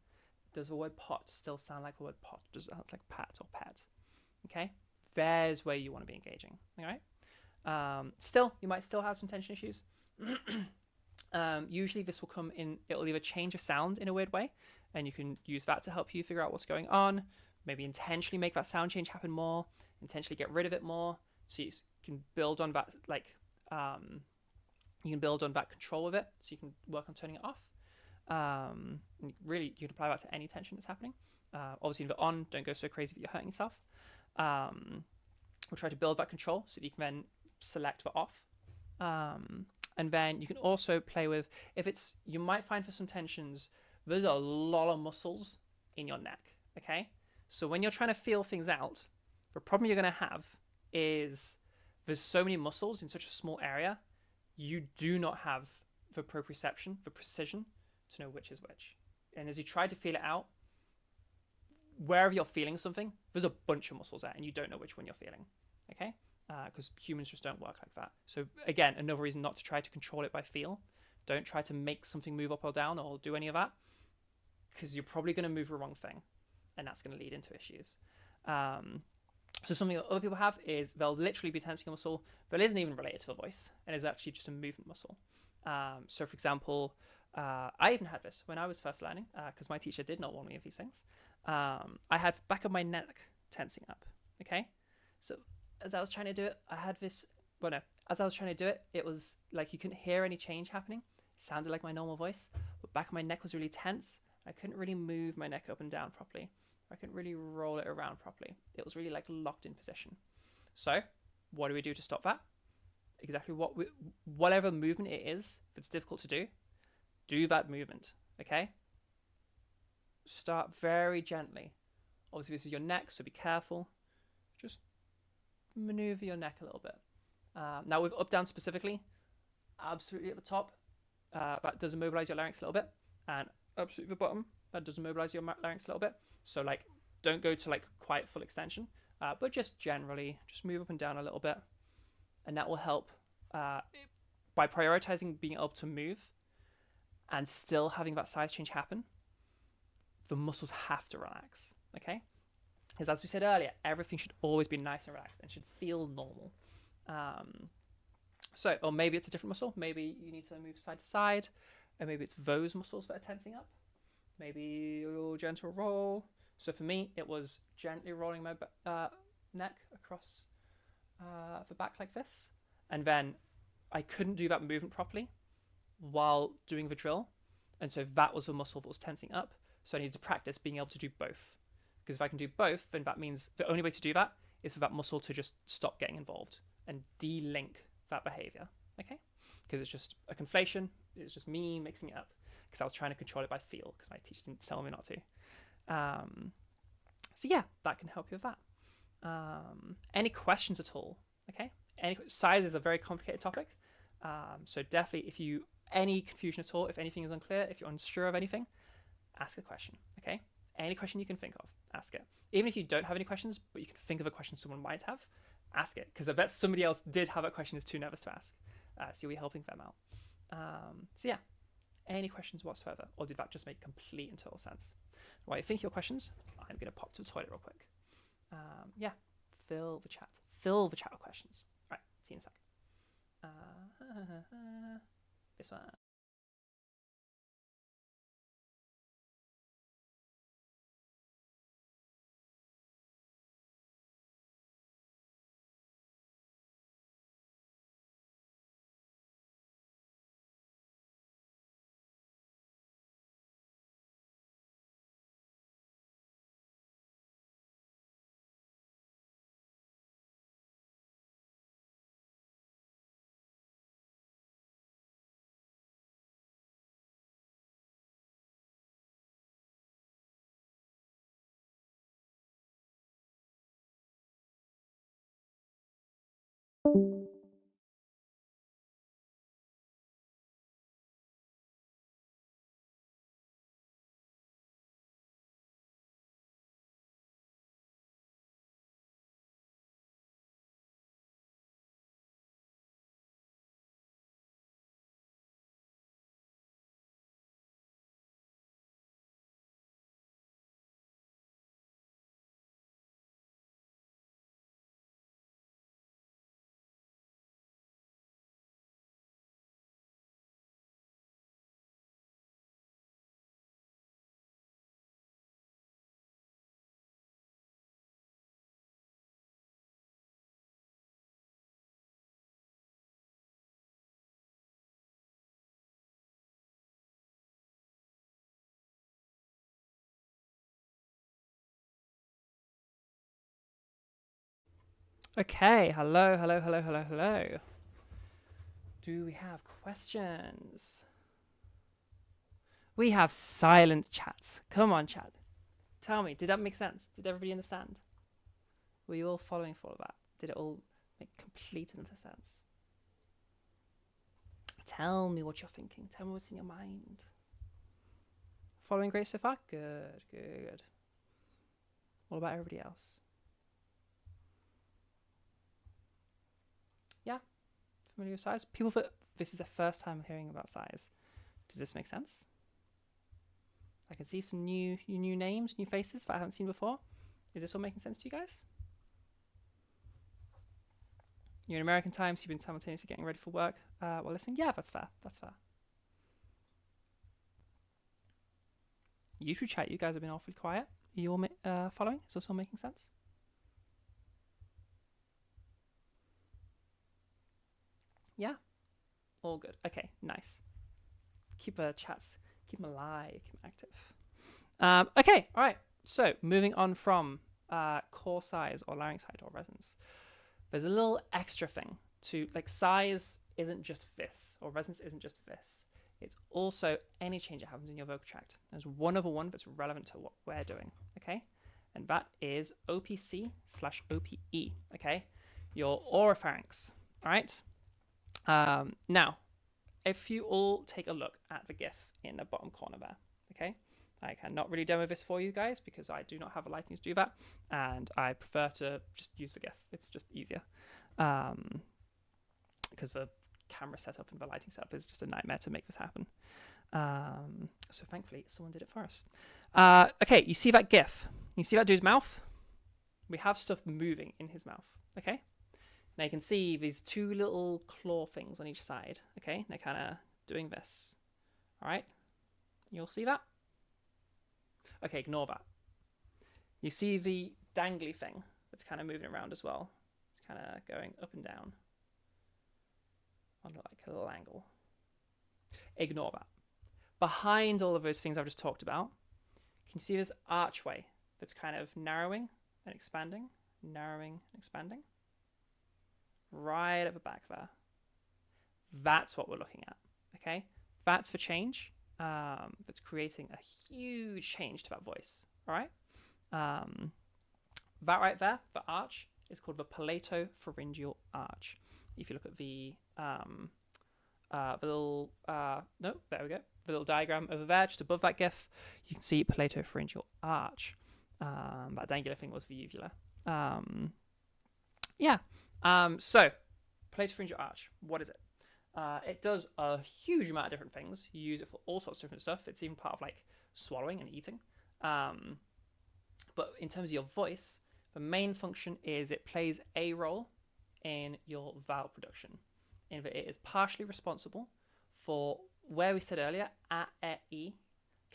Does the word pot still sound like the word pot? Does it sound like pat or pet? Okay, there's where you want to be engaging. All right. Still, you might still have some tension issues. Usually this will come in, it'll either change a sound in a weird way, and you can use that to help you figure out what's going on. Maybe intentionally make that sound change happen more, intentionally get rid of it more, so you can build on that, like, you can build on that control of it, so you can work on turning it off. Really, you can apply that to any tension that's happening. Obviously, the on, don't go so crazy that you're hurting yourself. We'll try to build that control so that you can then select the off. And then you can also play with, if it's, you might find for some tensions, there's a lot of muscles in your neck, okay? So when you're trying to feel things out, the problem you're going to have is there's so many muscles in such a small area, you do not have the proprioception, the precision to know which is which. And as you try to feel it out, wherever you're feeling something, there's a bunch of muscles there and you don't know which one you're feeling, okay? Because humans just don't work like that. So again, another reason not to try to control it by feel. Don't try to make something move up or down or do any of that, because you're probably going to move the wrong thing, and that's going to lead into issues. So something that other people have is they'll literally be tensing a muscle, but it isn't even related to the voice, and is actually just a movement muscle. So for example, I even had this when I was first learning, because my teacher did not warn me of these things. I had back of my neck tensing up, okay? So as I was trying to do it, I had this, as I was trying to do it, it was like you couldn't hear any change happening. It sounded like my normal voice, but back of my neck was really tense. I couldn't really move my neck up and down properly. I couldn't really roll it around properly. It was really like locked in position. So what do we do to stop that? exactly whatever movement it is. If it's difficult to do that movement. Okay. Start very gently. Obviously, this is your neck, so be careful. Just maneuver your neck a little bit. Now with up down specifically, absolutely at the top, that does immobilize your larynx a little bit, and absolutely at the bottom, that does immobilize your larynx a little bit. So like, don't go to like quite full extension, but just generally, just move up and down a little bit, and that will help by prioritizing being able to move and still having that size change happen. The muscles have to relax. Okay. Because as we said earlier, everything should always be nice and relaxed and should feel normal. So, or maybe it's a different muscle. Maybe you need to move side to side, and maybe it's those muscles that are tensing up. Maybe a little gentle roll. So for me, it was gently rolling my neck across the back like this, and then I couldn't do that movement properly while doing the drill, and so that was the muscle that was tensing up. So I needed to practice being able to do both. Because if I can do both, then that means the only way to do that is for that muscle to just stop getting involved and de-link that behavior. Okay? Because it's just a conflation. It's just me mixing it up. Because I was trying to control it by feel, because my teacher didn't tell me not to. So yeah, that can help you with that. Any questions at all? Okay? Size is a very complicated topic. So definitely, if you any confusion at all, if anything is unclear, if you're unsure of anything, ask a question. Okay? Any question you can think of, ask it. Even if you don't have any questions, but you can think of a question someone might have, ask it. Because I bet somebody else did have a question, is too nervous to ask. So you'll be helping them out. So yeah, any questions whatsoever? Or did that just make complete and total sense? While you think of your questions, I'm going to pop to the toilet real quick. Yeah, fill the chat. Fill the chat with questions. All right, see you in a sec. This one. Okay, hello. Do we have questions? We have silent chats. Come on, chat. Tell me, did that make sense? Did everybody understand? Were you all following for all of that? Did it all make complete and utter sense? Tell me what you're thinking. Tell me what's in your mind. Following great so far? Good. What about everybody else? Yeah? Familiar with size? People that this is their first time hearing about size. Does this make sense? I can see some new names, new faces that I haven't seen before. Is this all making sense to you guys? You're in American time, so you've been simultaneously getting ready for work while listening. Yeah, that's fair. YouTube chat, you guys have been awfully quiet. Are you all following? Is this all making sense? Yeah? All good. Okay, nice. Keep chats, keep them alive, keep them active. Okay, all right. So moving on from core size or larynx height or resonance, there's a little extra thing to, like, size isn't just this, or resonance isn't just this. It's also any change that happens in your vocal tract. There's one other one that's relevant to what we're doing, okay? And that is OPC/OPE, okay? Your oropharynx, all right? Now, if you all take a look at the GIF in the bottom corner there, okay? I cannot really demo this for you guys because I do not have a lighting to do that, and I prefer to just use the GIF. It's just easier, because the camera setup and the lighting setup is just a nightmare to make this happen. So thankfully, someone did it for us. Okay, you see that GIF? You see that dude's mouth? We have stuff moving in his mouth, okay? Now you can see these two little claw things on each side, okay? They're kind of doing this, all right? You'll see that? Okay, ignore that. You see the dangly thing that's kind of moving around as well. It's kind of going up and down on like a little angle. Ignore that. Behind all of those things I've just talked about, can you see this archway that's kind of narrowing and expanding, narrowing and expanding? Right at the back there. That's what we're looking at, okay? That's the change that's creating a huge change to that voice, all right? That right there, the arch, is called the palatopharyngeal arch. If you look at the little, no, there we go, the little diagram over there, just above that GIF, you can see palatopharyngeal arch. That angular thing was the uvula. So palatopharyngeal arch, what is it? It does a huge amount of different things. You use it for all sorts of different stuff. It's even part of like swallowing and eating. But in terms of your voice, the main function is it plays a role in your vowel production, in that it is partially responsible for where we said earlier, a, e,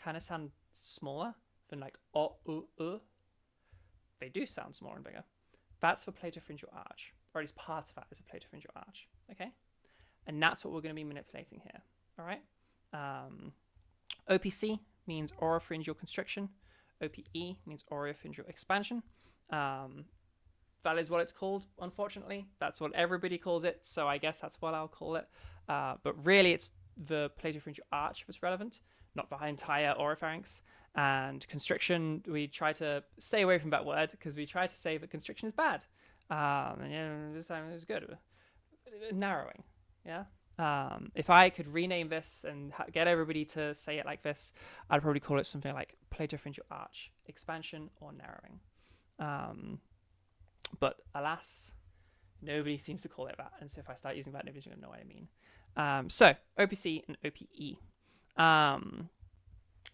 kind of sound smaller than like o, u. They do sound smaller and bigger. That's the palatopharyngeal arch, or at least part of that is a palatopharyngeal arch, okay? And that's what we're going to be manipulating here, all right? OPC means oropharyngeal constriction. OPE means oropharyngeal expansion. That is what it's called, unfortunately. That's what everybody calls it, so I guess that's what I'll call it. But really, it's the palatopharyngeal arch that's relevant, not the entire oropharynx. And constriction, we try to stay away from that word because we try to say that constriction is bad. And yeah, this time it was good. Narrowing, yeah? If I could rename this and get everybody to say it like this, I'd probably call it something like palatopharyngeal arch expansion or narrowing. But alas, nobody seems to call it that. And so if I start using that, nobody's going to know what I mean. So OPC and OPE.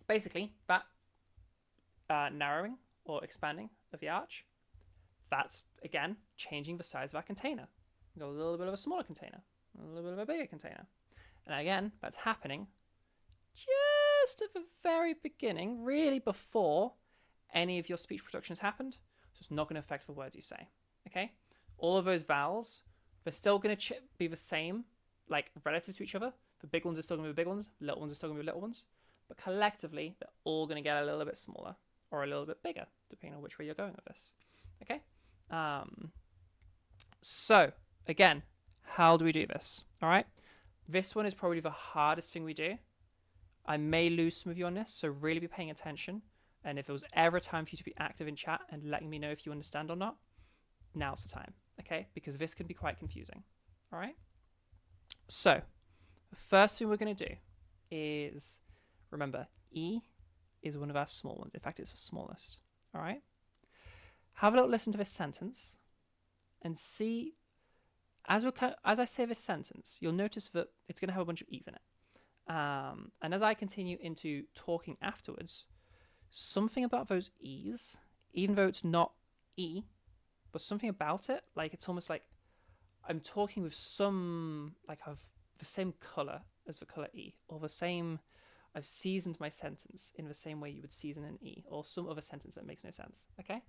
Basically, that narrowing or expanding of the arch, that's, again, changing the size of our container. We've got a little bit of a smaller container, a little bit of a bigger container. And again, that's happening just at the very beginning, really before any of your speech production has happened. So it's not going to affect the words you say, okay? All of those vowels, they're still going to be the same, like relative to each other. The big ones are still going to be the big ones, the little ones are still going to be the little ones. But collectively, they're all going to get a little bit smaller or a little bit bigger, depending on which way you're going with this, okay? So, again, how do we do this? All right. This one is probably the hardest thing we do. I may lose some of you on this, so really be paying attention. And if there was ever a time for you to be active in chat and letting me know if you understand or not, now's the time, okay? Because this can be quite confusing, all right? So, the first thing we're going to do is, remember, E is one of our small ones. In fact, it's the smallest, all right? Have a little listen to this sentence and see, as I say this sentence, you'll notice that it's going to have a bunch of E's in it. And as I continue into talking afterwards, something about those E's, even though it's not E, but something about it, like it's almost like I'm talking with some, like of the same color as the color E, or the same, I've seasoned my sentence in the same way you would season an E, or some other sentence that makes no sense, okay?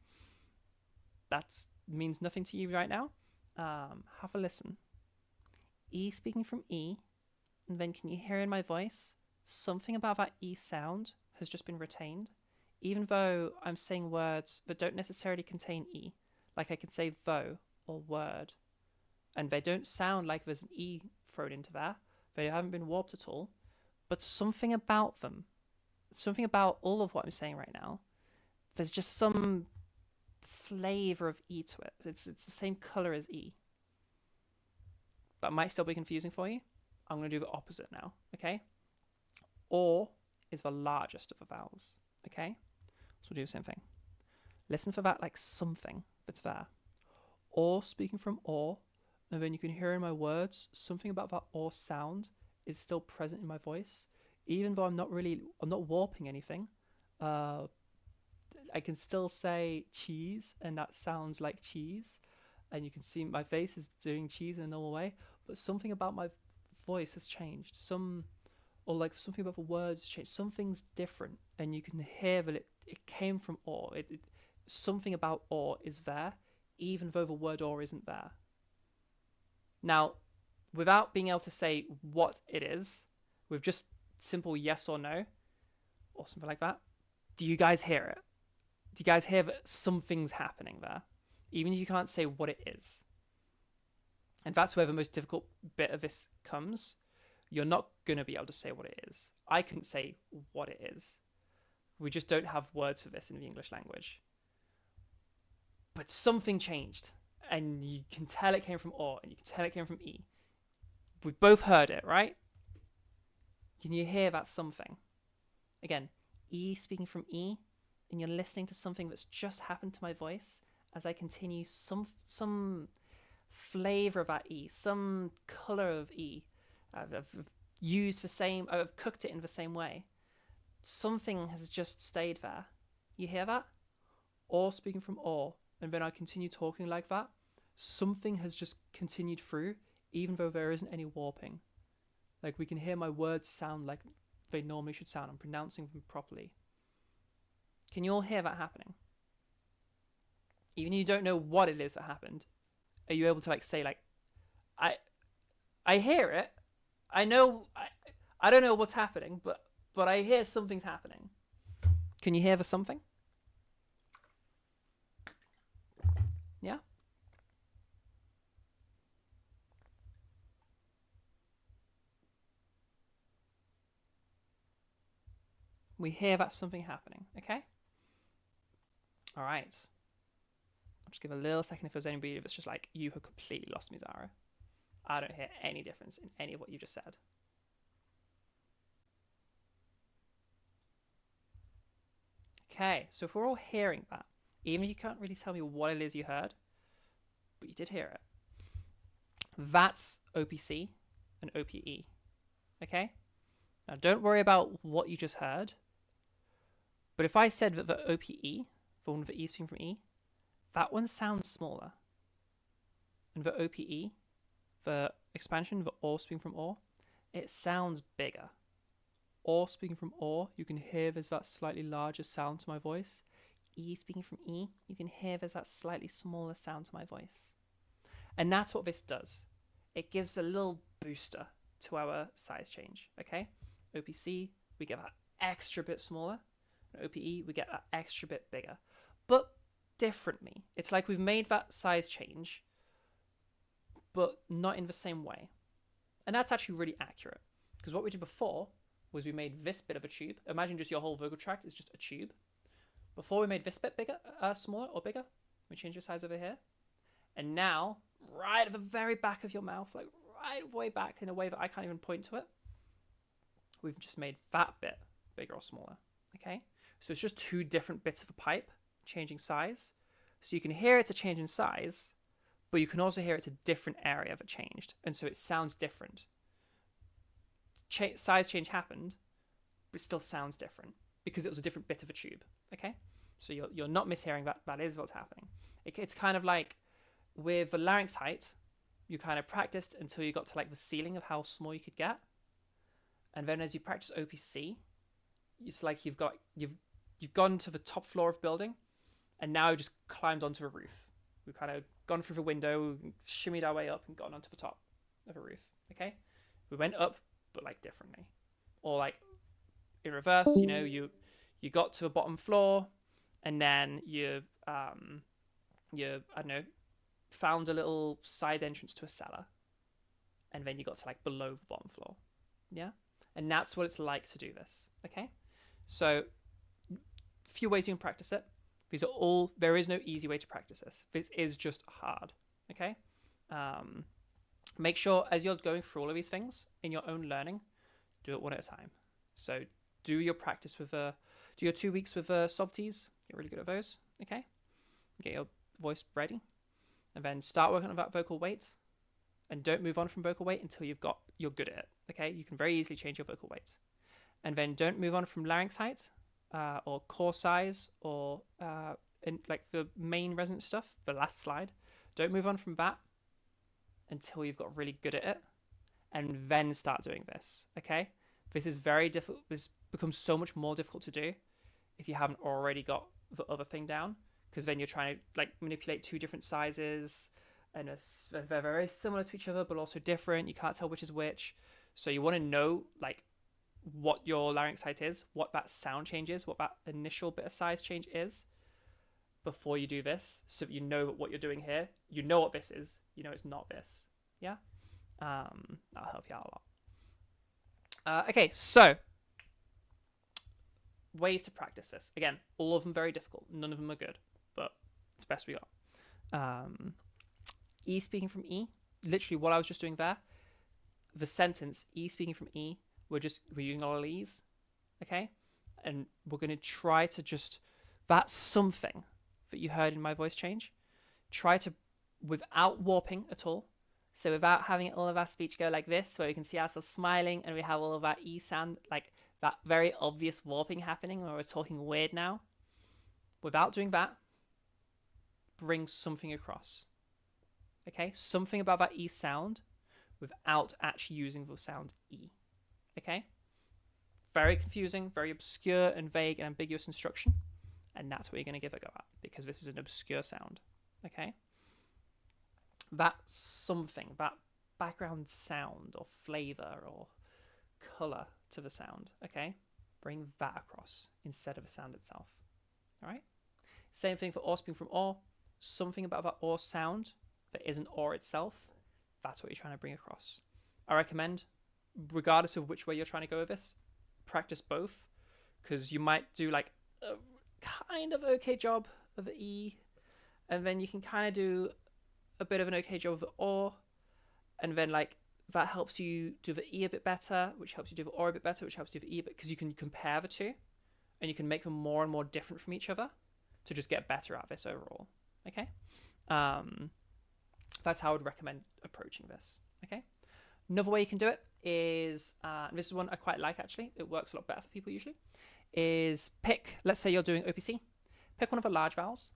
That means nothing to you right now. Have a listen. E speaking from E, and then can you hear in my voice something about that E sound has just been retained, even though I'm saying words that don't necessarily contain E, like I could say though or word, and they don't sound like there's an E thrown into there. They haven't been warped at all. But something about them, something about all of what I'm saying right now, there's just some flavor of E to it. It's the same color as E. But it might still be confusing for you. I'm going to do the opposite now, okay? Or is the largest of the vowels, okay? So we'll do the same thing. Listen for that like something that's there. Or, speaking from or, and then you can hear in my words, something about that or sound is still present in my voice. Even though I'm not warping anything. I can still say cheese, and that sounds like cheese. And you can see my face is doing cheese in a normal way. But something about my voice has changed. Or like something about the words has changed. Something's different, and you can hear that it came from or. Something about or is there, even though the word or isn't there. Now, without being able to say what it is, with just simple yes or no, or something like that, do you guys hear it? Do you guys hear that something's happening there? Even if you can't say what it is. And that's where the most difficult bit of this comes. You're not going to be able to say what it is. I couldn't say what it is. We just don't have words for this in the English language. But something changed. And you can tell it came from or, and you can tell it came from E. We've both heard it, right? Can you hear that something? Again, E speaking from E, and you're listening to something that's just happened to my voice as I continue some flavor of that E, some color of E. I've cooked it in the same way. Something has just stayed there. You hear that? Or speaking from or, and then I continue talking like that. Something has just continued through, even though there isn't any warping. Like, we can hear my words sound like they normally should sound. I'm pronouncing them properly. Can you all hear that happening? Even if you don't know what it is that happened, are you able to like say like, I hear it. I know. I don't know what's happening, but I hear something's happening. Can you hear the something? Yeah. We hear that something happening. Okay. All right. I'll just give a little second if there's anybody that's just like, you have completely lost me, Zara. I don't hear any difference in any of what you just said. Okay, so if we're all hearing that, even if you can't really tell me what it is you heard, but you did hear it, that's OPC and OPE. Okay? Now don't worry about what you just heard, but if I said that the OPE, the one with the E speaking from E, that one sounds smaller. And the OPE, the expansion, the or speaking from or, it sounds bigger. Or speaking from or, you can hear there's that slightly larger sound to my voice. E speaking from E, you can hear there's that slightly smaller sound to my voice. And that's what this does. It gives a little booster to our size change, okay? OPC, we get that extra bit smaller. And OPE, we get that extra bit bigger. But differently. It's like we've made that size change, but not in the same way. And that's actually really accurate. Because what we did before was we made this bit of a tube. Imagine just your whole vocal tract is just a tube. Before we made this bit bigger, smaller or bigger, we changed the size over here. And now, right at the very back of your mouth, like right way back in a way that I can't even point to it, we've just made that bit bigger or smaller, okay? So it's just two different bits of a pipe changing size. So you can hear it's a change in size, but you can also hear it's a different area that changed. And so it sounds different. Size change happened, but it still sounds different because it was a different bit of a tube, okay? So you're not mishearing that. That is what's happening. It's kind of like with the larynx height, you kind of practiced until you got to like the ceiling of how small you could get. And then as you practice OPC, it's like you've gone to the top floor of building, and now you just climbed onto a roof. We've kind of gone through the window, shimmied our way up, and gotten onto the top of a roof. Okay, we went up, but like differently, or like in reverse. You know, you got to a bottom floor, and then you I don't know, found a little side entrance to a cellar, and then you got to like below the bottom floor. Yeah, and that's what it's like to do this. Okay, so few ways you can practice it. These are all. There is no easy way to practice this. This is just hard. Okay. Make sure as you're going through all of these things in your own learning, do it one at a time. So do your practice with do your 2 weeks with softies. Get really good at those. Okay. Get your voice ready, and then start working on that vocal weight. And don't move on from vocal weight until you're good at it. Okay. You can very easily change your vocal weight, and then don't move on from larynx height. Or core size, or in like the main resonance stuff, the last slide. Don't move on from that until you've got really good at it, and then start doing this. Okay, this is very difficult. This becomes so much more difficult to do if you haven't already got the other thing down, because then you're trying to like manipulate two different sizes, and they're very similar to each other but also different. You can't tell which is which, so you want to know like what your larynx height is, what that sound change is, what that initial bit of size change is before you do this, so that you know what you're doing here. You know what this is. You know it's not this. Yeah? That'll help you out a lot. Okay, so ways to practice this. Again, all of them very difficult. None of them are good, but it's best we got. E speaking from E. Literally what I was just doing there. The sentence, E speaking from E, we're using all of E's, okay? And we're going to try to just, that's something that you heard in my voice change. Try to, without warping at all, so without having all of our speech go like this, where we can see ourselves smiling and we have all of our E sound, like that very obvious warping happening where we're talking weird now. Without doing that, bring something across, okay? Something about that E sound without actually using the sound E. Okay, very confusing, very obscure and vague and ambiguous instruction, and that's what you're going to give a go at, because this is an obscure sound. Okay, that something, that background sound or flavor or color to the sound. Okay, bring that across instead of the sound itself. All right, same thing for or speaking from or. Something about that or sound that isn't or itself. That's what you're trying to bring across. I recommend, regardless of which way you're trying to go with this, practice both, because you might do like a kind of okay job of the E, and then you can kind of do a bit of an okay job of the or, and then like that helps you do the E a bit better, which helps you do the or a bit better, which helps you do the E a bit, because you can compare the two and you can make them more and more different from each other to just get better at this overall. Okay, that's how I would recommend approaching this. Okay, another way you can do it is, and this is one I quite like actually, it works a lot better for people usually, is pick, let's say you're doing OPC, pick one of the large vowels,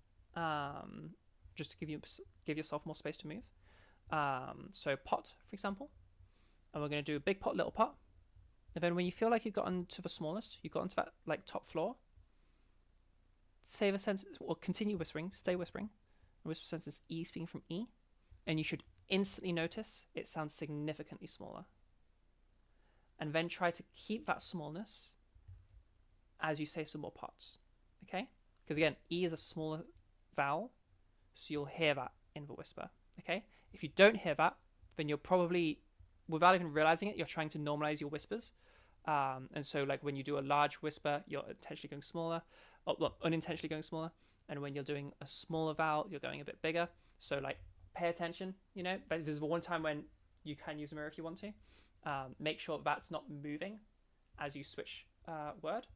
just to give yourself more space to move. So pot, for example, and we're going to do a big pot, little pot, and then when you feel like you've gotten to the smallest, you've gotten to that like top floor, say the sentence, or continue whispering, stay whispering, and whisper sentence E speaking from E, and you should instantly notice it sounds significantly smaller. And then try to keep that smallness as you say some more pots, okay? Because again, E is a smaller vowel, so you'll hear that in the whisper, okay? If you don't hear that, then you're probably, without even realizing it, you're trying to normalize your whispers. And so like when you do a large whisper, you're intentionally going smaller, or well, unintentionally going smaller. And when you're doing a smaller vowel, you're going a bit bigger. So like pay attention, you know, but there's one time when you can use a mirror if you want to. Make sure that's not moving as you switch word.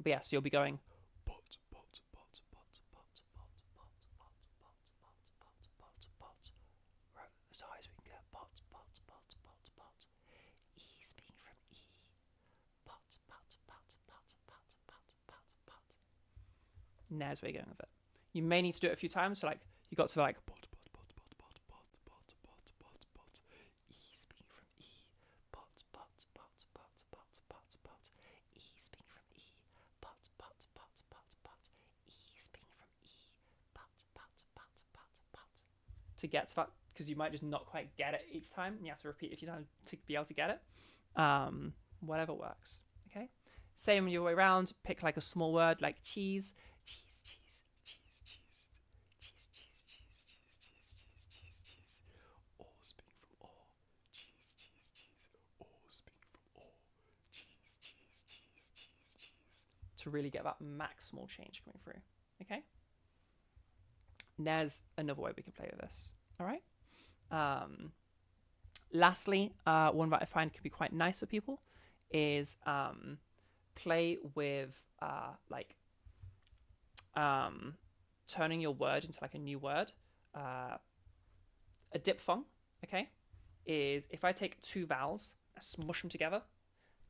But yeah, so you'll be going pot, pot, pot, pot, pot, pot, pot, pot, pot, pot, pot, pot, pot. Right, as high as we can get. Pot, pot, pot, pot, pot. E speaking from E. Pot, pot, pot, pot, pot, pot, pot, pot. And there's where you're going with it. You may need to do it a few times. So like you got to like pot, pot, pot, pot, pot, pot, pot, pot, pot, pot. E speaking from E. Pot, pot, pot, pot, pot, pot, pot. E speaking from E. Pot, pot, pot, pot, pot. E speaking from E. Pot, pot, pot, pot, pot. To get to that, because you might just not quite get it each time, and you have to repeat a few times to be able to get it. Whatever works. Okay. Same your way around. Pick like a small word like cheese. Cheese, cheese, cheese, cheese, cheese, cheese, cheese, cheese, cheese, to really get that maximal change coming through. Okay. There's another way we can play with this. All right. Lastly, one that I find can be quite nice for people is play with turning your word into like a new word. A diphthong, okay, is if I take two vowels and smush them together,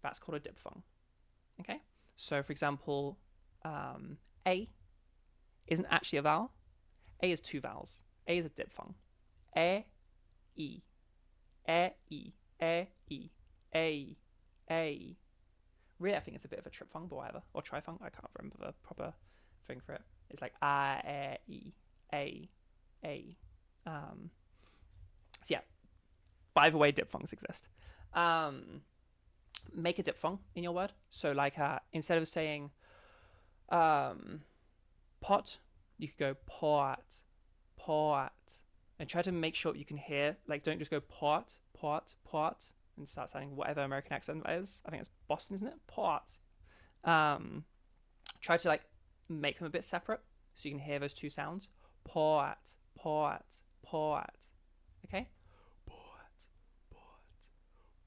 that's called a diphthong. Okay, so for example, A isn't actually a vowel. A is two vowels. A is a diphthong. E, E, E, E, E, E, A, A. Really, I think it's a bit of a triphthong, but whatever, or triphthong. I can't remember the proper thing for it. It's like A, E, A, A. So yeah, by the way, diphthongs exist. Make a diphthong in your word. So like instead of saying pot, you could go pot, pot, and try to make sure you can hear. Like, don't just go pot, pot, pot, and start sounding whatever American accent that is. I think it's Boston, isn't it? Pot. Try to like make them a bit separate so you can hear those two sounds. Pot, pot, pot. Okay? Pot, pot,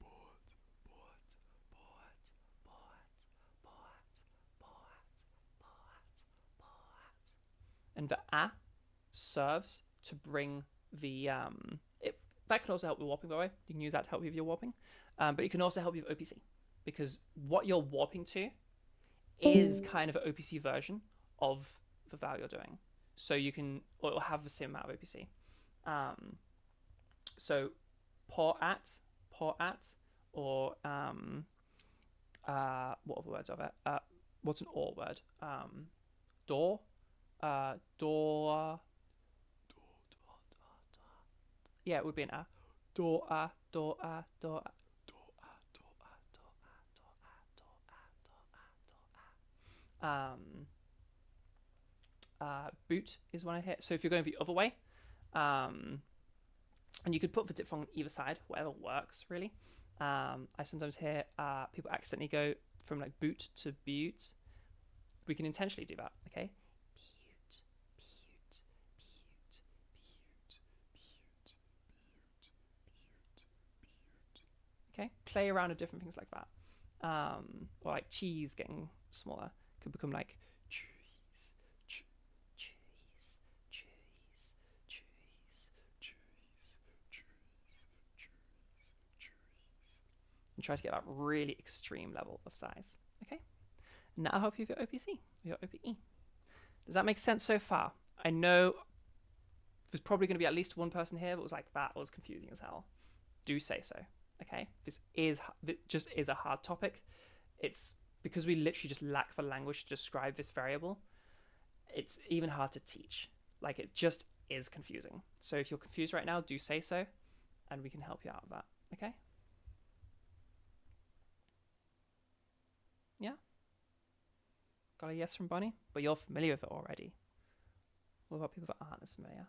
pot, pot, pot, pot, pot, pot, pot. And the serves to bring the that can also help with warping, by the way. You can use that to help with your warping, but it can also help you with OPC, because what you're warping to is kind of an OPC version of the vowel you're doing. So you can, or it'll have the same amount of OPC. So pour at, or what other words of it? What's an or word? Door, door. Yeah, it would be an a. Door, door, door. Boot is one I hit. So if you're going the other way, and you could put the diphthong on either side, whatever works really. I sometimes hear people accidentally go from like boot to butte. We can intentionally do that, okay? Butte, butte, butte, butte, butte, butte, butte. Okay, play around with different things like that. Or like cheese getting smaller could become like cheese, cheese, cheese, cheese, cheese, cheese, cheese. And try to get that really extreme level of size. Okay. Now I'll help you with your OPC, your OPE. Does that make sense so far? I know there's probably going to be at least one person here that was like, that was confusing as hell. Do say so. Okay. This just is a hard topic. It's because we literally just lack the language to describe this variable. It's even hard to teach. Like, it just is confusing. So if you're confused right now, do say so, and we can help you out with that. Okay. Yeah. Got a yes from Bonnie, but you're familiar with it already. What about people that aren't as familiar?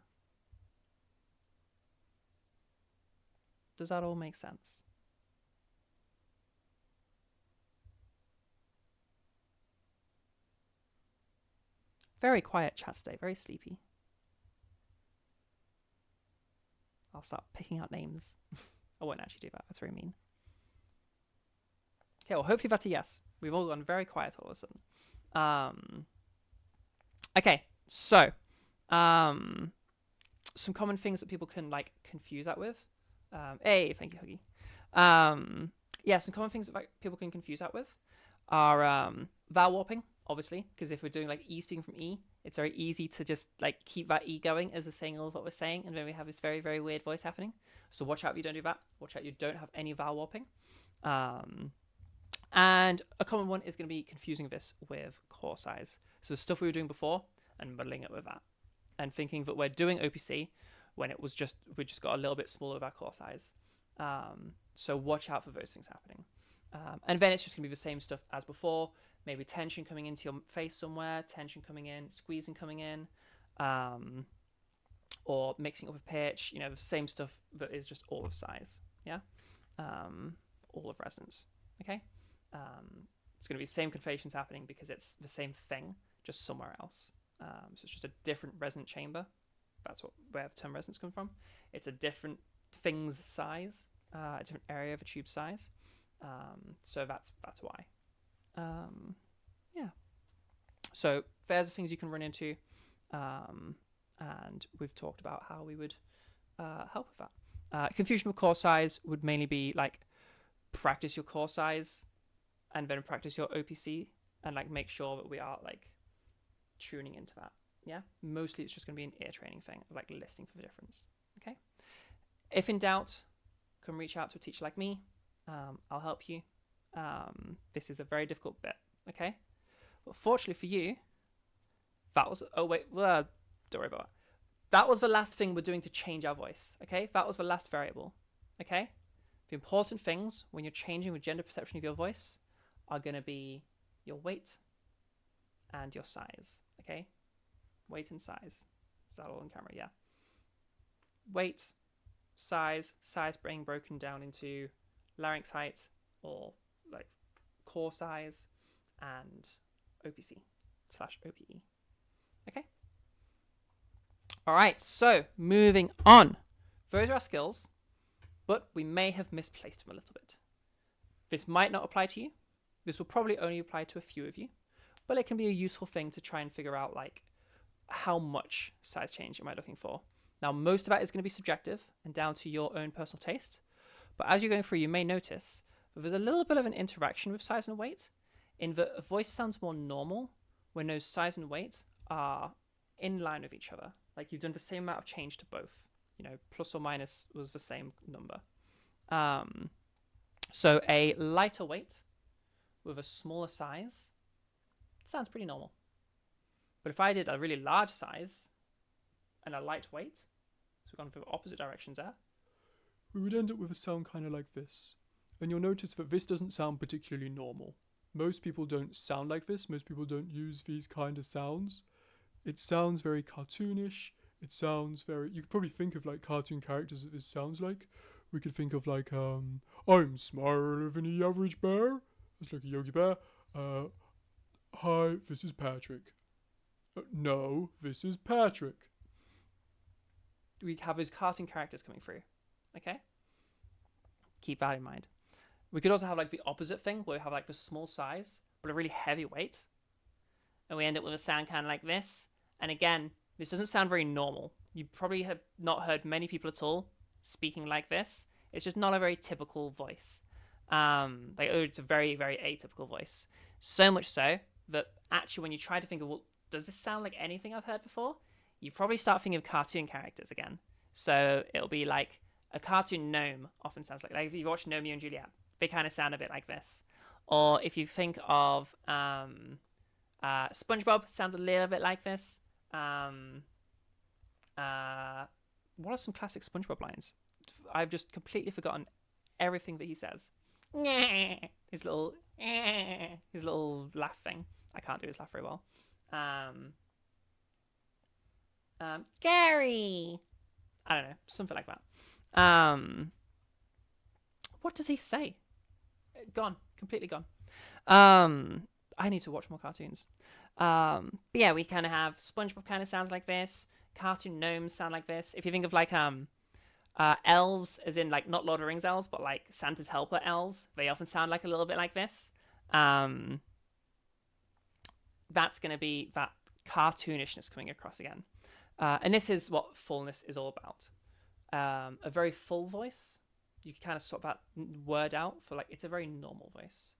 Does that all make sense? Very quiet chat today, very sleepy. I'll start picking out names. I won't actually do that, that's very mean. Okay, well, hopefully that's a yes. We've all gone very quiet all of a sudden. Okay, so some common things that people can like confuse that with. Hey, thank you, Huggy. Yeah, some common things that like, people can confuse that with are vowel warping, obviously, because if we're doing like E speaking from E, it's very easy to just like keep that E going as we're saying all of what we're saying, and then we have this very, very weird voice happening. So watch out if you don't do that. Watch out you don't have any vowel warping. And a common one is going to be confusing this with core size. So the stuff we were doing before and muddling it with that. And thinking that we're doing OPC when it was just, we just got a little bit smaller with our core size. So watch out for those things happening. And then it's just going to be the same stuff as before. Maybe tension coming into your face somewhere, tension coming in, squeezing coming in, or mixing up a pitch, you know, the same stuff that is just all of size. Yeah. All of resonance. Okay. It's going to be the same conflations happening because it's the same thing, just somewhere else. So it's just a different resonant chamber. That's where the term resonance comes from. It's a different thing's size, a different area of a tube size. So that's why. Yeah. So there's the things you can run into, and we've talked about how we would help with that. Confusion with core size would mainly be like practice your core size and then practice your OPC and like make sure that we are like tuning into that. Yeah, mostly it's just going to be an ear training thing, like listening for the difference. Okay. If in doubt, come reach out to a teacher like me. I'll help you. This is a very difficult bit. Okay. But fortunately for you, that was. Oh wait, don't worry about that. That was the last thing we're doing to change our voice. Okay, that was the last variable. Okay. The important things when you're changing the gender perception of your voice are going to be your weight and your size. Okay. Weight and size. Is that all on camera? Yeah. Weight, size being broken down into larynx height or like core size and OPC/OPE. Okay. All right. So moving on. Those are our skills, but we may have misplaced them a little bit. This might not apply to you. This will probably only apply to a few of you, but it can be a useful thing to try and figure out like how much size change am I looking for. Now, most of that is going to be subjective and down to your own personal taste. But as you're going through, you may notice that there's a little bit of an interaction with size and weight in that a voice sounds more normal when those size and weight are in line with each other. Like you've done the same amount of change to both. Plus or minus was the same number. So a lighter weight with a smaller size sounds pretty normal. But if I did a really large size and a light weight, so we've gone for opposite directions there, we would end up with a sound kind of like this. And you'll notice that this doesn't sound particularly normal. Most people don't sound like this. Most people don't use these kind of sounds. It sounds very cartoonish. It sounds very... You could probably think of like cartoon characters that this sounds like. We could think of like, I'm smarter than the average bear. It's like a Yogi Bear. Hi, this is Patrick. No, this is Patrick. We have those cartoon characters coming through. Okay? Keep that in mind. We could also have like the opposite thing where we have like the small size but a really heavy weight. And we end up with a sound kind of like this. And again, this doesn't sound very normal. You probably have not heard many people at all speaking like this. It's just not a very typical voice. It's a very, very atypical voice. So much so that actually when you try to think of, well, does this sound like anything I've heard before? You probably start thinking of cartoon characters again. So it'll be like a cartoon gnome often sounds like if you watch Romeo and Juliet, they kind of sound a bit like this. Or if you think of SpongeBob, sounds a little bit like this. What are some classic SpongeBob lines? I've just completely forgotten everything that he says. His little laugh thing. I can't do his laugh very well. Gary. I don't know, something like that. What does he say? Gone, completely gone. I need to watch more cartoons. But yeah, we kind of have SpongeBob kind of sounds like this. Cartoon gnomes sound like this. If you think of like elves, as in like not Lord of the Rings elves, but like Santa's helper elves, they often sound like a little bit like this. That's going to be that cartoonishness coming across again. And this is what fullness is all about. A very full voice. You can kind of sort that word out for like, it's a very normal voice.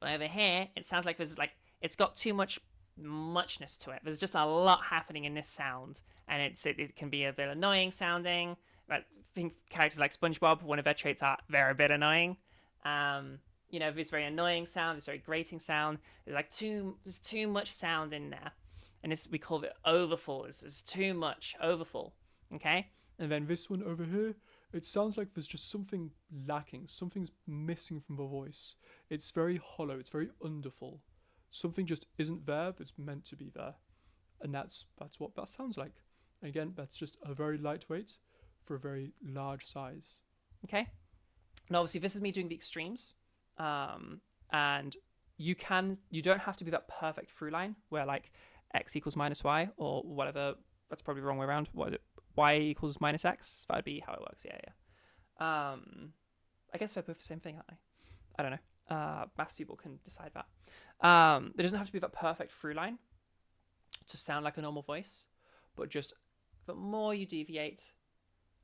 But over here, it sounds like there's like, it's got too muchness to it. There's just a lot happening in this sound. And it can be a bit annoying sounding. I think characters like SpongeBob, one of their traits are they're a bit annoying. This very annoying sound, this very grating sound. There's too much sound in there. And we call it overfull. There's too much overfull. Okay? And then this one over here, it sounds like there's just something lacking. Something's missing from the voice. It's very hollow. It's very underfull. Something just isn't there that's meant to be there. And that's what that sounds like. And again, that's just a very lightweight for a very large size. Okay? And obviously, this is me doing the extremes. And you don't have to be that perfect through line where like x equals minus y or whatever. That's probably the wrong way around. What is it? Y equals minus x. That'd be how it works. Yeah. I guess they're both the same thing, aren't they? I don't know. Maths people can decide that. It doesn't have to be that perfect through line to sound like a normal voice, but just the more you deviate,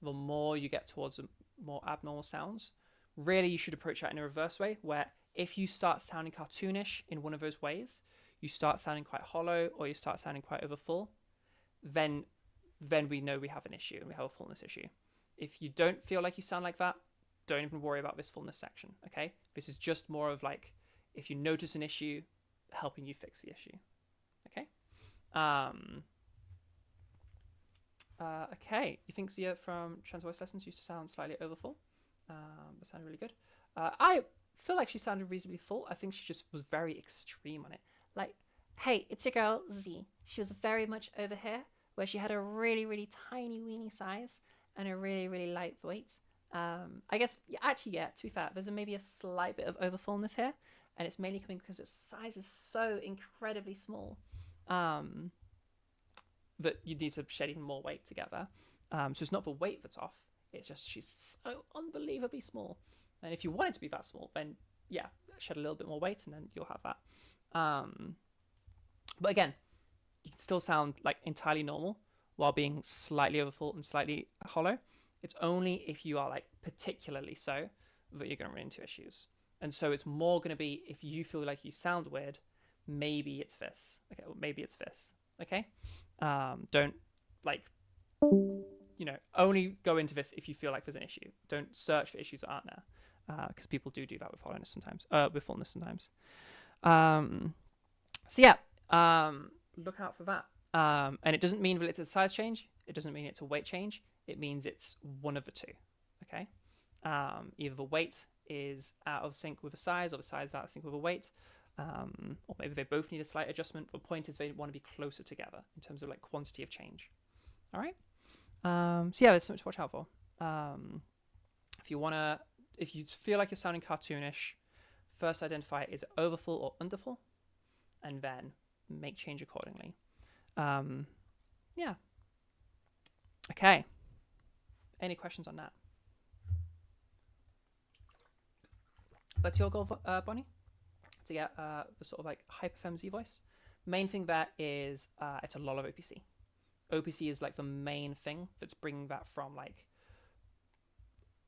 the more you get towards more abnormal sounds. Really, you should approach that in a reverse way, where if you start sounding cartoonish in one of those ways, you start sounding quite hollow or you start sounding quite overfull, then we know we have an issue and we have a fullness issue. If you don't feel like you sound like that, don't even worry about this fullness section, okay? This is just more of like, if you notice an issue, helping you fix the issue, okay? Okay, you think Zia from Trans Voice Lessons used to sound slightly overfull? It sounded really good. I feel like she sounded reasonably full. I think she just was very extreme on it. Like, hey, it's your girl Z. She was very much over here, where she had a really, really tiny weeny size and a really, really light weight. I guess, actually, yeah, to be fair, there's maybe a slight bit of overfullness here, and it's mainly coming because its size is so incredibly small that you need to shed even more weight together. So it's not the weight that's off, it's just she's so unbelievably small. And if you want it to be that small, then yeah, shed a little bit more weight and then you'll have that. But again, you can still sound like entirely normal while being slightly overfull and slightly hollow. It's only if you are like particularly so that you're going to run into issues. And so it's more going to be if you feel like you sound weird, maybe it's this. Okay, well, maybe it's this. Okay? Don't like, only go into this if you feel like there's an issue. Don't search for issues that aren't there, because people do that with hollowness sometimes, with fullness sometimes. So yeah, look out for that. And it doesn't mean that it's a size change. It doesn't mean it's a weight change. It means it's one of the two. Okay, either the weight is out of sync with the size, or the size is out of sync with the weight. Or maybe they both need a slight adjustment. The point is they want to be closer together in terms of like quantity of change. All right. So yeah, there's something to watch out for. If you feel like you're sounding cartoonish, first identify is it overfull or underfull, and then make change accordingly. Yeah. Okay. Any questions on that? That's your goal, Bonnie, to get the sort of like hyperfem voice. Main thing there is it's a lot of OPC. OPC is like the main thing that's bringing that from like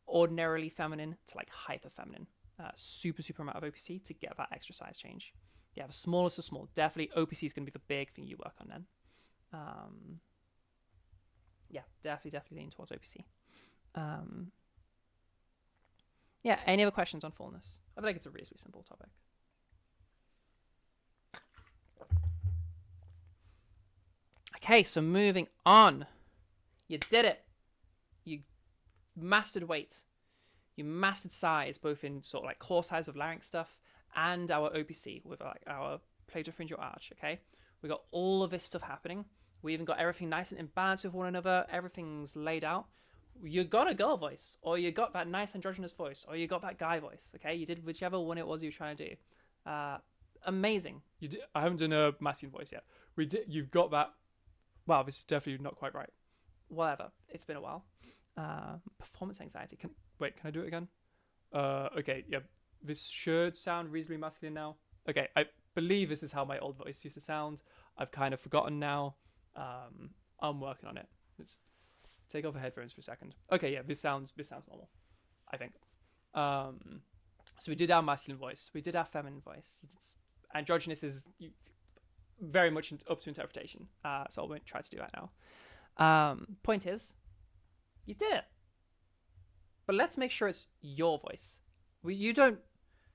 ordinarily feminine to like hyper feminine. Super amount of OPC to get that extra size change. Yeah, the smallest of small. Definitely OPC is going to be the big thing you work on then. Yeah, definitely lean towards OPC. Yeah, any other questions on fullness? I feel like it's a reasonably simple topic. Okay, so moving on. You did it. You mastered weight. You mastered size, both in sort of like core size of larynx stuff and our OPC with like our palato-pharyngeal arch, okay? We got all of this stuff happening. We even got everything nice and in balance with one another. Everything's laid out. You got a girl voice, or you got that nice androgynous voice, or you got that guy voice, okay? You did whichever one it was you were trying to do. Amazing. You did. I haven't done a masculine voice yet. You've got that. Wow, this is definitely not quite right. Whatever. It's been a while. Performance anxiety. Can I do it again? Okay, yeah. This should sound reasonably masculine now. Okay, I believe this is how my old voice used to sound. I've kind of forgotten now. I'm working on it. Let's take off the headphones for a second. Okay, yeah, this sounds normal, I think. So we did our masculine voice. We did our feminine voice. Androgynous is very much up to interpretation. So I won't try to do that now. Point is, you did it. But let's make sure it's your voice. You don't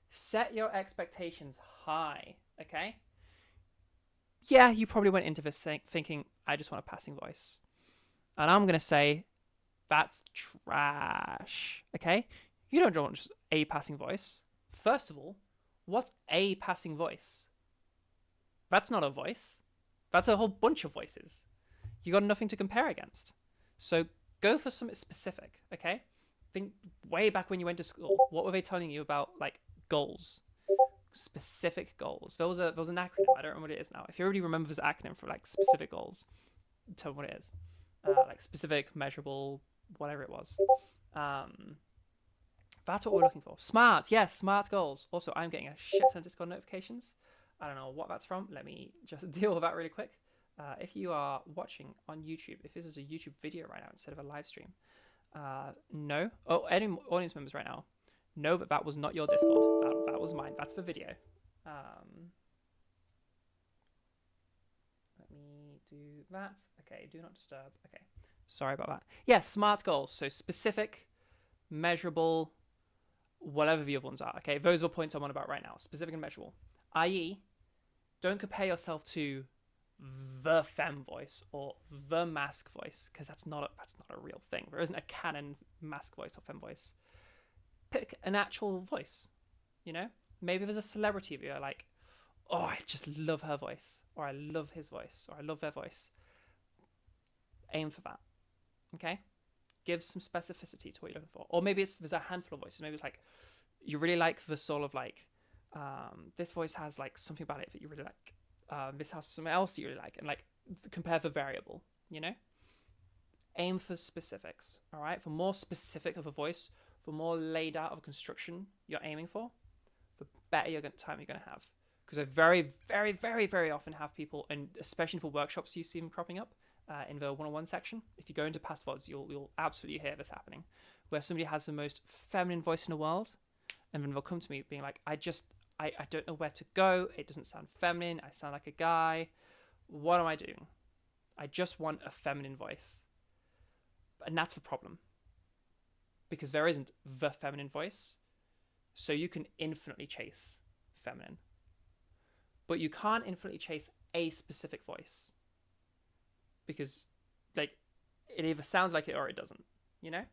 set your expectations high, okay? Yeah, you probably went into this thinking, I just want a passing voice. And I'm going to say, that's trash, okay? You don't want just a passing voice. First of all, what's a passing voice? That's not a voice. That's a whole bunch of voices. You got nothing to compare against. So go for something specific, okay? Think way back when you went to school. What were they telling you about, like, goals? specific goals. There was an acronym. I don't remember what it is now. If you already remember this acronym for like specific goals, tell me what it is. Like specific, measurable, whatever it was. That's what we're looking for. Smart, yes, smart goals. Also, I'm getting a shit ton of Discord notifications. I don't know what that's from. Let me just deal with that really quick. If you are watching on YouTube, if this is a YouTube video right now instead of a live stream, no. Oh, any audience members right now, know that that was not your Discord. That was mine. That's for video. Let me do that. Okay, do not disturb. Okay, sorry about that. Yes, smart goals. So specific, measurable, whatever the other ones are. Okay, those are the points I'm on about right now. Specific and measurable. I.e., don't compare yourself to the femme voice or the mask voice, because that's not a real thing. There isn't a canon mask voice or femme voice. Pick an actual voice. You know, maybe there's a celebrity that you're like, oh, I just love her voice, or I love his voice, or I love their voice. Aim for that. Okay, give some specificity to what you're looking for. Or maybe there's a handful of voices. Maybe it's like you really like the sort of like this voice has like something about it that you really like. This has something else you really like, and like compare the variable. You know, aim for specifics. All right, for more specific of a voice, for more laid out of a construction you're aiming for, the better time you're going to have. Because I very, very, very, very often have people, and especially for workshops, you see them cropping up in the one-on-one section. If you go into past VODs, you'll absolutely hear this happening, where somebody has the most feminine voice in the world, and then they'll come to me being like, I don't know where to go. It doesn't sound feminine. I sound like a guy. What am I doing? I just want a feminine voice. And that's the problem. Because there isn't the feminine voice. So you can infinitely chase feminine. But you can't infinitely chase a specific voice. Because like it either sounds like it or it doesn't, you know?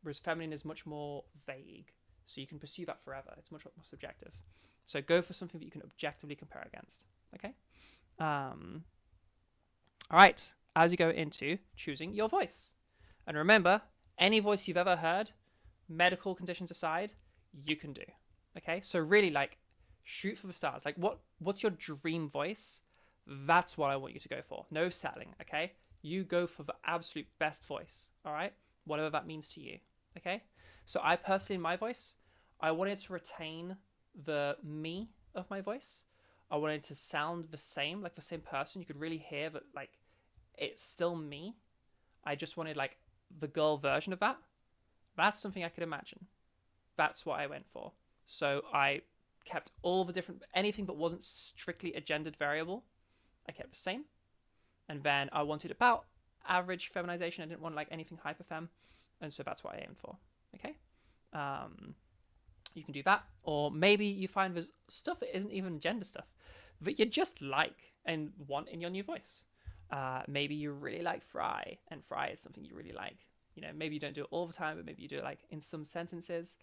Whereas feminine is much more vague. So you can pursue that forever. It's much more subjective. So go for something that you can objectively compare against. Okay? All right. As you go into choosing your voice. And remember, any voice you've ever heard, medical conditions aside, you can do. Okay? So really like shoot for the stars. Like what's your dream voice? That's what I want you to go for. No settling. Okay? You go for the absolute best voice. All right? Whatever that means to you. Okay? So I personally, in my voice, I wanted to retain the me of my voice. I wanted to sound the same, like the same person. You could really hear that, like, it's still me. I just wanted, like, the girl version of that. That's something I could imagine. That's what I went for. So I kept all the different, anything that wasn't strictly a gendered variable, I kept the same. And then I wanted about average feminization. I didn't want, like, anything hyperfem. And so that's what I aimed for. Okay, you can do that, or maybe you find there's stuff that isn't even gender stuff that you just like and want in your new voice. Maybe you really like fry, and fry is something you really like. You know, maybe you don't do it all the time, but maybe you do it like in some sentences.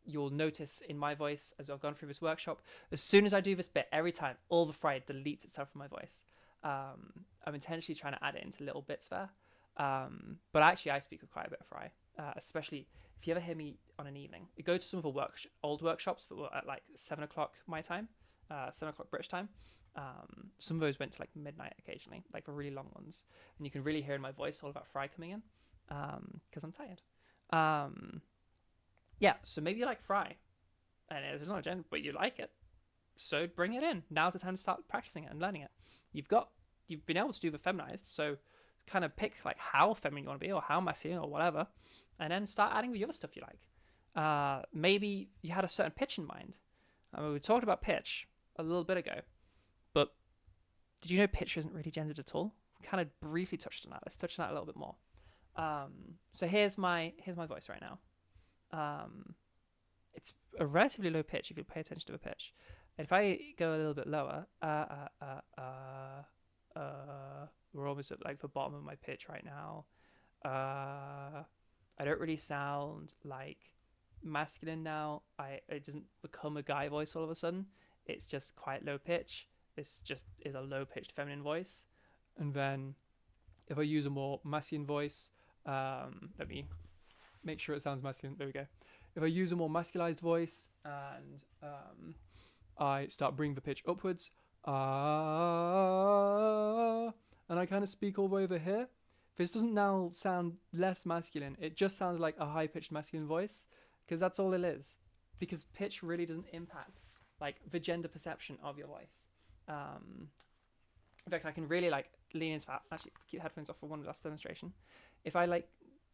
You'll notice in my voice as I've gone through this workshop, as soon as I do this bit, every time all the fry deletes itself from my voice. I'm intentionally trying to add it into little bits there. But actually I speak with quite a bit of fry, especially if you ever hear me on an evening. We go to some of the old workshops that were at like 7 o'clock my time, 7 o'clock British time. Some of those went to like midnight occasionally, like the really long ones, and you can really hear in my voice all about fry coming in, because I'm tired. Yeah, so maybe you like fry, and it's not a gender, but you like it, so bring it in. Now's the time to start practicing it and learning it. You've been able to do the feminized, so kind of pick like how feminine you want to be, or how masculine, or whatever, and then start adding the other stuff you like. Maybe you had a certain pitch in mind. We talked about pitch a little bit ago, but did you know pitch isn't really gendered at all? We kind of briefly touched on that. Let's touch on that a little bit more. So here's my voice right now. It's a relatively low pitch if you pay attention to the pitch. And if I go a little bit lower, we're almost at like the bottom of my pitch right now. I don't really sound like masculine now. It doesn't become a guy voice all of a sudden. It's just quite low pitch. This just is a low pitched feminine voice. And then if I use a more masculine voice, let me make sure it sounds masculine. There we go. if I use a more masculized voice and I start bringing the pitch upwards, and I kind of speak all the way over here, this doesn't now sound less masculine. It just sounds like a high-pitched masculine voice, because that's all it is. Because pitch really doesn't impact like the gender perception of your voice. In fact, I can really like lean into that. Actually, keep headphones off for one last demonstration. If I like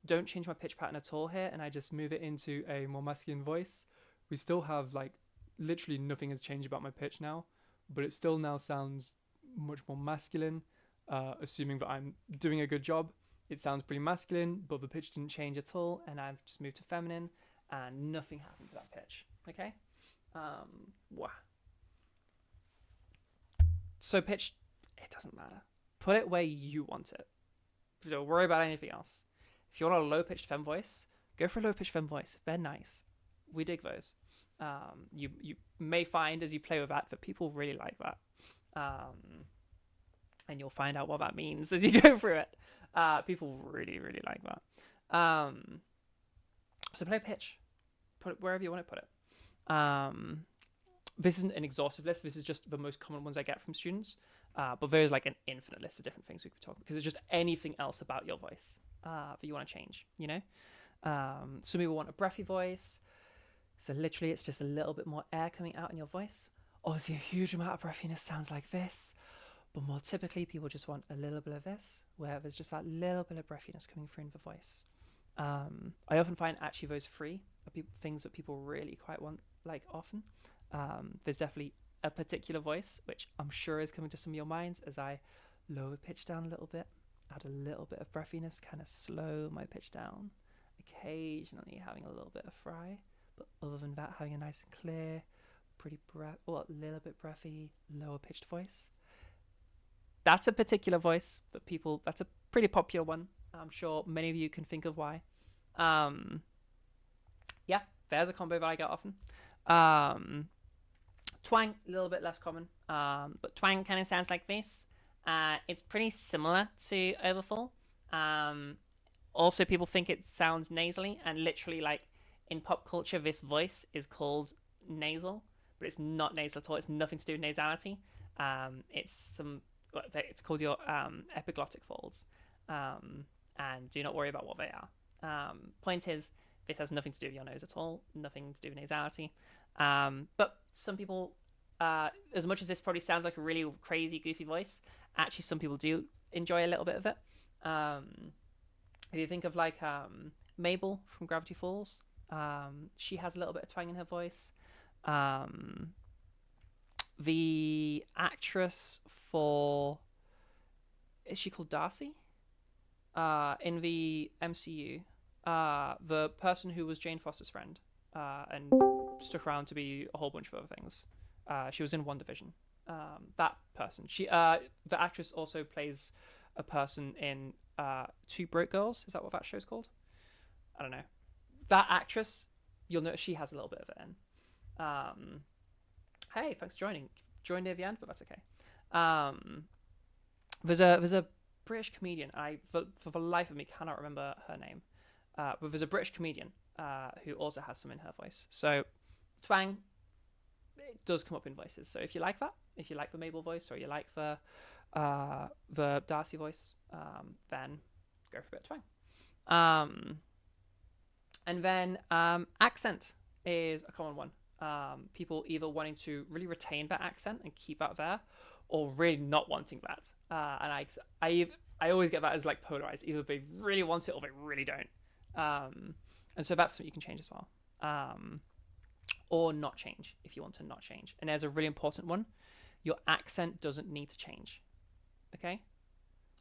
don't change my pitch pattern at all here, and I just move it into a more masculine voice, we still have like literally nothing has changed about my pitch now, but it still now sounds much more masculine. Assuming that I'm doing a good job, it sounds pretty masculine, but the pitch didn't change at all, and I've just moved to feminine, and nothing happened to that pitch. Okay. Wow. So pitch, it doesn't matter. Put it where you want it. Don't worry about anything else. If you want a low-pitched femme voice, go for a low-pitched femme voice. They're nice. We dig those. You may find as you play with that people really like that. And you'll find out what that means as you go through it. People really, really like that. So play pitch. Put it wherever you want to put it. This isn't an exhaustive list. This is just the most common ones I get from students. But there's like an infinite list of different things we could talk about, because it's just anything else about your voice that you want to change, you know? Some people want a breathy voice. So literally it's just a little bit more air coming out in your voice. Obviously a huge amount of breathiness sounds like this, but more typically people just want a little bit of this, where there's just that little bit of breathiness coming through in the voice. I often find actually those three are things that people really quite want, like often. There's definitely a particular voice, which I'm sure is coming to some of your minds as I lower the pitch down a little bit, add a little bit of breathiness, kind of slow my pitch down, occasionally having a little bit of fry, but other than that, having a nice and clear, pretty a little bit breathy, lower pitched voice. That's a particular voice, but that's a pretty popular one. I'm sure many of you can think of why. Yeah, there's a combo that I get often. Twang, a little bit less common, but twang kind of sounds like this. It's pretty similar to overfull. Also, people think it sounds nasally, and literally, like in pop culture, this voice is called nasal, but it's not nasal at all. It's nothing to do with nasality. It's called your epiglottic folds, and do not worry about what they are. Point is, this has nothing to do with your nose at all, nothing to do with nasality. But some people, as much as this probably sounds like a really crazy, goofy voice, actually some people do enjoy a little bit of it. If you think of like Mabel from Gravity Falls, she has a little bit of twang in her voice. The actress is she called Darcy? In the MCU, the person who was Jane Foster's friend, and stuck around to be a whole bunch of other things. She was in WandaVision. That person. The actress also plays a person in Two Broke Girls. Is that what that show's called? I don't know. That actress, you'll notice she has a little bit of it in. Hey, thanks for joining. Joined near the end, but that's okay. There's a British comedian. For the life of me cannot remember her name. But there's a British comedian who also has some in her voice. So twang, it does come up in voices. So if you like that, if you like the Mabel voice, or you like the Darcy voice, then go for a bit of twang. And then accent is a common one. People either wanting to really retain that accent and keep that there, or really not wanting that. And I always get that as like polarized. Either they really want it or they really don't. And so that's what you can change as well. Or not change if you want to not change. And there's a really important one. Your accent doesn't need to change. Okay?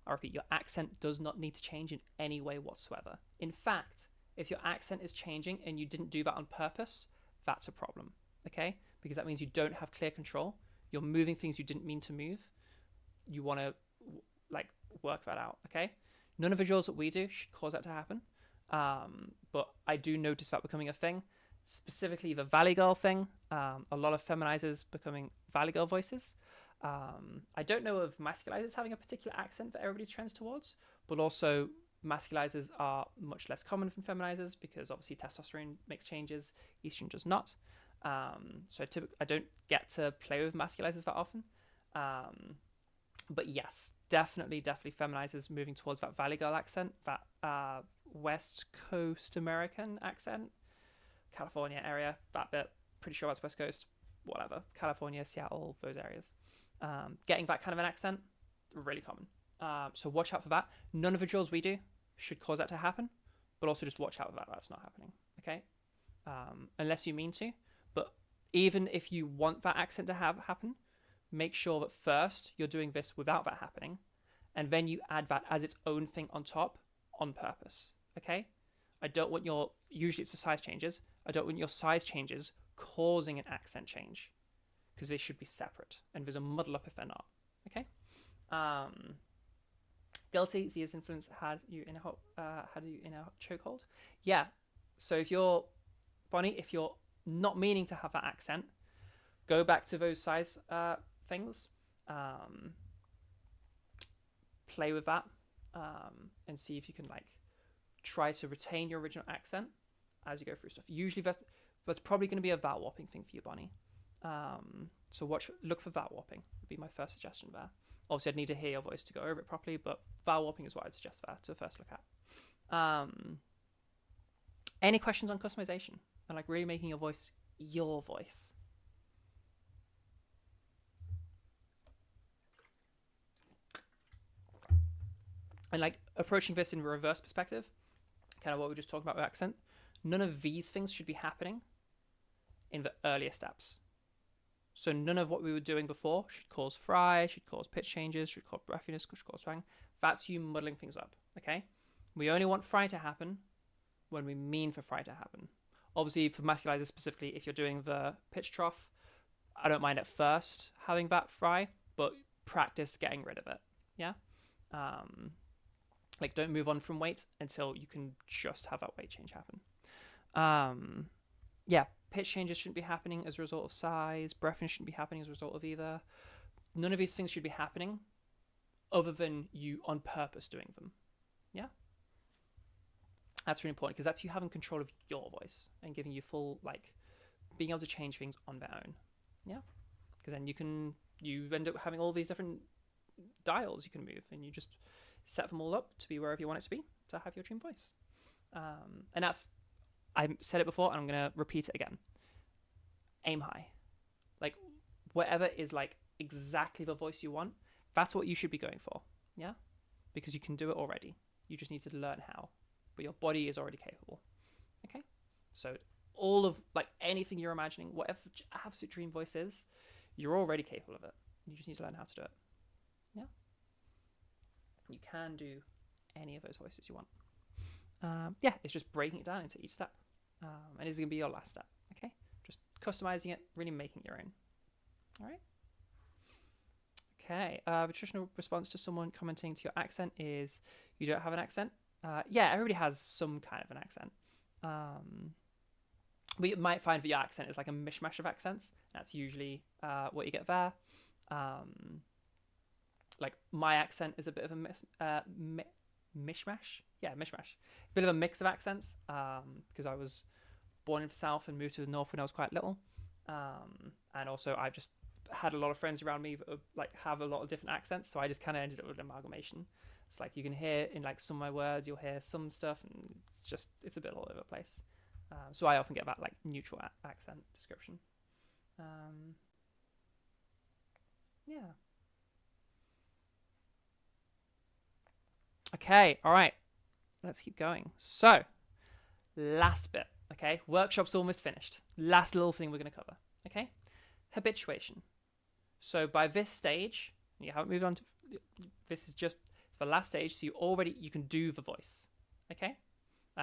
I repeat, your accent does not need to change in any way whatsoever. In fact, if your accent is changing and you didn't do that on purpose, that's a problem. Okay? Because that means you don't have clear control. You're moving things you didn't mean to move. You want to like work that out. Okay? None of the drills that we do should cause that to happen. But I do notice that becoming a thing, specifically the Valley Girl thing. A lot of feminizers becoming Valley Girl voices. I don't know of masculizers having a particular accent that everybody trends towards, but also masculizers are much less common than feminizers because obviously testosterone makes changes, estrogen does not. So I don't get to play with masculizers that often. But yes, definitely feminizers moving towards that Valley Girl accent, that West Coast American accent, California area, that bit. Pretty sure that's West Coast, whatever. California, Seattle, those areas. Getting that kind of an accent, really common. So watch out for that. None of the drills we do should cause that to happen, but also just watch out for that. That's not happening, okay? Unless you mean to. But even if you want that accent to happen, make sure that first you're doing this without that happening, and then you add that as its own thing on top on purpose, okay? I don't want usually it's for size changes, I don't want your size changes causing an accent change, because they should be separate, and there's a muddle up if they're not, okay? Guilty, Zia's influence had you in a chokehold. Yeah, so if you're, Bonnie, if you're not meaning to have that accent, go back to those size things, play with that, and see if you can like try to retain your original accent as you go through stuff. Usually that's probably going to be a vowel warping thing for you, Bonnie. So look for vowel warping would be my first suggestion there. Obviously, I'd need to hear your voice to go over it properly, but vowel warping is what I'd suggest there to first look at. Any questions on customization and like really making your voice your voice? And like approaching this in reverse perspective, kind of what we were just talking about with accent, none of these things should be happening in the earlier steps. So none of what we were doing before should cause fry, should cause pitch changes, should cause breathiness, should cause twang. That's you muddling things up, okay? We only want fry to happen when we mean for fry to happen. Obviously, for masculizers specifically, if you're doing the pitch trough, I don't mind at first having that fry, but practice getting rid of it, yeah? Like, don't move on from weight until you can just have that weight change happen. Yeah, pitch changes shouldn't be happening as a result of size. Breathiness shouldn't be happening as a result of either. None of these things should be happening other than you on purpose doing them. Yeah? That's really important because that's you having control of your voice and giving you full, like, being able to change things on their own. Yeah? Because then you end up having all these different dials you can move and you just set them all up to be wherever you want it to be to have your dream voice. And that's, I said it before and I'm going to repeat it again. Aim high. Like whatever is like exactly the voice you want, that's what you should be going for. Yeah? Because you can do it already. You just need to learn how. But your body is already capable. Okay? So all of like anything you're imagining, whatever absolute dream voice is, you're already capable of it. You just need to learn how to do it. Yeah? You can do any of those voices you want. Yeah, it's just breaking it down into each step. And this is going to be your last step, okay? Just customizing it, really making it your own. All right? Okay, the traditional response to someone commenting to your accent is, you don't have an accent? Yeah, everybody has some kind of an accent. We might find that your accent is like a mishmash of accents. That's usually what you get there. Like my accent is a bit of a mishmash. Yeah, mishmash. A bit of a mix of accents because I was born in the South and moved to the North when I was quite little. And also I've just had a lot of friends around me that like have a lot of different accents, so I just kind of ended up with an amalgamation. It's like you can hear in like some of my words, you'll hear some stuff, and it's a bit all over the place. So I often get that like neutral accent description. Yeah. Okay, all right. Let's keep going. So, last bit, okay? Workshop's almost finished. Last little thing we're going to cover, okay? Habituation. So by this stage, you haven't moved on to, this is just the last stage, so you can do the voice, okay?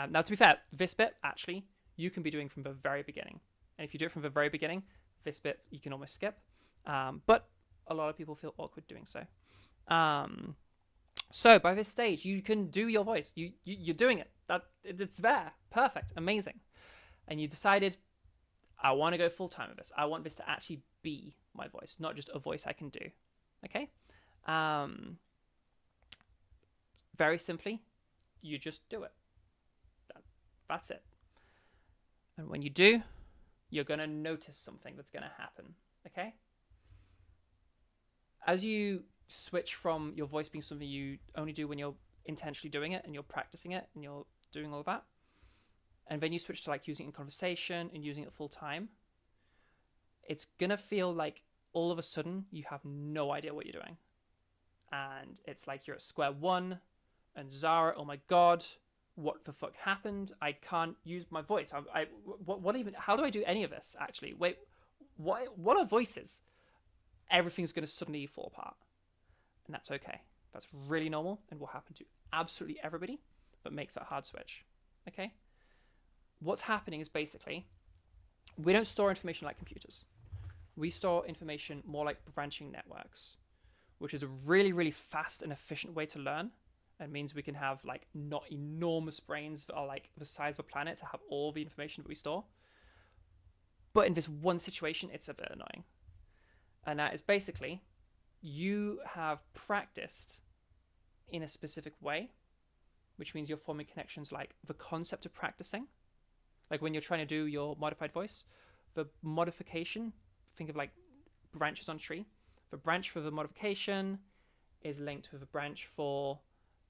Now, to be fair, this bit, actually, you can be doing from the very beginning. And if you do it from the very beginning, this bit you can almost skip. But a lot of people feel awkward doing so. So by this stage, you can do your voice. You're doing it. It's there. Perfect. Amazing. And you decided, I want to go full time with this. I want this to actually be my voice, not just a voice I can do. Okay? Very simply, You just do it. That's it. And when you do, you're going to notice something that's going to happen. Okay? As you switch from your voice being something you only do when you're intentionally doing it and you're practicing it and you're doing all of that, and then you switch to like using it in conversation and using it full time, it's going to feel like all of a sudden you have no idea what you're doing. And it's like you're at square one and Zara, oh my God, what the fuck happened? I can't use my voice. What even, how do I do any of this actually? Wait, what are voices? Everything's going to suddenly fall apart. And that's okay. That's really normal and will happen to absolutely everybody, but makes that hard switch. Okay? What's happening is basically, we don't store information like computers. We store information more like branching networks, which is a really, really fast and efficient way to learn. It means we can have like not enormous brains that are like the size of a planet to have all the information that we store. But in this one situation, it's a bit annoying. And that is basically, you have practiced in a specific way, which means you're forming connections like the concept of practicing. Like when you're trying to do your modified voice, the modification, think of like branches on tree. The branch for the modification is linked with a branch for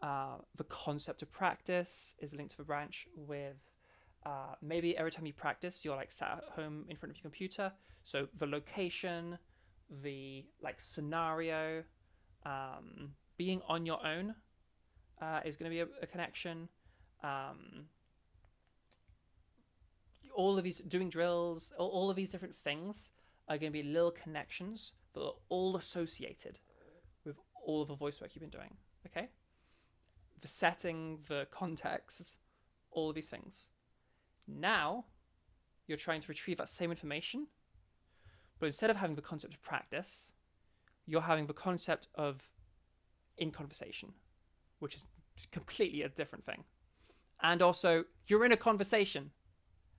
the concept of practice, is linked to the branch with maybe every time you practice, you're like sat at home in front of your computer. So the location, the like scenario, being on your own is going to be a connection. All of these doing drills, all of these different things are going to be little connections that are all associated with all of the voice work you've been doing. Okay, the setting, the context, all of these things. Now you're trying to retrieve that same information, but instead of having the concept of practice, you're having the concept of in conversation, which is completely a different thing. And also, you're in a conversation,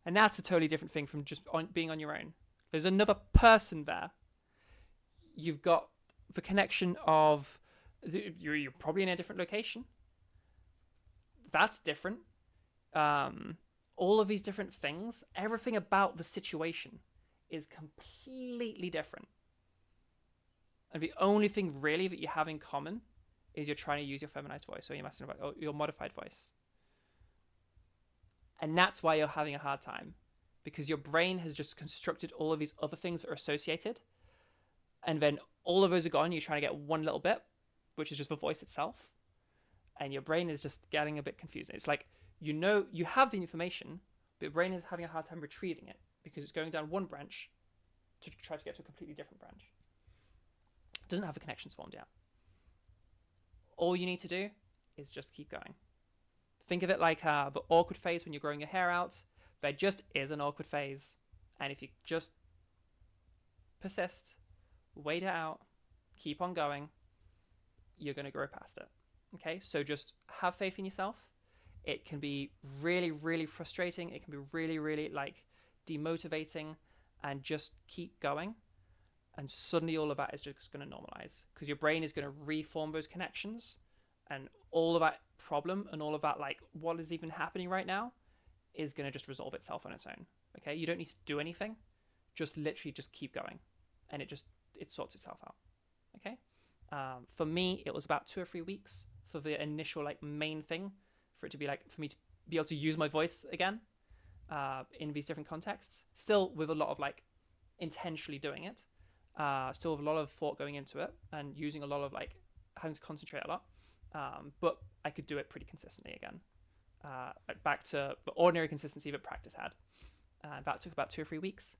and that's a totally different thing from just being on your own. There's another person there. You've got the connection of you're probably in a different location. That's different. All of these different things, everything about the situation is completely different. And the only thing really that you have in common is you're trying to use your feminized voice, or you're messing about your modified voice. And that's why you're having a hard time, because your brain has just constructed all of these other things that are associated, and then all of those are gone. You're trying to get one little bit, which is just the voice itself, and your brain is just getting a bit confused. It's like, you know, you have the information, but your brain is having a hard time retrieving it because it's going down one branch to try to get to a completely different branch. It doesn't have the connections formed yet. All you need to do is just keep going. Think of it like the awkward phase when you're growing your hair out. There just is an awkward phase. And if you just persist, wait it out, keep on going, you're going to grow past it. Okay, so just have faith in yourself. It can be really, really frustrating. It can be really, really like demotivating, and just keep going. And suddenly all of that is just going to normalize, because your brain is going to reform those connections, and all of that problem and all of that, like what is even happening right now, is going to just resolve itself on its own. Okay, you don't need to do anything, just literally just keep going, and it sorts itself out. Okay, for me it was about 2 or 3 weeks for the initial like main thing, for it to be like, for me to be able to use my voice again in these different contexts, still with a lot of like intentionally doing it, still with a lot of thought going into it, and using a lot of like having to concentrate a lot, but I could do it pretty consistently again, back to the ordinary consistency that practice had. That took about 2 or 3 weeks.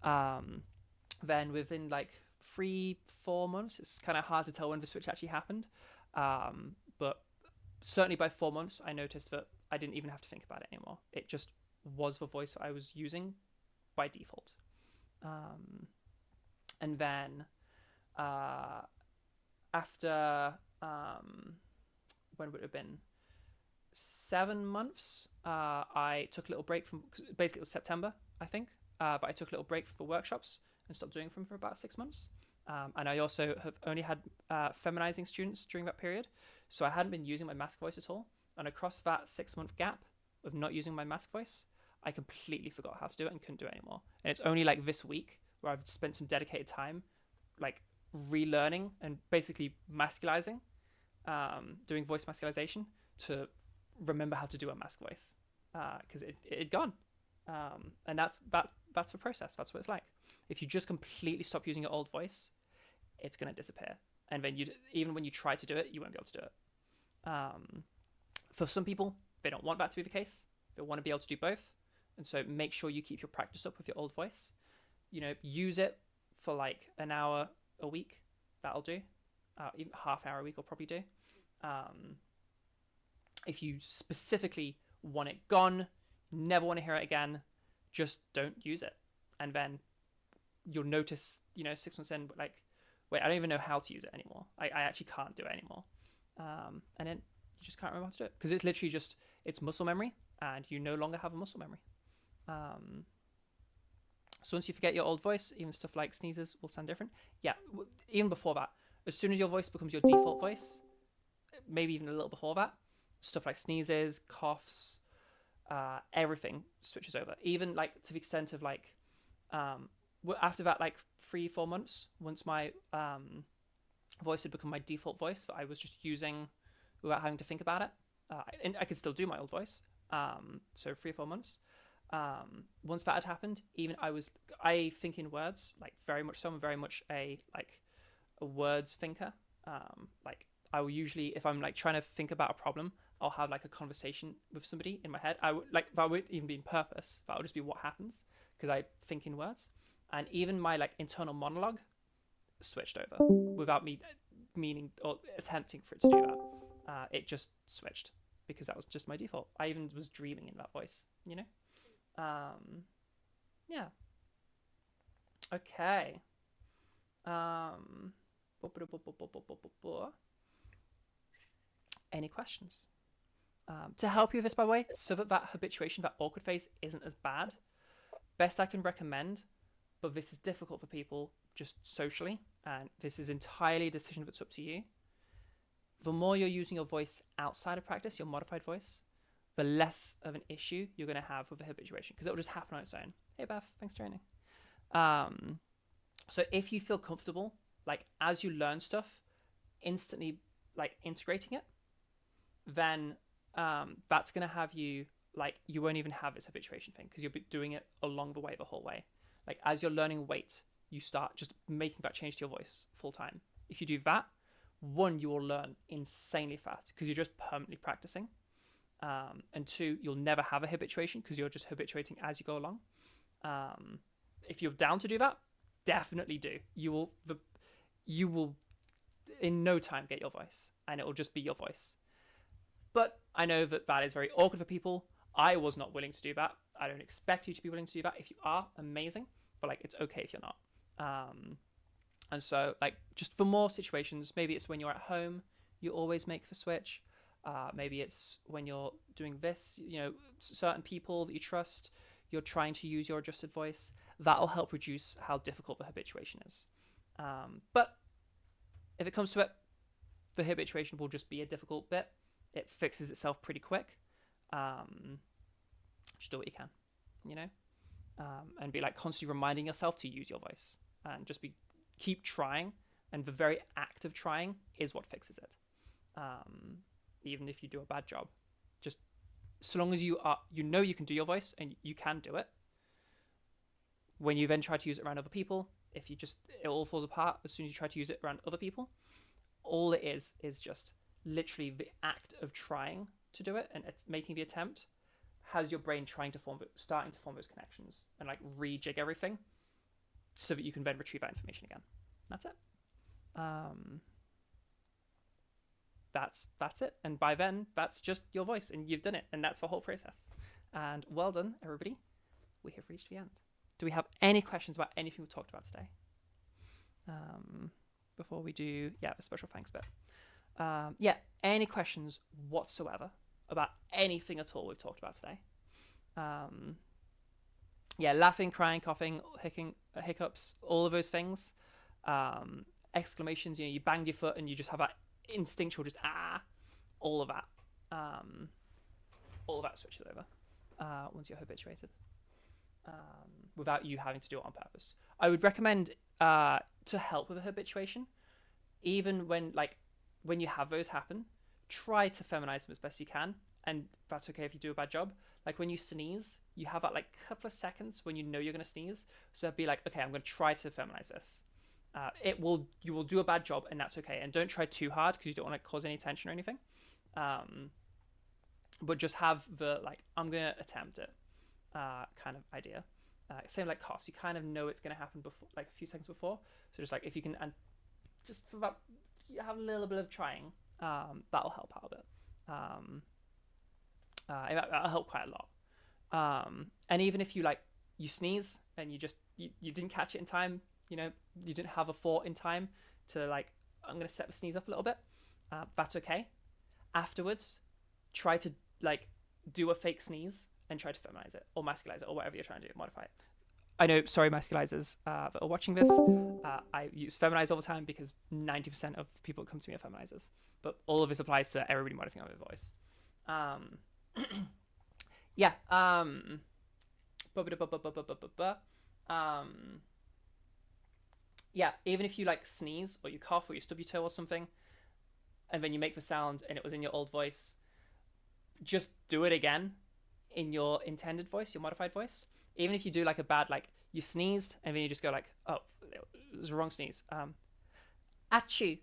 Then within like 3-4 months, it's kind of hard to tell when the switch actually happened, but certainly by 4 months I noticed that I didn't even have to think about it anymore. It just was the voice that I was using by default. And then after when would it have been 7 months, I took a little break from, basically it was September I think, but I took a little break from the workshops and stopped doing them for about 6 months. And I also have only had feminizing students during that period, so I hadn't been using my mask voice at all. And across that 6-month gap of not using my mask voice, I completely forgot how to do it and couldn't do it anymore. And it's only like this week where I've spent some dedicated time like relearning and basically masculizing, doing voice masculization to remember how to do a mask voice, because it had gone. And that's the process. That's what it's like. If you just completely stop using your old voice, it's going to disappear. And then even when you try to do it, you won't be able to do it. For some people, they don't want that to be the case. They want to be able to do both. And so make sure you keep your practice up with your old voice. Use it for like an hour a week. That'll do. Even half hour a week will probably do. If you specifically want it gone, never want to hear it again, just don't use it. And then you'll notice, 6 months in, like, wait, I don't even know how to use it anymore. I actually can't do it anymore. And then you just can't remember how to do it. Because it's literally just, it's muscle memory, and you no longer have a muscle memory. So once you forget your old voice, even stuff like sneezes will sound different. Yeah, even before that, as soon as your voice becomes your default voice, maybe even a little before that, stuff like sneezes, coughs, everything switches over. Even like to the extent of like, after that like 3-4 months, once my voice had become my default voice that I was just using without having to think about it, and I could still do my old voice. So 3 or 4 months. Once that had happened, even I think in words, like very much so. I'm very much a words thinker. Like I will usually, if I'm like trying to think about a problem, I'll have like a conversation with somebody in my head. That wouldn't even be in purpose. That would just be what happens because I think in words. And even my like internal monologue switched over without me meaning or attempting for it to do that. It just switched because that was just my default. I even was dreaming in that voice, Yeah. Okay. Any questions? To help you with this, by the way, so that habituation, that awkward phase isn't as bad, best I can recommend, but this is difficult for people just socially, and this is entirely a decision that's up to you. The more you're using your voice outside of practice, your modified voice, the less of an issue you're going to have with the habituation, because it will just happen on its own. Hey, Beth, thanks for joining. So if you feel comfortable, like as you learn stuff, instantly like integrating it, then that's going to have you, like, you won't even have this habituation thing because you'll be doing it along the way, the whole way. Like as you're learning weight, you start just making that change to your voice full time. If you do that, one, you will learn insanely fast because you're just permanently practicing. And two, you'll never have a habituation because you're just habituating as you go along. If you're down to do that, definitely do. You will in no time get your voice, and it will just be your voice. But I know that is very awkward for people. I was not willing to do that. I don't expect you to be willing to do that. If you are, amazing. But like, it's okay if you're not. And so like, just for more situations, maybe it's when you're at home, you always make the switch. Maybe it's when you're doing this, certain people that you trust, you're trying to use your adjusted voice. That'll help reduce how difficult the habituation is. But if it comes to it, the habituation will just be a difficult bit. It fixes itself pretty quick. Just do what you can, and be like constantly reminding yourself to use your voice, and just keep trying. And the very act of trying is what fixes it. Even if you do a bad job, just so long as you can do your voice and you can do it. When you then try to use it around other people, it all falls apart as soon as you try to use it around other people. All it is just literally the act of trying to do it, and it's making the attempt has your brain starting to form those connections and like rejig everything so that you can then retrieve that information again. That's it. That's it. And by then, that's just your voice, and you've done it, and that's the whole process. And well done, everybody. We have reached the end. Do we have any questions about anything we talked about today? Before we do, the special thanks bit. Any questions whatsoever about anything at all we've talked about today? Laughing, crying, coughing, hiccups, all of those things. Exclamations, you banged your foot and you just have that instinctual all of that. all of that switches over once you're habituated, without you having to do it on purpose. I would recommend to help with a habituation, even when you have those happen, try to feminize them as best you can, and that's okay if you do a bad job. Like when you sneeze, you have that like couple of seconds when you know you're gonna sneeze, so be like, okay, I'm gonna try to feminize this. You will do a bad job, and that's okay. And don't try too hard because you don't want to cause any tension or anything. But just have the like, I'm gonna attempt it kind of idea. Same like coughs, you kind of know it's gonna happen before, like a few seconds before. So just like if you can, and just for that, you have a little bit of trying. That'll help out a bit. That'll help quite a lot. And even if you like you sneeze and you didn't catch it in time, you didn't have a thought in time to like, I'm gonna set the sneeze up a little bit. That's okay. Afterwards, try to like do a fake sneeze and try to feminize it or masculize it or whatever you're trying to do, modify it. I know, sorry, masculizers that are watching this. I use feminize all the time because 90% of people that come to me are feminizers. But all of this applies to everybody modifying their voice. Yeah. Yeah, even if you like sneeze or you cough or you stub your toe or something, and then you make the sound and it was in your old voice, just do it again in your intended voice, your modified voice. Even if you do like a bad, like you sneezed and then you just go like, oh, it was a wrong sneeze. Achoo.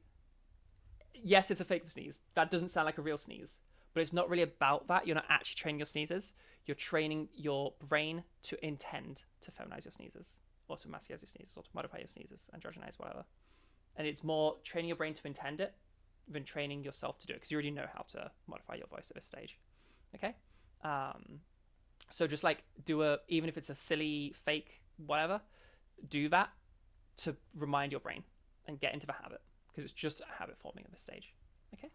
Yes, it's a fake sneeze. That doesn't sound like a real sneeze, but it's not really about that. You're not actually training your sneezes. You're training your brain to intend to feminize your sneezes, or to masculize your sneezes, or to modify your sneezes, androgynize, whatever. And it's more training your brain to intend it than training yourself to do it, because you already know how to modify your voice at this stage. Okay? So just like even if it's a silly, fake, whatever, do that to remind your brain and get into the habit, because it's just a habit forming at this stage. Okay?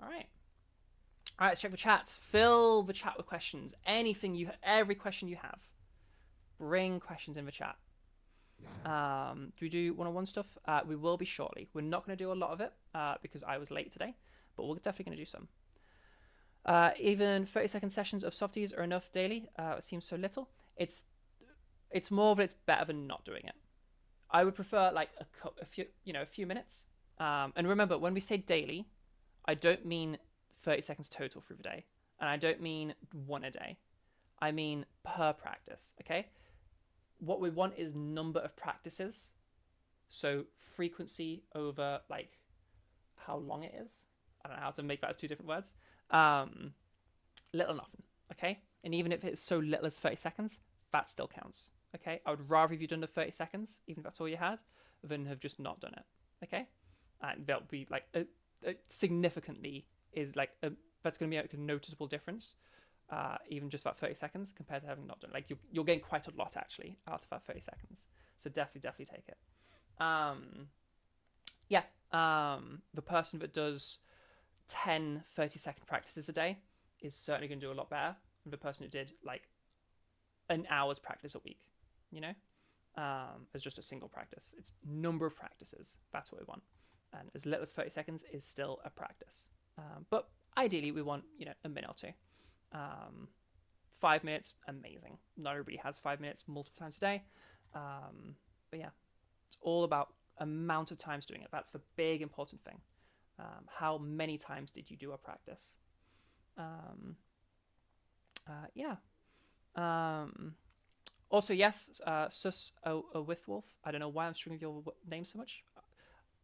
All right, let's check the chat. Fill the chat with questions. Every question you have, bring questions in the chat. Do we do one-on-one stuff? We will be shortly. We're not going to do a lot of it because I was late today, but we're definitely going to do some. Even 30-second sessions of softies are enough daily. It seems so little. It's more that it's better than not doing it. I would prefer like a few minutes. And remember, when we say daily, I don't mean 30 seconds total through the day, and I don't mean one a day. I mean per practice. Okay. What we want is number of practices. So frequency over like how long it is. I don't know how to make that as two different words. Little and often. Okay. And even if it's so little as 30 seconds, that still counts. Okay. I would rather if you've done the 30 seconds, even if that's all you had, than have just not done it. Okay. And that'll be like significantly is like that's going to be like a noticeable difference. Even just about 30 seconds compared to having not done. Like you'll gain quite a lot actually out of that 30 seconds. So definitely take it. The person that does 10 30-second practices a day is certainly going to do a lot better than the person who did like an hour's practice a week, as just a single practice. It's number of practices. That's what we want. And as little as 30 seconds is still a practice. But ideally we want, a minute or two. 5 minutes, amazing. Not everybody has 5 minutes multiple times a day. But yeah, it's all about amount of times doing it. That's the big important thing. How many times did you do a practice? Also, yes, Sus a with wolf. I don't know why I'm struggling with your name so much.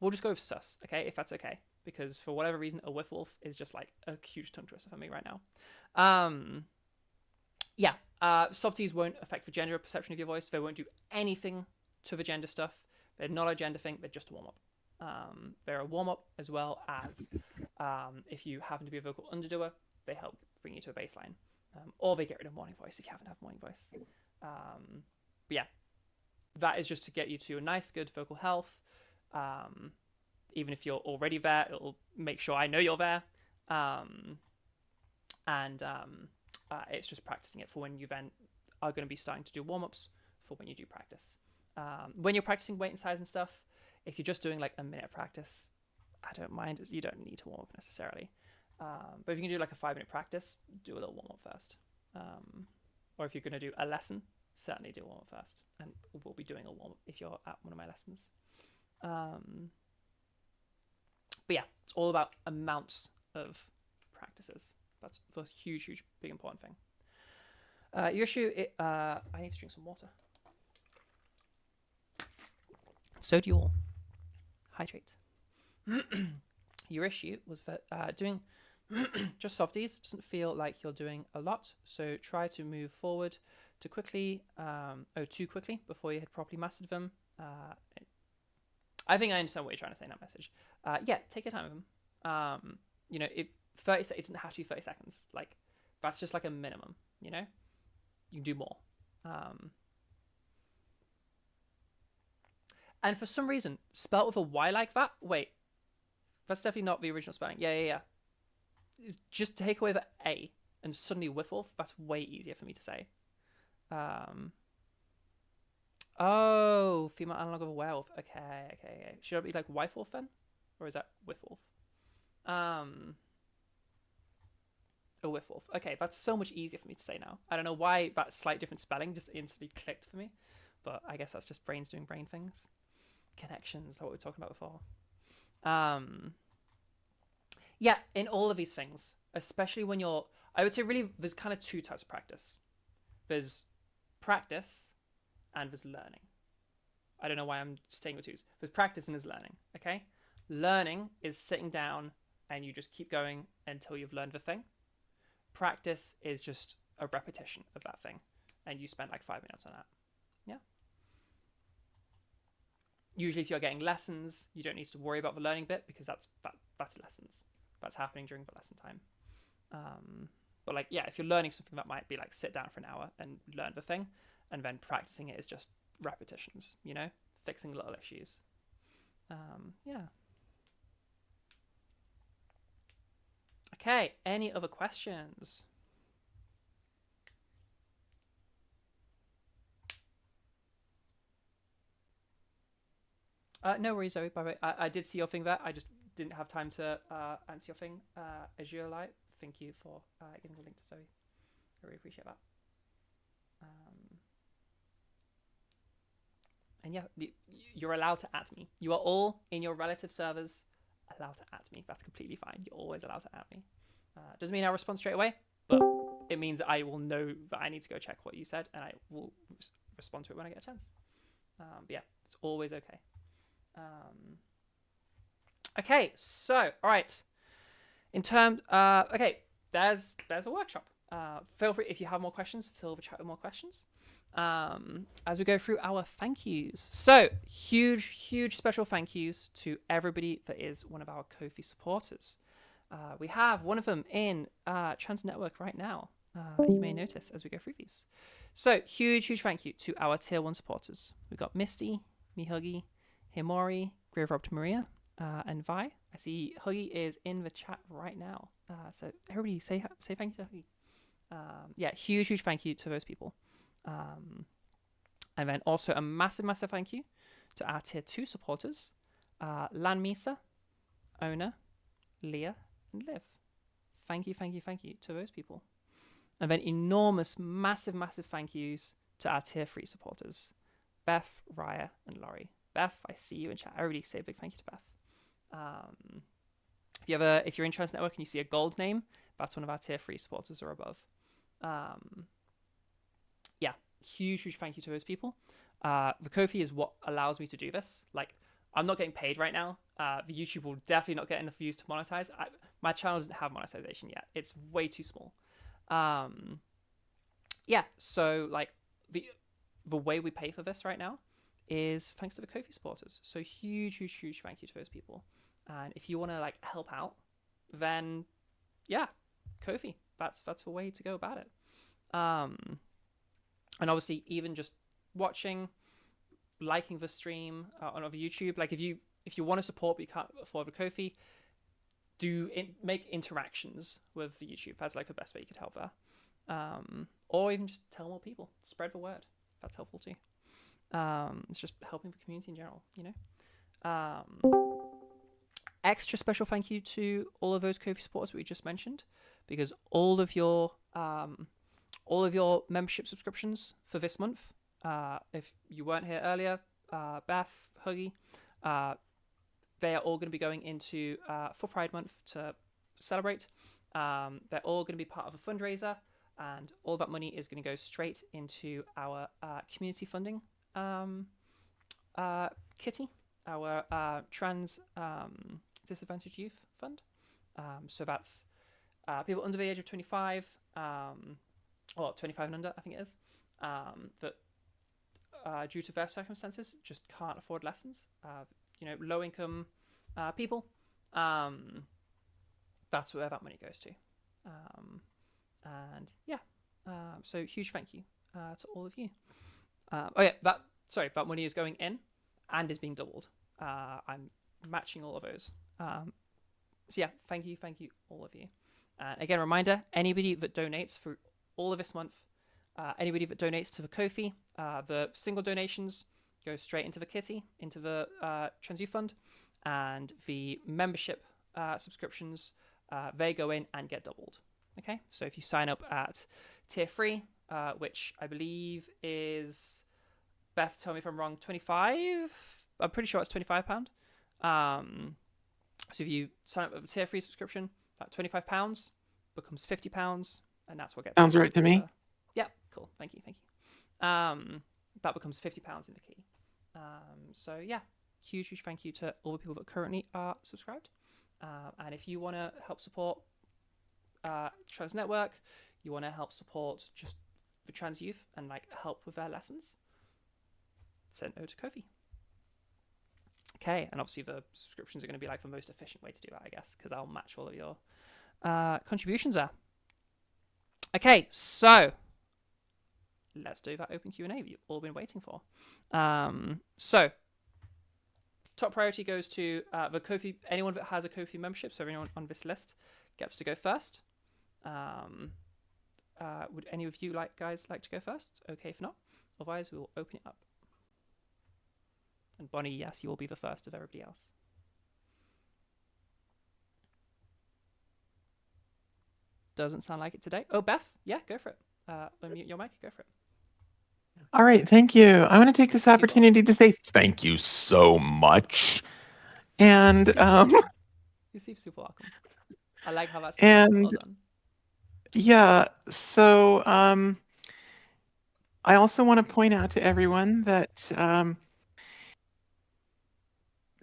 We'll just go with Sus, okay, if that's okay. Because for whatever reason, a with wolf is just like a huge tongue twister for me right now. Softies won't affect the gender perception of your voice. They won't do anything to the gender stuff. They're not a gender thing. They're just a warm-up. They're a warm-up as well as if you happen to be a vocal underdoer, they help bring you to a baseline. Or they get rid of morning voice if you happen to have morning voice. That is just to get you to a nice, good vocal health. Even if you're already there, it'll make sure I know you're there. It's just practicing it for when you then are going to be starting to do warm-ups for when you do practice. When you're practicing weight and size and stuff, if you're just doing like a minute practice, I don't mind. You don't need to warm up necessarily. But if you can do like a 5-minute practice, do a little warm-up first. Or if you're going to do a lesson, certainly do a warm-up first. And we'll be doing a warm-up if you're at one of my lessons. But yeah, it's all about amounts of practices. That's a huge, big, important thing. Your issue, I need to drink some water. So do you all. Hydrate. Your issue was that doing just softies doesn't feel like you're doing a lot. So try to move forward too quickly before you had properly mastered them. I think I understand what you're trying to say in that message. Yeah, take your time with them. It 30 it doesn't have to be 30 seconds. Like, that's just like a minimum, you know? You can do more. And for some reason, spelled with a Y like that, wait, that's definitely not the original spelling. Yeah. Just take away the A and suddenly Whiffle, that's way easier for me to say. Oh, female analog of a werewolf. Okay. Should it be like wife wolf then? Or is that whiff wolf? A whiff wolf. Okay, that's so much easier for me to say now. I don't know why that slight different spelling just instantly clicked for me. But I guess that's just brains doing brain things. Connections, what we were talking about before. Yeah, in all of these things, especially when I would say really there's kind of two types of practice. There's practice and there's learning. I don't know why I'm staying with twos. There's practice and there's learning, okay? Learning is sitting down and you just keep going until you've learned the thing. Practice is just a repetition of that thing. And you spend like 5 minutes on that. Yeah. Usually if you're getting lessons, you don't need to worry about the learning bit because that's lessons. That's happening during the lesson time. But like, yeah, if you're learning something that might be like sit down for an hour and learn the thing, and then practicing it is just repetitions, you know, fixing little issues. Yeah. Okay, any other questions? No worries, Zoe, by the way. I did see your thing there. I just didn't have time to answer your thing. Azure Light, thank you for giving the link to Zoe. I really appreciate that. And yeah, you're allowed to add me. You are all in your relative servers allowed to add me. That's completely fine. You're always allowed to add me. Doesn't mean I'll respond straight away, but it means I will know that I need to go check what you said, and I will respond to it when I get a chance. But yeah, it's always okay. Okay, so all right. In terms, okay, there's a workshop. Feel free if you have more questions. Fill the chat with more questions. As we go through our thank yous. So huge special thank yous to everybody that is one of our Ko-fi supporters. We have one of them in Trans Network right now. You may notice as we go through these. So huge thank you to our tier 1 supporters. We've got Misty, Mihuggy, Himori, Grave Rob to Maria, and Vi. I see Huggy is in the chat right now. So everybody say thank you to Huggy. Yeah, huge thank you to those people. And then also a massive thank you to our tier 2 supporters, Lan Misa, Ona, Leah, and Liv. Thank you to those people. And then enormous, massive thank yous to our tier 3 supporters, Beth, Raya, and Laurie. Beth, I see you in chat. Everybody say a big thank you to Beth. If you're in Trans Network and you see a gold name, that's one of our tier 3 supporters or above. Yeah, huge thank you to those people. The Ko-fi is what allows me to do this. Like, I'm not getting paid right now. The YouTube will definitely not get enough views to monetize. My channel doesn't have monetization yet. It's way too small. Yeah, so like the way we pay for this right now is thanks to the Ko-fi supporters. So huge thank you to those people. And if you want to like help out, then yeah, Ko-fi. That's the way to go about it. And obviously, even just watching, liking the stream on other YouTube. Like if you want to support but you can't afford the Ko-fi, make interactions with the YouTube. That's like the best way you could help there. Or even just tell more people, spread the word. That's helpful too. It's just helping the community in general, you know. extra special thank you to all of those Ko-fi supporters we just mentioned, because all of your membership subscriptions for this month, if you weren't here earlier, Beth, Huggy, they are all going to be going into for Pride Month to celebrate. They're all going to be part of a fundraiser, and all that money is going to go straight into our community funding kitty, our trans disadvantaged youth fund. So that's people under the age of 25, or 25 and under, I think it is, that due to their circumstances just can't afford lessons. Low income people. That's where that money goes to. So huge thank you to all of you. That money is going in and is being doubled. I'm matching all of those. Thank you all of you. Again, reminder, anybody that donates for all of this month, anybody that donates to the Ko-fi, the single donations go straight into the kitty, into the Trans Youth Fund, and the membership subscriptions, they go in and get doubled. Okay, so if you sign up at tier 3, which I believe is, Beth, tell me if I'm wrong, 25? I'm pretty sure it's £25. So if you sign up with a tier 3 subscription, that £25 becomes £50, and that's what gets... Sounds right to me. Yeah, cool. Thank you. That becomes £50 in the key. Huge thank you to all the people that currently are subscribed. And if you want to help support Trans Network, you want to help support just the trans youth and help with their lessons, send over to Ko-fi. Okay, and obviously the subscriptions are going to be the most efficient way to do that, I guess, because I'll match all of your contributions there. Okay, so let's do that open Q&A you've all been waiting for. So top priority goes to the Ko-fi. Anyone that has a Ko-fi membership, so everyone on this list gets to go first. Would any of you guys like to go first? It's okay if not. Otherwise, we will open it up. And Bonnie, yes, you will be the first of everybody else. Doesn't sound like it today. Oh, Beth, yeah, go for it. Unmute your mic, go for it. All right, thank you. I want to take this opportunity to say thank you so much. And you're super welcome. I like how that's well done. Yeah, so I also want to point out to everyone that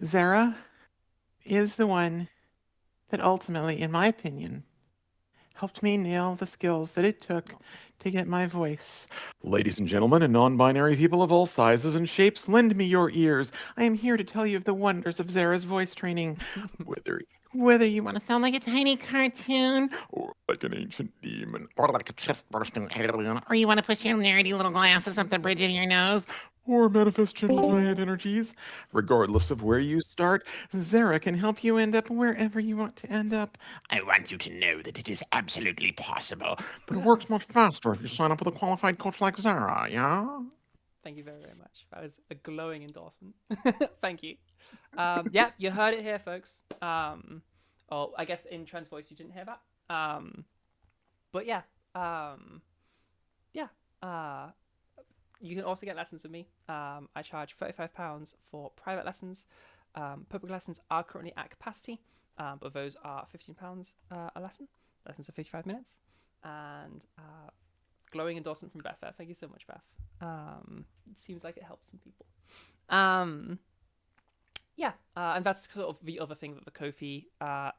Zara is the one that ultimately, in my opinion, helped me nail the skills that it took to get my voice. Ladies and gentlemen, and non-binary people of all sizes and shapes, lend me your ears. I am here to tell you of the wonders of Zara's voice training. Whether you want to sound like a tiny cartoon, or like an ancient demon, or like a chest-bursting alien, or you want to push your nerdy little glasses up the bridge of your nose, or manifest gentle giant energies. Regardless of where you start, Zara can help you end up wherever you want to end up. I want you to know that it is absolutely possible, but it works much faster if you sign up with a qualified coach like Zara, yeah? Thank you very, very much. That was a glowing endorsement. Thank you. You heard it here, folks. I guess in Trans Voice you didn't hear that. You can also get lessons with me. I charge £35 for private lessons. Public lessons are currently at capacity, but those are £15 a lesson. Lessons are 55 minutes. And glowing endorsement from Beth. Thank you so much, Beth. It seems like it helps some people. And that's sort of the other thing that the Ko-fi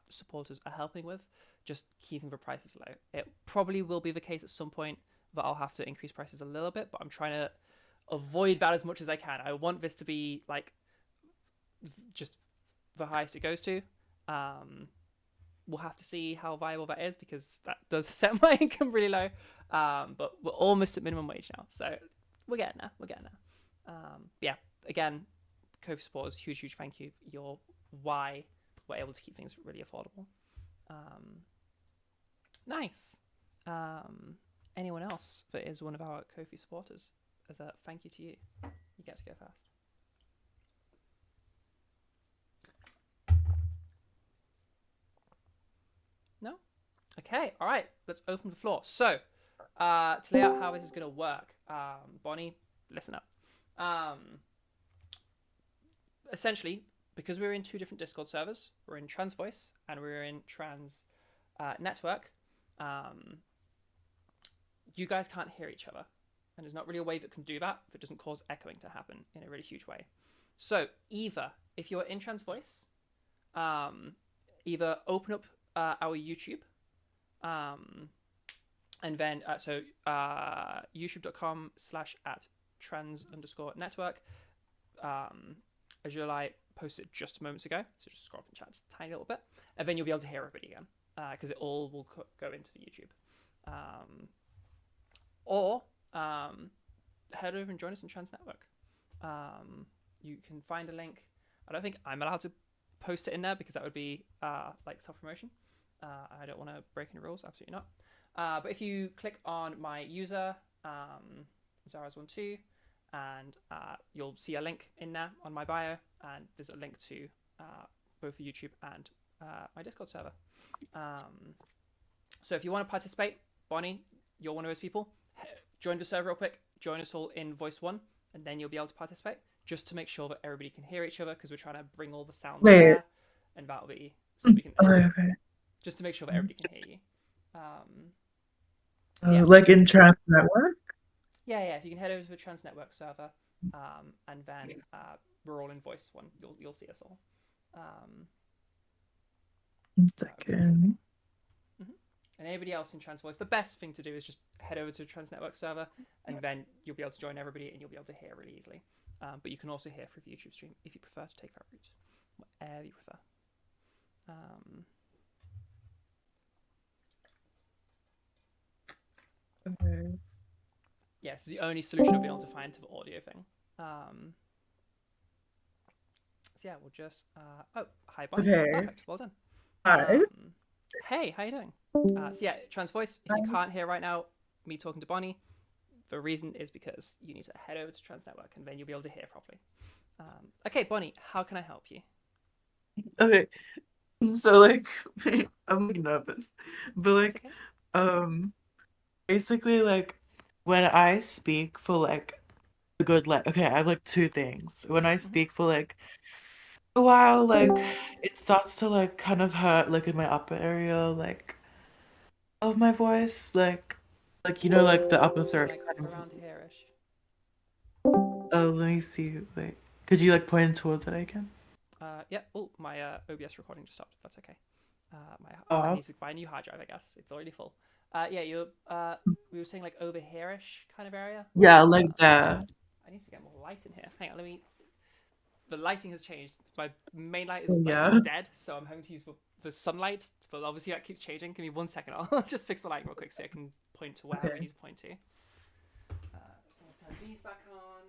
supporters are helping with, just keeping the prices low. It probably will be the case at some point that I'll have to increase prices a little bit, but I'm trying to avoid that as much as I can. I want this to be just the highest it goes to. We'll have to see how viable that is, because that does set my income really low. But we're almost at minimum wage now, so we're getting there. Again, Ko-fi supporters, huge thank you. You're why we're able to keep things really affordable. Nice. Anyone else that is one of our Ko-fi supporters, as a thank you to you, you get to go first. Okay, all right, let's open the floor. So, to lay out how this is going to work, Bonnie, listen up. Essentially, because we're in 2 different Discord servers, we're in Trans Voice and we're in Trans Network, you guys can't hear each other. And there's not really a way that can do that if it doesn't cause echoing to happen in a really huge way. So, either, if you're in Trans Voice, either open up our YouTube, and then youtube.com/@trans_network. Azulite posted just moments ago, so just scroll up the chat just a tiny little bit, and then you'll be able to hear everybody again, because it all will go into the YouTube. Or head over and join us in Trans Network. You can find a link. I don't think I'm allowed to post it in there because that would be like self-promotion. I don't want to break any rules, absolutely not. But if you click on my user, Zara's12, and you'll see a link in there on my bio, and there's a link to both YouTube and my Discord server. So if you want to participate, Bonnie, you're one of those people, join the server real quick, join us all in Voice 1, and then you'll be able to participate, just to make sure that everybody can hear each other, because we're trying to bring all the sounds there, and that'll be so we can Okay. just to make sure that everybody can hear you. Like in Trans Network? Yeah, if you can head over to the Trans Network server, and then we're all in Voice 1. You'll see us all. 1 second. And anybody else in Trans Voice, the best thing to do is just head over to the Trans Network server, and then you'll be able to join everybody, and you'll be able to hear really easily. But you can also hear through the YouTube stream if you prefer to take that route, whatever you prefer. Okay. Yeah, so the only solution I'll be able to find to the audio thing. So yeah, we'll just oh, hi Bonnie. Okay. Perfect, well done. Hi. Hey, how you doing? So yeah, Trans Voice, if you can't hear right now me talking to Bonnie, the reason is because you need to head over to Trans Network, and then you'll be able to hear properly. Okay, Bonnie, how can I help you? Okay. So like I'm like nervous. But like Okay. basically like when I speak for like a good like okay, I have like 2 things. When I speak for like a while, like it starts to like kind of hurt like in my upper area like of my voice, like you know like the upper third Like kind of. around here-ish. Oh, let me see. Wait, could you like point towards it again? Yeah. Oh, my OBS recording just stopped. That's okay. I Oh, need to buy a new hard drive, I guess. It's already full. Yeah, you we were saying like over here-ish kind of area. yeah, like that. I need to get more light in here. Hang on, let me. The lighting has changed. My main light is Oh, like yeah. dead, so I'm having to use the sunlight. But obviously that keeps changing. Give me 1 second. I'll just fix the lighting real quick so I can point to where we Okay. need to point to. So I'll turn these back on.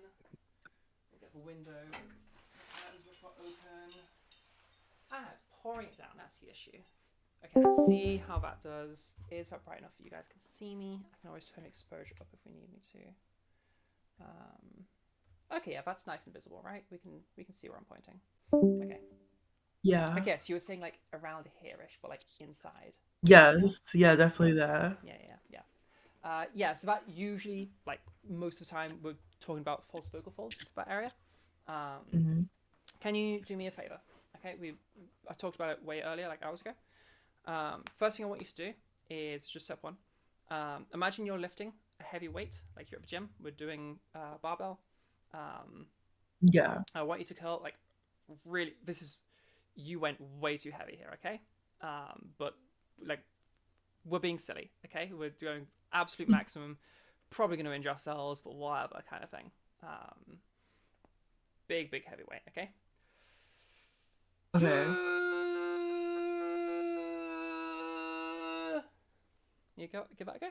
We'll get the window. Curtains which are open. It's pouring it down. That's the issue. Okay, let's see how that does. Is that bright enough that you guys can see me? I can always turn exposure up if we need me to. Okay, yeah, that's nice and visible, right? We can see where I'm pointing. Okay. Yeah. Okay, so you were saying like around here-ish, but like inside. Yes. Yeah, definitely there. Yeah. Yeah, so that usually, like most of the time, we're talking about false vocal folds into that area. Can you do me a favor? Okay, I talked about it way earlier, like hours ago. First thing I want you to do is just step 1. Imagine you're lifting a heavy weight, like you're at the gym. We're doing barbell. Yeah. I want you to curl like really. You went way too heavy here, okay? But like we're being silly, okay? We're doing absolute maximum. Probably going to injure ourselves, but whatever kind of thing. Big heavy weight, okay? Okay. You go, give that a go.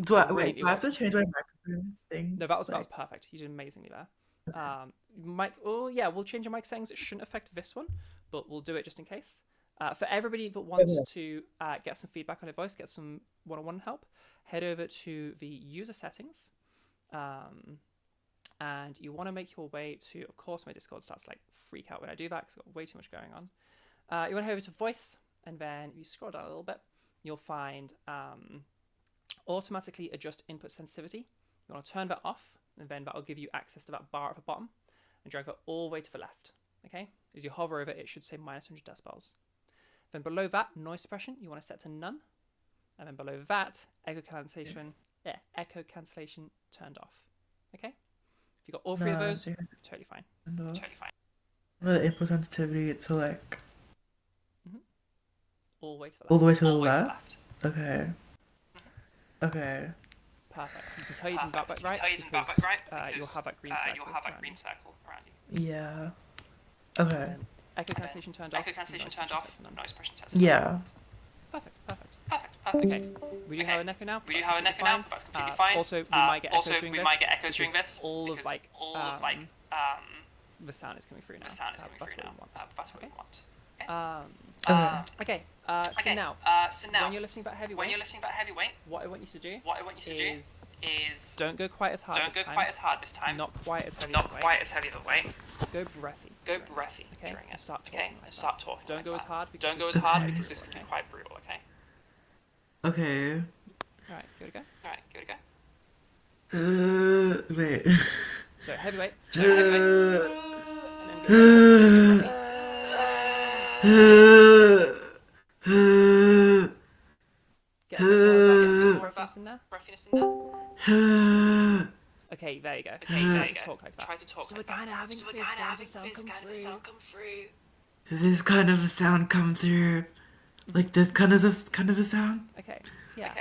Do I really wait? Do I have to change my microphone thing? No, that was perfect. You did amazingly there. We'll change your mic settings. It shouldn't affect this one, but we'll do it just in case. For everybody that wants to get some feedback on their voice, get some one-on-one help, head over to the user settings, and you want to make your way to, of course, my Discord starts to like freak out when I do that because I've got way too much going on. You want to head over to voice, and then if you scroll down a little bit, you'll find automatically adjust input sensitivity. You want to turn that off, and then that will give you access to that bar at the bottom, and drag that all the way to the left. Okay, as you hover over it, it should say -100 decibels. Then below that, noise suppression, you want to set to none, and then below that, echo cancellation turned off. Okay, if you got all three of those, totally fine. Totally fine. The input sensitivity to like all the way to the left. All the way to the left? Okay. Okay. Perfect. You can tell you didn't back right because you'll have that green circle around you. Yeah. Okay. Echo cancellation turned off. Noise suppression sets. Yeah. Perfect. Okay. We do have an echo now. That's completely fine. Also, we might get echoes during this. All of like the sound is coming through now. That's what we want. Okay. So now, when you're lifting that heavy weight, what I want you to do is don't go quite as hard this time. Not quite as heavy the weight. Go breathy. Okay. And start talking. Don't go as hard because this can be quite brutal. Okay. Okay. All right. Give it a go. Wait. So heavy weight. Get more roughness in there. Okay, there you go. Try to talk like that. So we're kind of having this kind of sound come through. This kind of a sound come through. Like this kind of a sound? Okay. Yeah.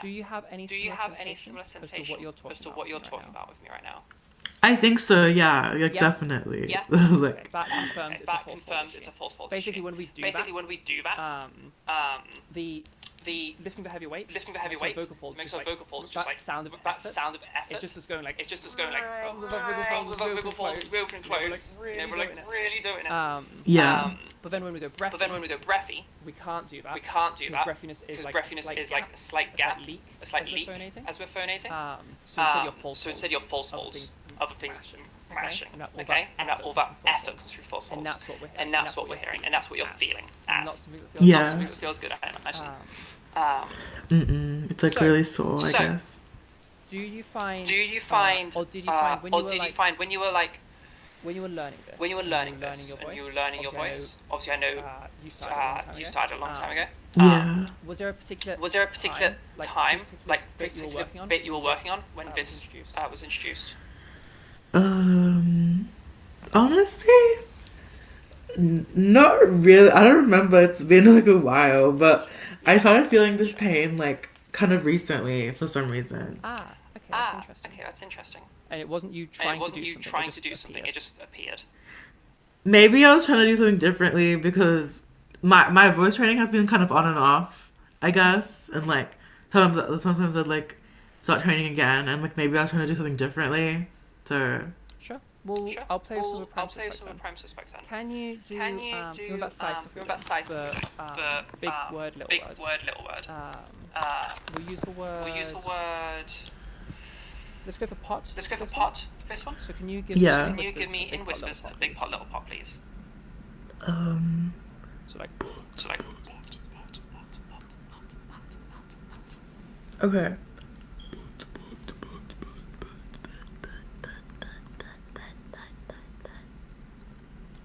Do you have any similar sensation as to what you're talking about with me right now? I think so, yeah. Like, definitely. Yeah. Like, that confirms it's a false hold. Basically, when we do that, the lifting the heavy weight makes our vocal folds just like sound of effort. It's just us going like vocal folds real and close. We're like really doing it. yeah. But then when we go breathy, we can't do that. Because breathiness is like a slight gap, a slight leak as we're phonating. So instead your false holds, other things crashing. Okay, and that all that effort through false holds. And that's what we're hearing, and that's what you're feeling. Yeah. It feels good, I imagine. It's like really sore, I guess. Do you find or did you find when you were like when you were learning this, and you were learning your voice? Obviously, I know you started a long time ago. Yeah. Was there a particular time, like bit you were working on when this was introduced? Honestly, not really. I don't remember. It's been like a while, but I started feeling this pain like kind of recently for some reason. Okay, that's interesting. And it wasn't you trying to do something. It just appeared. Maybe I was trying to do something differently because my voice training has been kind of on and off, I guess, and like sometimes I'd like start training again, and like maybe I was trying to do something differently. So sure. Well, I'll play some of the prime suspects then. Can you do that size stuff? The big word, little word. We'll use the word. Let's go for pot. This one. So can you give me in whispers a big pot, little pot, please? So like. Okay.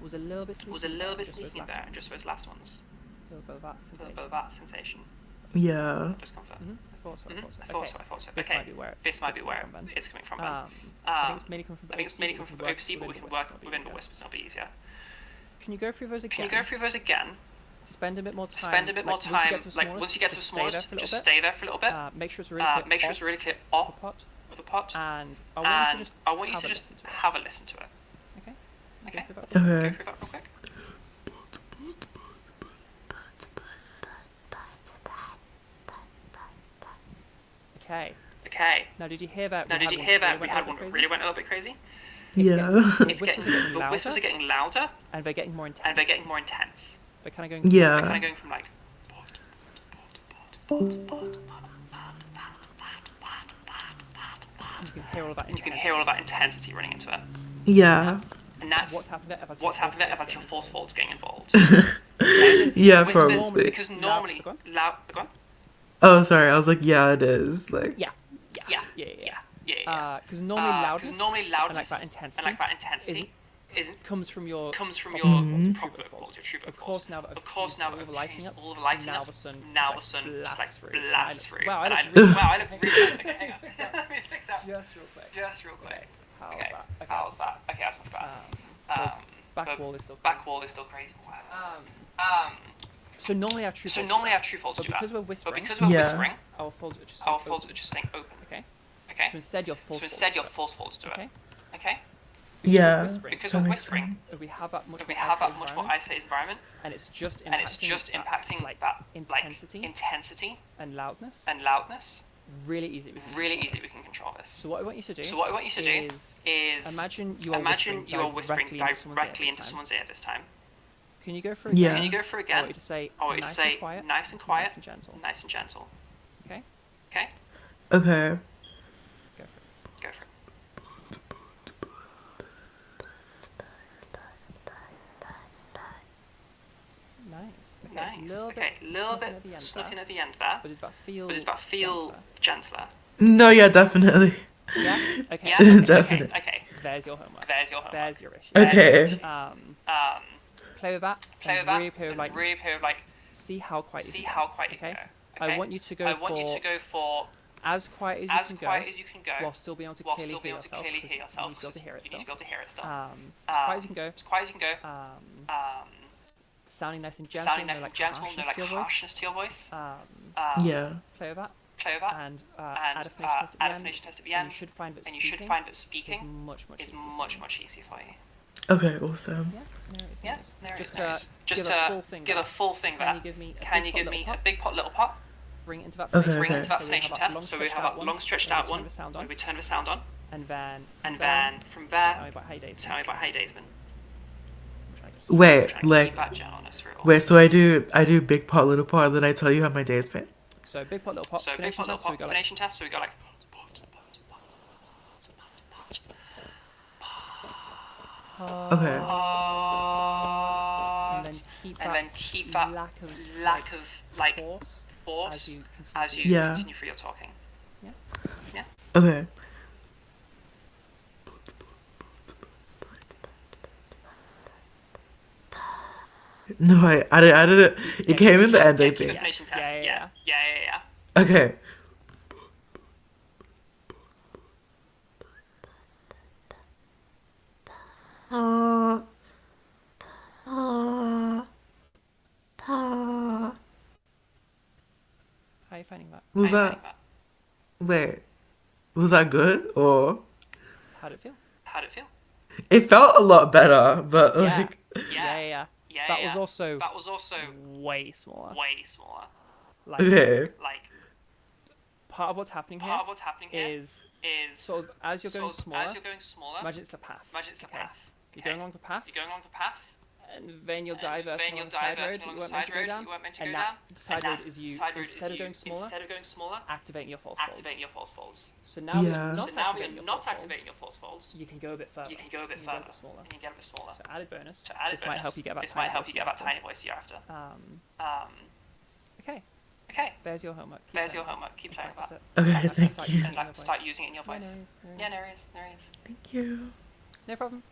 Was a little bit sneaky in there, just those last ones. A little bit of that sensation. Yeah. Just confirm. I thought so. Okay. This might be where it's coming from. I think it's mainly coming from OPC, but we can work within the whispers. It'll be easier. Can you go through those again? Spend a bit more time. Once you get to the smallest, just stay there for a little bit. Make sure it's really clear off of the pot. And I want you to just have a listen to it. Okay. Go through that real quick. Okay. Now, did you hear that? We had one that really went a little bit crazy. Yeah. The whispers are getting louder, and they're getting more intense. They're kind of going from like. You can hear all that and you can hear all of that intensity running into it. Yeah. And that's what's happened there if that's your force folds getting involved. Yeah, Whispers, probably. because normally loud. Go on. Oh, sorry. I was like, yeah, it is. Like, Yeah. Yeah. Because normally loudness and like that intensity comes from your proper vocal cords, your true vocal Of course, now that I've all the lighting up, all the lighting now up, the sun now the sun just just like like blasts blasts through. through. Wow, I And look really wow, I look really bad. Okay, hang on. Let me fix that just real quick. How's Okay, that? How's that? Okay, that's much better. Back wall is still back wall is still crazy. So normally our true folds do that. Because we're But whispering, because we're Yeah. whispering, our folds are just staying open. Okay. So instead your false folds do it. Okay. Okay. yeah. Because that we're makes whispering, sense. we have that much more isolated environment, and it's just impacting like that intensity and loudness. loudness. Really easy. We can control this. So what I want you to do is imagine you are whispering directly into someone's someone's ear this time. Can you go for Yeah. Can you go for again? I want you to say I want you to say nice and quiet, nice and gentle. Okay? Okay. Okay. Go for it. Nice. Okay. Little bit snuck at the end there. But But does that feel gentler? No, yeah, definitely. Yeah? Okay. Yeah. Definitely. Okay. There's your homework. There's your issue. Okay. Play with that. Play with that. Really play with like see how quiet you can go. I want you to go for as quiet as you can go while still being able to clearly hear yourself. You need to be able to hear it still. As quiet as you can go. Sounding nice and gentle, no harshness to your voice. Yeah. Play with that. And add a phonation test at the end. And you should find that speaking is much easier for you. Okay, awesome. Yeah, Just give a full thing back. Can you give me a big pot, little pot? Bring it into that Okay, phonation okay. test. So we have a long stretched out one. Where we turn the sound on. And then from there, tell me about how your day's tell me about how your day's been. Wait, Trying to like, keep that gentleness through it all. wait. So I do big pot, little pot, and then I tell you how my day's been. So big pot, little pot. So big pot, little pot, phonation test. So we go like. Okay. And then keep that lack of like force as you Yeah. continue through your talking. Okay. No, I did it. It came in the end, I Keep the think. phonation test. Yeah. Okay. How are you finding that? Was that? Wait. Was that good or? How'd it feel? How'd it feel? It felt a lot better, but Yeah. like. Yeah. That was also way smaller. Like, Okay. Like part of what's happening here is is sort of as you're going smaller. imagine it's a path. it's a Okay. path. You're going along the path, You're going along the path. and then you're diverting along the side road you weren't meant to go down. And that side road is you, instead of going smaller, activating your false folds. So now Yeah. you're So now we're activating not your activating your false folds. you can go a bit further. You can go a bit You can further. smaller. And you get a bit smaller. So added bonus. So added This might help you get that This might help you get that tiny tiny voice you're after. Okay. Okay. There's your homework. Keep There's playing your with homework. Keep it. playing with Practice that. it. Okay, Practice thank start you. using it in your Start voice. using it in your Yeah, voice. no worries. Yeah, there is. Thank you. No problem.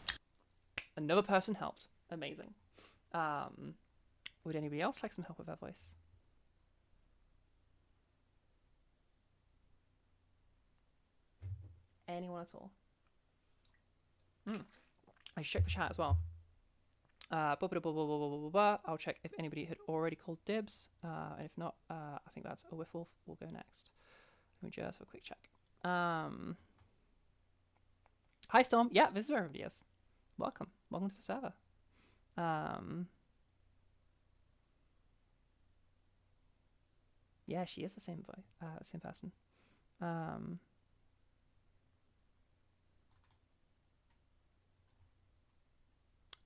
Another person helped. Amazing. Would anybody else like some help with their voice? Anyone at all? I should check the chat as well. I'll check if anybody had already called dibs. And if not, I think that's a whiffle. We'll go next. Let me just have a quick check. Hi Storm. Yeah, this is where everybody is. Welcome to the server. Yeah, she is the same same person.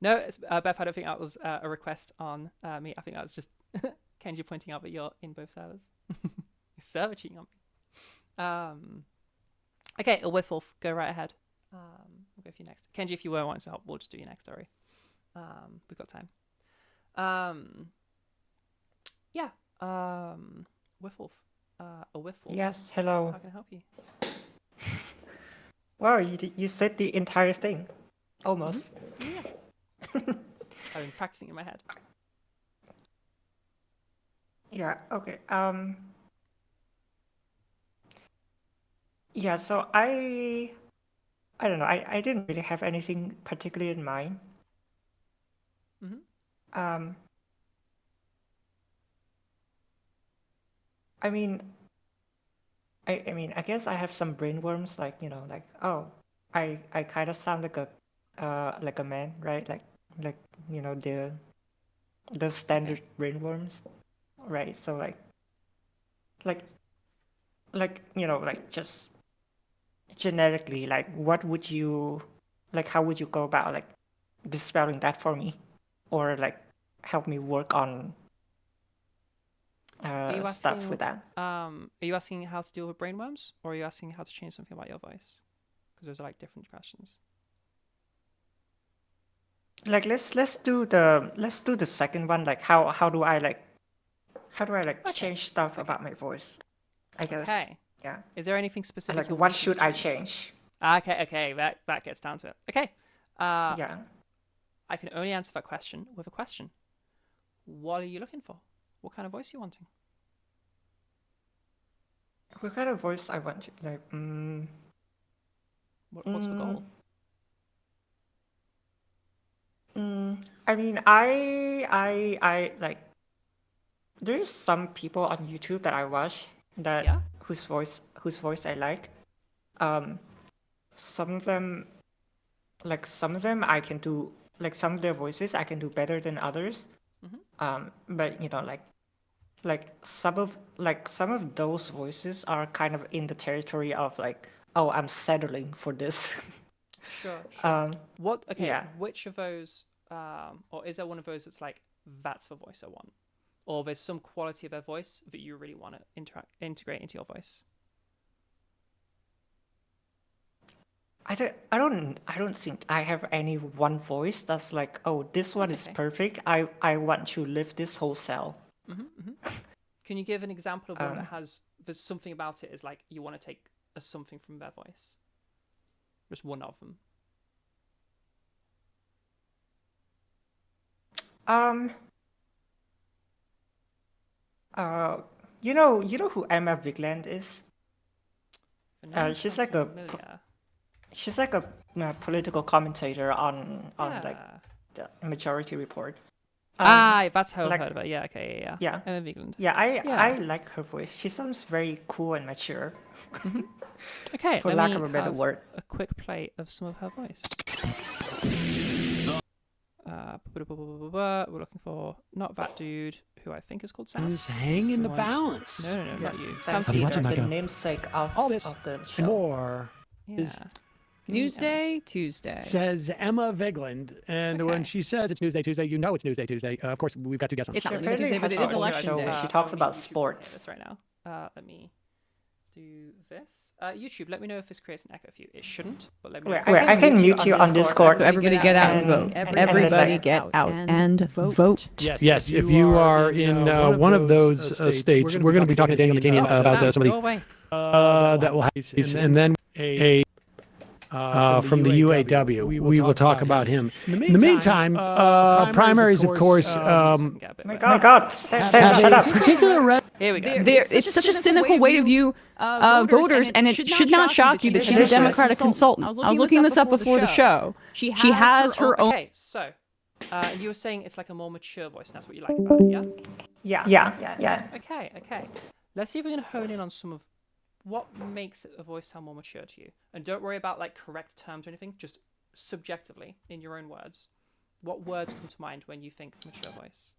No, it's, Beth, I don't think that was a request on me. I think that was just Kenji pointing out that you're in both servers. Server cheating on me. Okay, a Whiffle, go right ahead. We'll go for you next. Kenji, if you were wanting to help, we'll just do you next, sorry. We've got time. Yeah. Whiffle. A Whiffle. Yes, hello. How can I help you? Wow, you said the entire thing. Almost. I've been practicing in my head. Yeah, okay. Yeah, so I don't know, I didn't really have anything particularly in mind. Mm-hmm. I mean, I guess I have some brainworms, like, like, oh, I kind of sound like a man, right? Like the standard brainworms, right? So like like just generically, like, what would you, like, how would you go about like dispelling that for me, or like help me work on stuff with that? Are you asking how to deal with brainworms, or are you asking how to change something about your voice? Because those are like different questions. Like, let's do the second one. Like, how do I change stuff about my voice? I guess. Okay. Yeah. Is there anything specific? Like, you're what wanting should to I change? Okay. That gets down to it. Okay. Yeah. I can only answer that question with a question. What are you looking for? What kind of voice are you wanting? What kind of voice I want? Like, What's the goal? I mean, I like. There's some people on YouTube that I watch that Yeah? whose voice I like. Some of them I can do, like, some of their voices I can do better than others. But like some of those voices are kind of in the territory of like, oh, I'm settling for this. Sure. What? Okay. Yeah. Which of those, or is there one of those that's like, that's the voice I want, or there's some quality of their voice that you really want to integrate into your voice? I don't think I have any one voice that's like, oh, this one is perfect. I want to lift this whole cell. Can you give an example of one that has, there's something about it is like you want to take something from their voice? Just one of them. You know who Emma Vigland is? She's like a political commentator on like the Majority Report. That's how like- I've heard of it. Yeah, okay, yeah. Emma Vigland. Yeah, I like her voice. She sounds very cool and mature. Okay, For lack of a better word. A quick play of some of her voice. We're looking for not that dude who I think is called Sam. Who's hanging the balance? No, not you. Sam Cedar, Cedar, like the a- namesake of all this the show. and more Yeah. Tuesday. says Emma Vigland, and when Okay. she says it's Tuesday, you know it's Tuesday. Of course, we've got two guests on. It's She not apparently Tuesday, but has it is her own election show day. where she talks on about YouTube sports. this right now. Let me do this. YouTube, let me know if this creates an echo for you. It shouldn't, but let me know. Wait, I can mute you on Discord. So everybody get out and vote. and Everybody like- get out and vote. Yes, if you are in one of those states, we're going to be talking to Daniel McKinney about Sam, some of go the away. that will happen, and then from the UAW, we will talk about him. In the meantime, primaries, of course, Get a bit My better. God, Sam, have shut a up. particular Here we go. It's such a cynical way of view voters, and it should not shock you that she's a Democratic consultant. I was looking this up before the show. She has her own. Okay, so you were saying it's like a more mature voice, and that's what you like about it, yeah? Yeah. Okay. Let's see if we can hone in on some of what makes a voice sound more mature to you. And don't worry about like correct terms or anything, just subjectively, in your own words. What words come to mind when you think mature voice?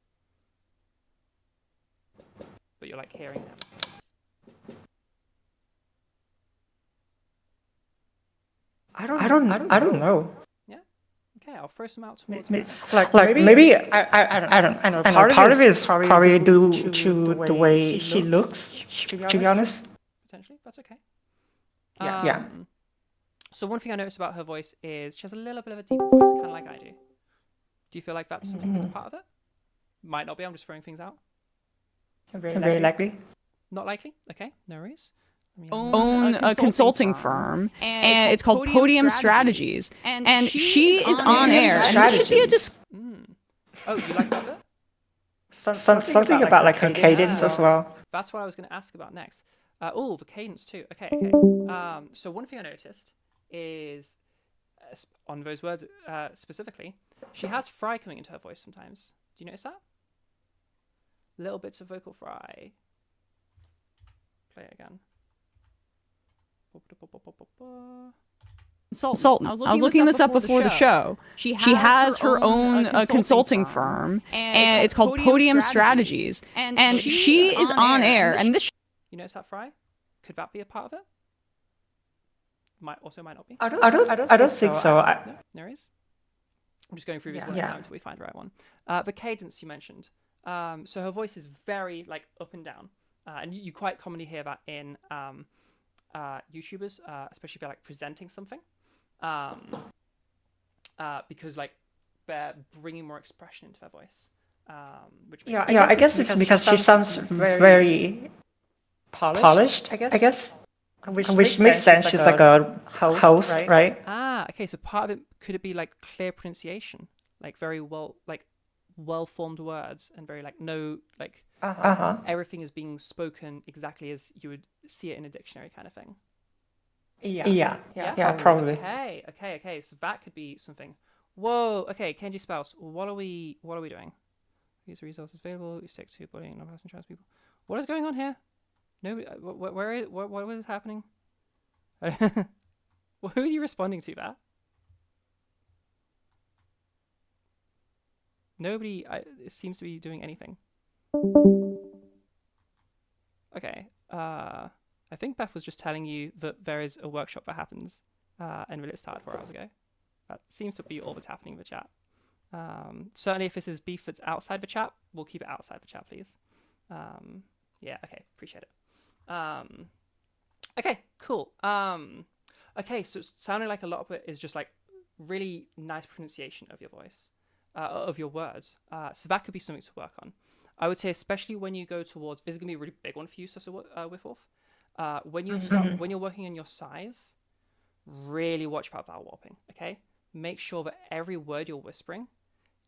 But you're like hearing them. I don't know. Okay, I'll throw some out towards Like maybe I don't know. Part of it is probably due to the way she looks. To be honest. potentially. That's okay. Yeah. So one thing I noticed about her voice is she has a little bit of a deeper voice, kind of like I do. Do you feel like that's something that's part of it? Might not be. I'm just throwing things out. Very likely. Not likely. Okay, no worries. Own a consulting firm, and it's called Podium Strategies, and she is on air. And this should be a Oh, you like that bit? Something about like her cadence as well. That's what I was going to ask about next. Oh, the cadence too. Okay. So one thing I noticed is on those words specifically, she has fry coming into her voice sometimes. Do you notice that? Little bits of vocal fry. Play it again. Consultant. I was looking this up before the show. She has her own consulting firm, and it's called Podium Strategies, and she is on air. And this. You notice that fry? Could that be a part of it? Might not be. I don't think so. No worries. I'm just going through these words now until we find the right one. The cadence you mentioned. So her voice is very like up and down, and you quite commonly hear that in YouTubers, especially if they're like presenting something, because like they're bringing more expression into their voice. Which I guess it's because she sounds very polished. I guess. Which makes sense. She's like a host, right? Okay. So part of it, could it be like clear pronunciation, like very well-formed words, and very like no like everything is being spoken exactly as you would see it in a dictionary, kind of thing. Yeah, probably. Okay. So that could be something. Whoa. Okay, Kenji spouse. What are we doing? Use resources available. You stick to bullying non-person trans people. What is going on here? No, what is happening? Who are you responding to that? Nobody seems to be doing anything. Okay. I think Beth was just telling you that there is a workshop that happens, and that it started 4 hours ago. That seems to be all that's happening in the chat. Certainly, if this is beef that's outside the chat, we'll keep it outside the chat, please. Yeah. Okay. Appreciate it. Okay, cool. Okay, so it's sounding like a lot of it is just like really nice pronunciation of your voice, of your words. So that could be something to work on. I would say, especially when you go towards, this is gonna be a really big one for you, Sussa Whiffleff. When you're working on your size, really watch for vowel warping. Okay, make sure that every word you're whispering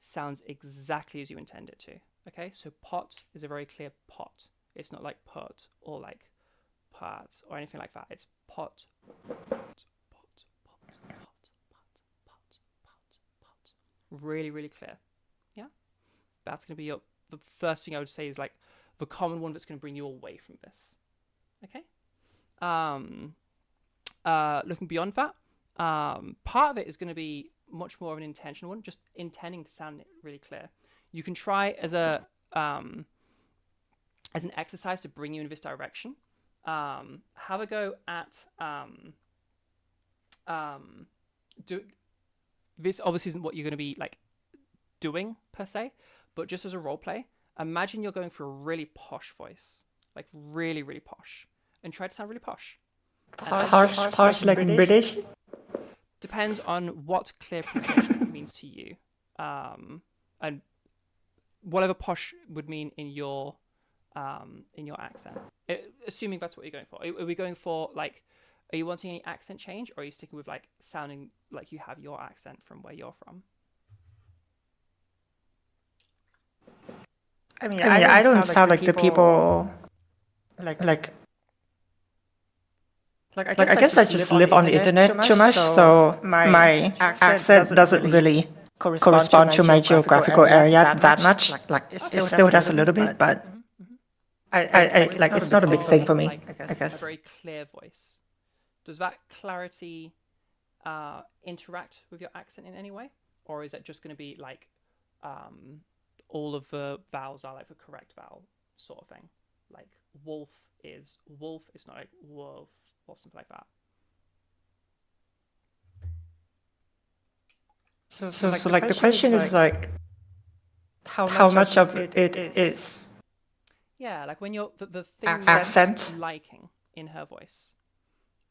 sounds exactly as you intend it to. Okay, so pot is a very clear pot. It's not like pot or like pot or anything like that. It's pot. Really, really clear. Yeah? That's going to be the first thing I would say is like the common one that's going to bring you away from this. Okay? Looking beyond that, part of it is going to be much more of an intentional one, just intending to sound really clear. You can try as an exercise to bring you in this direction. Have a go at this obviously isn't what you're going to be like doing per se, but just as a role play, imagine you're going for a really posh voice, like really, really posh, and try to sound really posh. Posh like British? Depends on what clear pronunciation means to you, and whatever posh would mean in your accent. Assuming that's what you're going for. Are we going for like, are you wanting any accent change, or are you sticking with like sounding like you have your accent from where you're from? I mean, I don't sound like the people I guess I just live on the internet too much, so my accent doesn't really correspond to my geographical area that much. Like it still does a little bit, but I like it's not a big thing for me, I guess. A very clear voice. Does that clarity interact with your accent in any way, or is it just going to be like all of the vowels are like the correct vowel sort of thing? Like wolf is wolf, it's not like wolf or something like that. So like the question is like how much of it is like when you're the thing accent liking in her voice.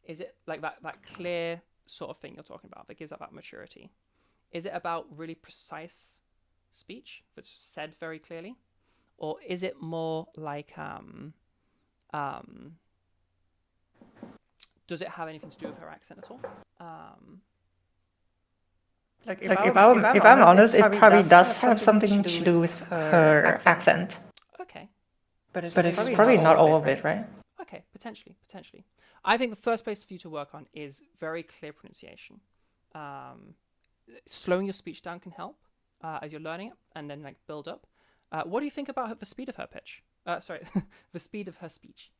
Is it like that clear sort of thing you're talking about that gives that maturity? Is it about really precise speech that's said very clearly? Or is it more like does it have anything to do with her accent at all? If I'm honest, it probably does have something to do with her accent. Okay. But it's probably not all of it, right? Okay, potentially. I think the first place for you to work on is very clear pronunciation. Slowing your speech down can help as you're learning it, and then like build up. What do you think about the speed of her pitch? The speed of her speech.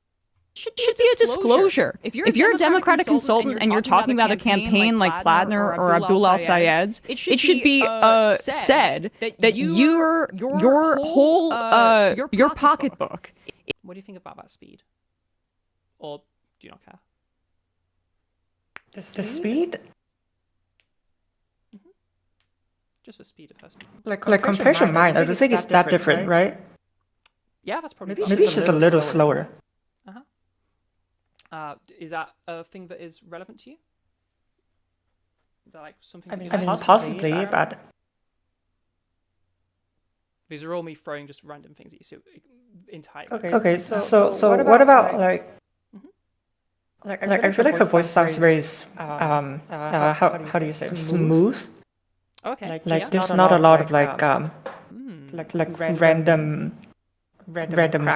Should be a disclosure. If you're a Democratic consultant and you're talking about a campaign like Pladner or Abdullah Syed's, it should be said that your whole your pocketbook. What do you think about that speed? Or do you not care? The speed? Just the speed of her speech. Like compared to mine, I don't think it's that different, right? Yeah, that's probably Maybe it's just a little slower. Is that a thing that is relevant to you? Is that like something? I mean, possibly, but these are all me throwing just random things at you. So entirely. Okay. So what about like I feel like her voice sounds very how do you say smooth? Okay. Like there's not a lot of like random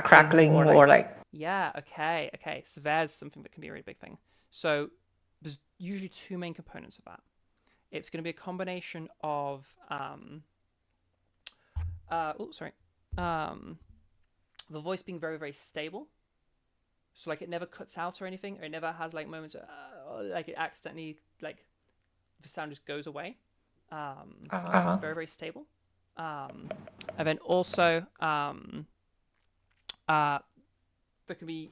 crackling or like. Yeah, okay. So there's something that can be a really big thing. So there's usually two main components of that. It's going to be a combination of the voice being very, very stable. So like it never cuts out or anything, or it never has like moments like it accidentally like the sound just goes away. Very, very stable. And then also there can be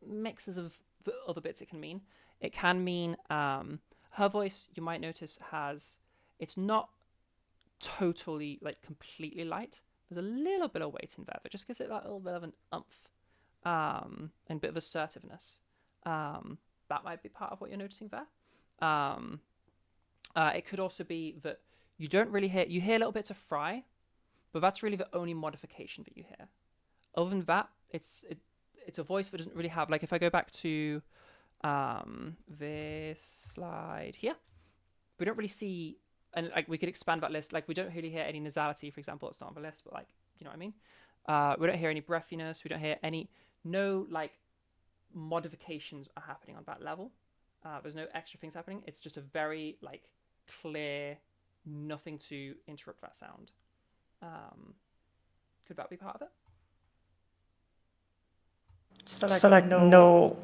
mixes of other bits it can mean. It can mean her voice, you might notice, it's not totally like completely light. There's a little bit of weight in there, but just gives it that little bit of an umph and a bit of assertiveness. That might be part of what you're noticing there. It could also be that you don't really you hear little bits of fry, but that's really the only modification that you hear. Other than that, it's a voice that doesn't really have, like if I go back to this slide here, we don't really see, and like we could expand that list, like we don't really hear any nasality, for example. It's not on the list, but like, you know what I mean? We don't hear any breathiness, we don't hear no like modifications are happening on that level. There's no extra things happening. It's just a very like clear, nothing to interrupt that sound. Could that be part of it? So like no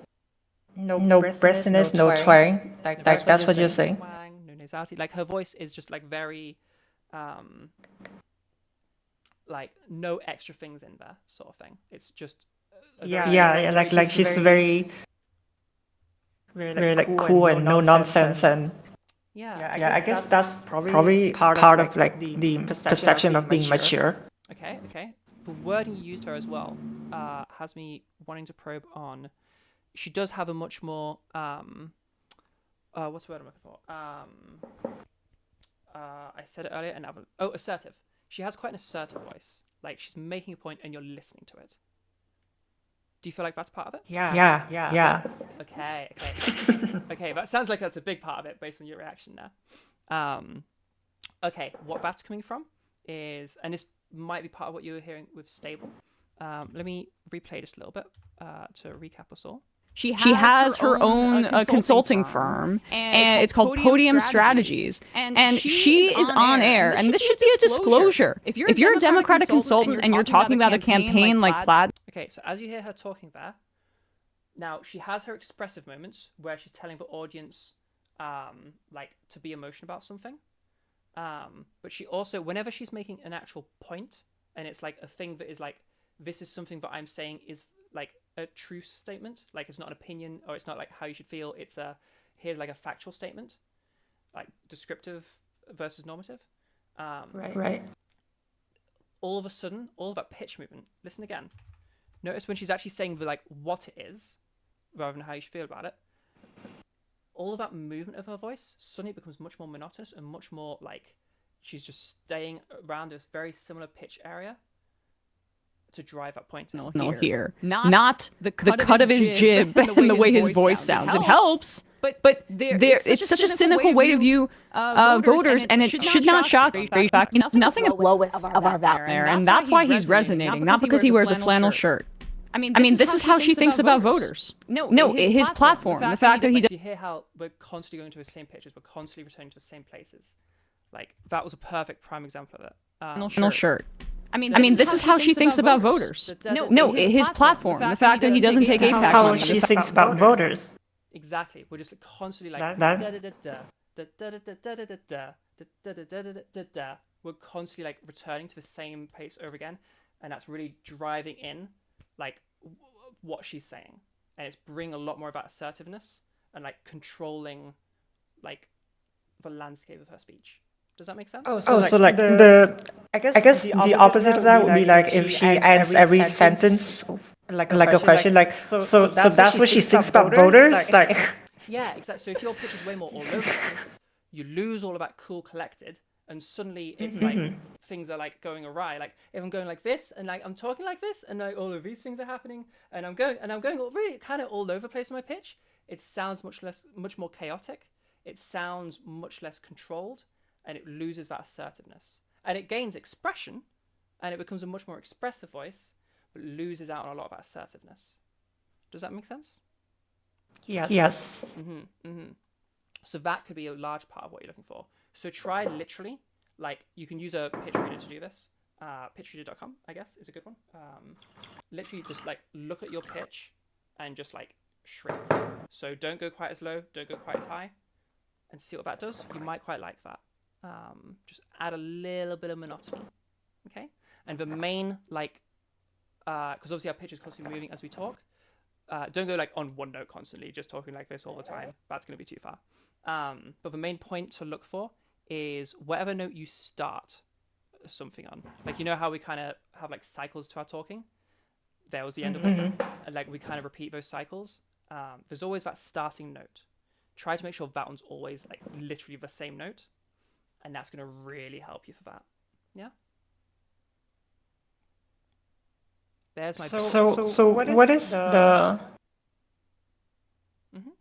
breathiness, no twang. Like that's what you're saying. Twang, no nasality. Like her voice is just like very, like no extra things in there, sort of thing. It's just like she's very like cool and no nonsense and. Yeah, I guess that's probably part of like the perception of being mature. Okay. The wording you used there as well has me wanting to probe on. She does have a much more what's the word I'm looking for? I said it earlier, and assertive. She has quite an assertive voice. Like she's making a point, and you're listening to it. Do you feel like that's part of it? Yeah. Okay. Okay, that sounds like that's a big part of it based on your reaction there. Okay, what that's coming from is, and this might be part of what you were hearing with stable. Let me replay just a little bit to recap us all. She has her own consulting firm, and it's called Podium Strategies. And she is on air, and this should be a disclosure. If you're a Democratic consultant and you're talking about a campaign like Plaid. Okay, so as you hear her talking there, now she has her expressive moments where she's telling the audience like to be emotional about something. But she also, whenever she's making an actual point, and it's like a thing that is like, this is something that I'm saying is like a truth statement, like it's not an opinion, or it's not like how you should feel, it's here's like a factual statement, like descriptive versus normative. Right. All of a sudden, all of that pitch movement, listen again. Notice when she's actually saying like what it is, rather than how you should feel about it. all of that movement of her voice suddenly becomes much more monotonous and much more like she's just staying around this very similar pitch area to drive that point here. Not the cut of his jib and the way his voice sounds. It helps. But it's such a cynical way to view voters, and it should not shock you. Nothing of lowest of our value there, and that's why he's resonating, not because he wears a flannel shirt. I mean, this is how she thinks about voters. No, his platform, the fact that he does. You hear how we're constantly going to the same pitches, we're constantly returning to the same places. Like, that was a perfect prime example of it. Flannel shirt. I mean, this is how she thinks about voters. No, his platform, the fact that he doesn't take APAC money. How she thinks about voters. Exactly. We're just constantly like we're constantly like returning to the same pace over again, and that's really driving in like what she's saying, and it's bringing a lot more of that assertiveness and like controlling like the landscape of her speech. Does that make sense? So like I guess the opposite of that would be like if she ends every sentence like a question, like so that's what she thinks about voters, like. Yeah, exactly. So if your pitch is way more all over the place, you lose all of that cool collected, and suddenly it's like things are like going awry. Like if I'm going like this, and like I'm talking like this, and like all of these things are happening, and I'm going really kind of all over the place in my pitch. It sounds much more chaotic. It sounds much less controlled, and it loses that assertiveness, and it gains expression, and it becomes a much more expressive voice, but loses out on a lot of that assertiveness. Does that make sense? Yes. So that could be a large part of what you're looking for. So try literally, like you can use a pitch reader to do this. Pitchreader.com, I guess, is a good one. Literally just like look at your pitch and just like shrink. So don't go quite as low, don't go quite as high, and see what that does. You might quite like that. Just add a little bit of monotony, okay? And the main like, because obviously our pitch is constantly moving as we talk. Don't go like on one note constantly, just talking like this all the time. That's going to be too far. But the main point to look for is whatever note you start something on. Like, you know how we kind of have like cycles to our talking? There was the end of it. And like we kind of repeat those cycles. There's always that starting note. Try to make sure that one's always like literally the same note. And that's going to really help you for that. Yeah? There's my So what is the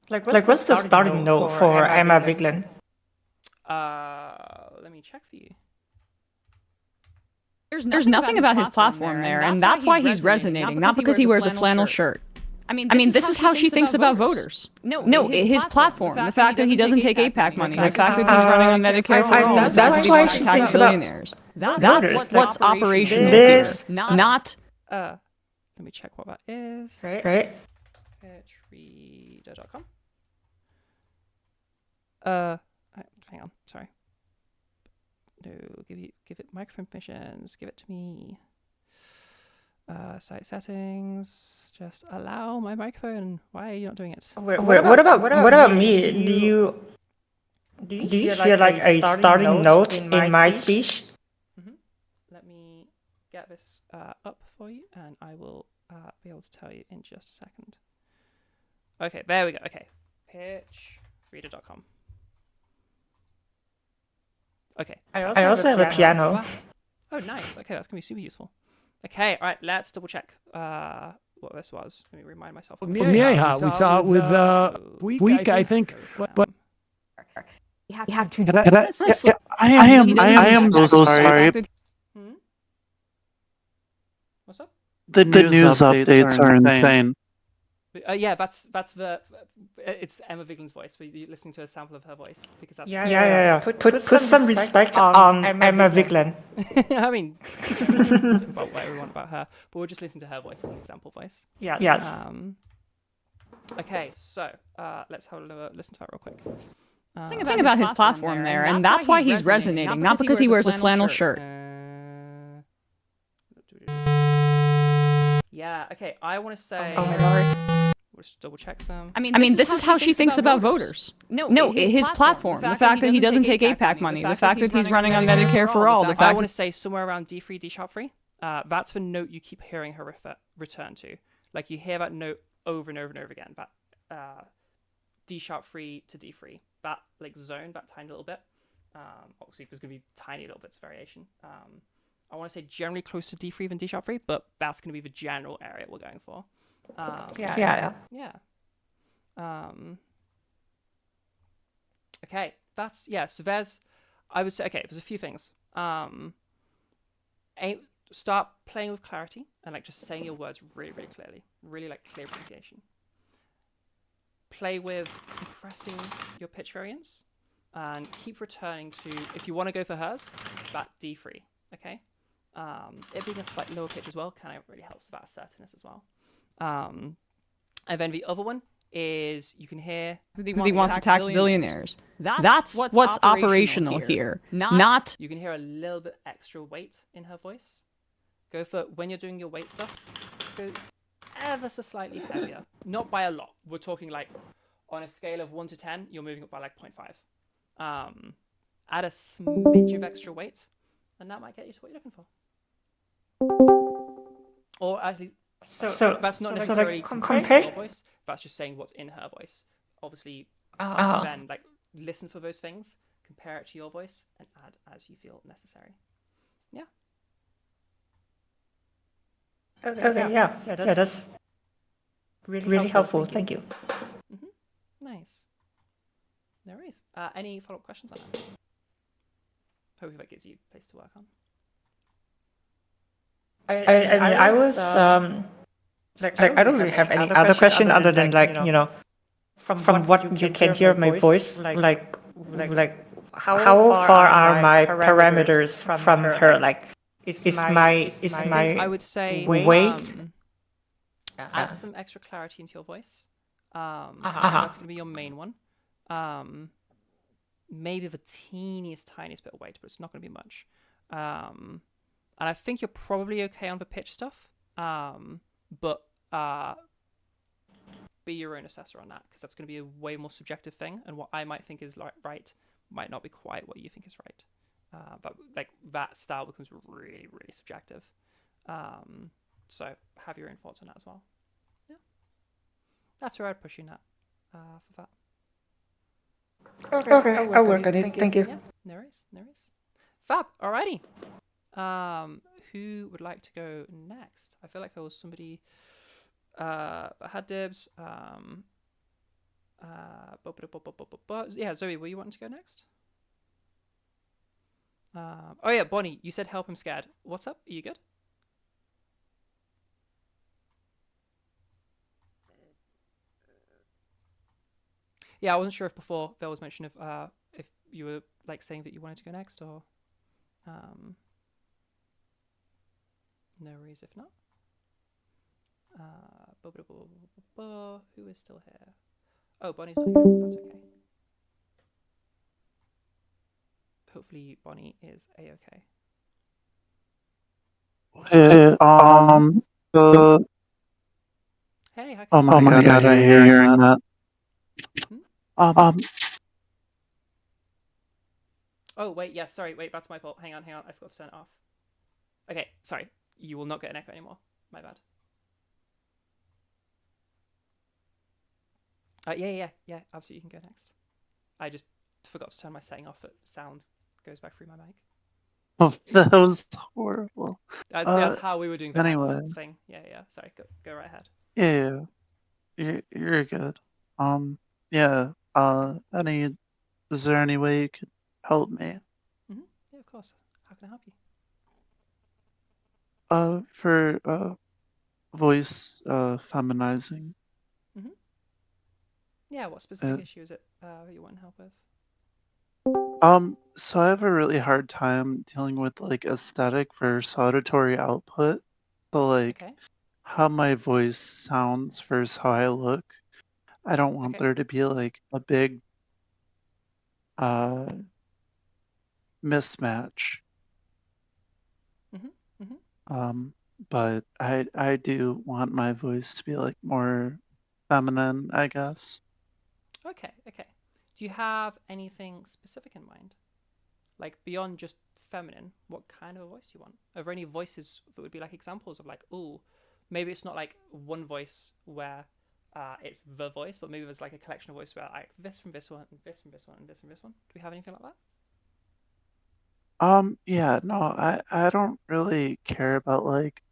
what's the starting note for Emma Vigeland? Let me check for you. There's nothing about his platform there, and that's why he's resonating, not because he wears a flannel shirt. I mean, this is how she thinks about voters. No, his platform, the fact that he doesn't take APAC money, the fact that he's running on Medicare for all, that's why she thinks about billionaires. That's what's operational here, not. Let me check what that is. Right. Pitchreader.com. Hang on, sorry. No, give it microphone permissions. Give it to me. Site settings. Just allow my microphone. Why are you not doing it? Wait, what about me? Do you hear like a starting note in my speech? Let me get this up for you, and I will be able to tell you in just a second. Okay, there we go. Okay, pitchreader.com. Okay. I also have a piano. Oh, nice. Okay, that's gonna be super useful. Okay, all right. Let's double check what this was. Let me remind myself. Mieja, we saw it with Week, I think. But You have to. I am so sorry. What's up? The news updates are insane. Yeah, that's the. It's Emma Vigeland's voice. You're listening to a sample of her voice because that's. Yeah. Put some respect on Emma Vigeland. I mean, about what everyone about her, but we'll just listen to her voice as an example voice. Yes. Okay, so let's have a listen to that real quick. Think about his platform there, and that's why he's resonating, not because he wears a flannel shirt. Yeah, okay, I want to say... Oh my lord. We'll just double check some. I mean, this is how she thinks about voters. No, his platform, the fact that he doesn't take APAC money, the fact that he's running on Medicare for all, the fact I want to say somewhere around D3, D sharp 3. That's the note you keep hearing her return to. Like, you hear that note over and over and over again. But D sharp 3 to D3. That like zone, that tiny little bit. Obviously, there's going to be tiny little bits of variation. I want to say generally closer to D3 than D sharp 3, but that's going to be the general area we're going for. Yeah. Okay, so there's, I would say, okay, there's a few things. Start playing with clarity and like just saying your words really, really clearly, really like clear pronunciation. Play with compressing your pitch variance and keep returning to, if you want to go for hers, that D3, okay? It being a slightly lower pitch as well kind of really helps with that assertiveness as well. And then the other one is you can hear He wants to tax billionaires. That's what's operational here. Not you can hear a little bit extra weight in her voice. Go for, when you're doing your weight stuff, go ever so slightly heavier. Not by a lot. We're talking like on a scale of 1 to 10, you're moving up by like 0.5. Add a smidge of extra weight, and that might get you to what you're looking for. Or actually, so that's not necessarily comparing your voice. That's just saying what's in her voice. Obviously, then like listen for those things, compare it to your voice, and add as you feel necessary. Yeah. Okay. Yeah. That's really helpful. Thank you. Nice. No worries. Any follow-up questions on that? Hopefully that gives you a place to work on. I was like I don't really have any other question other than like from what you can hear my voice like how far are my parameters from her, like is my I would say weight add some extra clarity into your voice. That's gonna be your main one. Maybe the tiniest bit of weight, but it's not gonna be much. And I think you're probably okay on the pitch stuff. But be your own assessor on that, because that's going to be a way more subjective thing, and what I might think is like right might not be quite what you think is right. But like that style becomes really, really subjective. So have your own thoughts on that as well. Yeah, that's where I'd push you in that for that. Okay, I'll work on it. Thank you. Yeah, no worries. Fab. Alrighty. Who would like to go next? I feel like there was somebody had dibs. Yeah, Zoe, were you wanting to go next? Oh yeah, Bonnie, you said help him scared. What's up? Are you good? Yeah, I wasn't sure if before there was mention of if you were like saying that you wanted to go next, or no worries if not. Who is still here? Oh, Bonnie's not here. That's okay. Hopefully Bonnie is a-okay. Hey, how Oh my god, I hear hearing that. Oh, wait, yeah, sorry, wait, that's my fault. Hang on, I forgot to turn it off. Okay, sorry, you will not get an echo anymore. My bad. Yeah, absolutely, you can go next. I just forgot to turn my setting off, but sound goes back through my mic. Oh, that was horrible. That's how we were doing the anyway. thing. Yeah, sorry, go right ahead. Yeah. You're good. Yeah, is there any way you could help me? Yeah, of course. How can I help you? For voice feminizing. Yeah, what specific issue is it you want help with? So I have a really hard time dealing with like aesthetic versus auditory output. So like how my voice sounds versus how I look. I don't want there to be like a big mismatch. But I do want my voice to be like more feminine, I guess. Okay. Do you have anything specific in mind? Like beyond just feminine, what kind of a voice do you want? Are there any voices that would be like examples of like, ooh, maybe it's not like one voice where it's the voice, but maybe there's like a collection of voices where like this from this one, and this from this one, and this from this one. Do we have anything like that? Yeah, no, I don't really care about like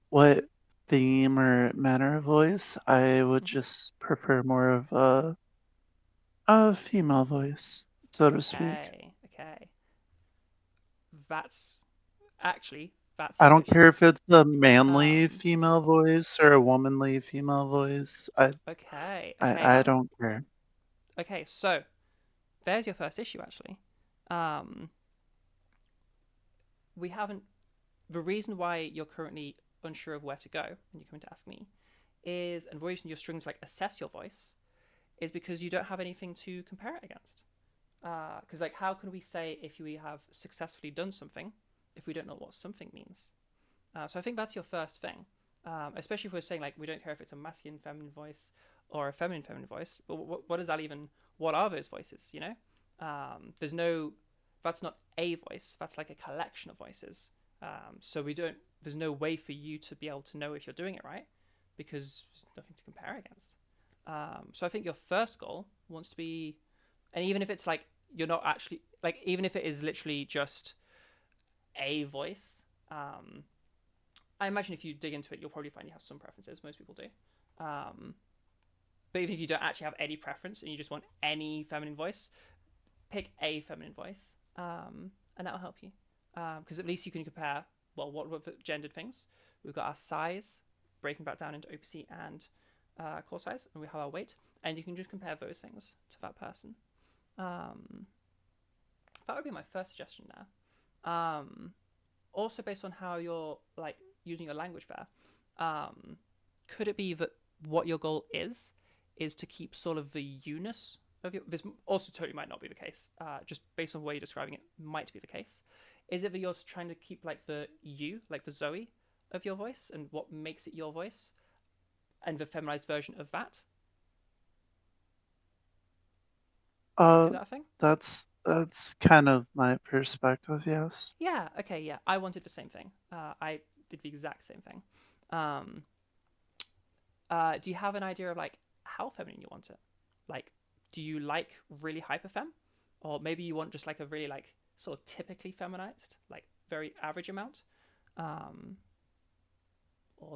what theme or manner of voice. I would just prefer more of a female voice, so to speak. Okay. That's actually I don't care if it's a manly female voice or a womanly female voice. Okay. I don't care. Okay, so there's your first issue actually. We haven't. The reason why you're currently unsure of where to go, and you're coming to ask me, is, and the reason you're struggling to like assess your voice, is because you don't have anything to compare it against. Because like, how can we say if we have successfully done something if we don't know what something means? So I think that's your first thing. Especially if we're saying like we don't care if it's a masculine feminine voice or a feminine voice. But what does that even? What are those voices? You know, there's no. That's not a voice. That's like a collection of voices. So there's no way for you to be able to know if you're doing it right, because there's nothing to compare against. So I think your first goal wants to be, and even if it's like you're not actually like, even if it is literally just a voice, I imagine if you dig into it, you'll probably find you have some preferences. Most people do. But even if you don't actually have any preference and you just want any feminine voice, pick a feminine voice, and that'll help you. Because at least you can compare, well, what gendered things. We've got our size, breaking back down into OPC and core size, and we have our weight, and you can just compare those things to that person. That would be my first suggestion there. Also, based on how you're like using your language there, could it be that what your goal is to keep sort of the you-ness of your? This also totally might not be the case. Just based on the way you're describing it, might be the case. Is it that you're trying to keep like the you, like the Zoe of your voice, and what makes it your voice, and the feminized version of that? Is that a thing? That's kind of my perspective, yes. Yeah, okay, yeah. I wanted the same thing. I did the exact same thing. Do you have an idea of like how feminine you want it? Like, do you like really hyperfem? Or maybe you want just like a really like sort of typically feminized, like very average amount? Or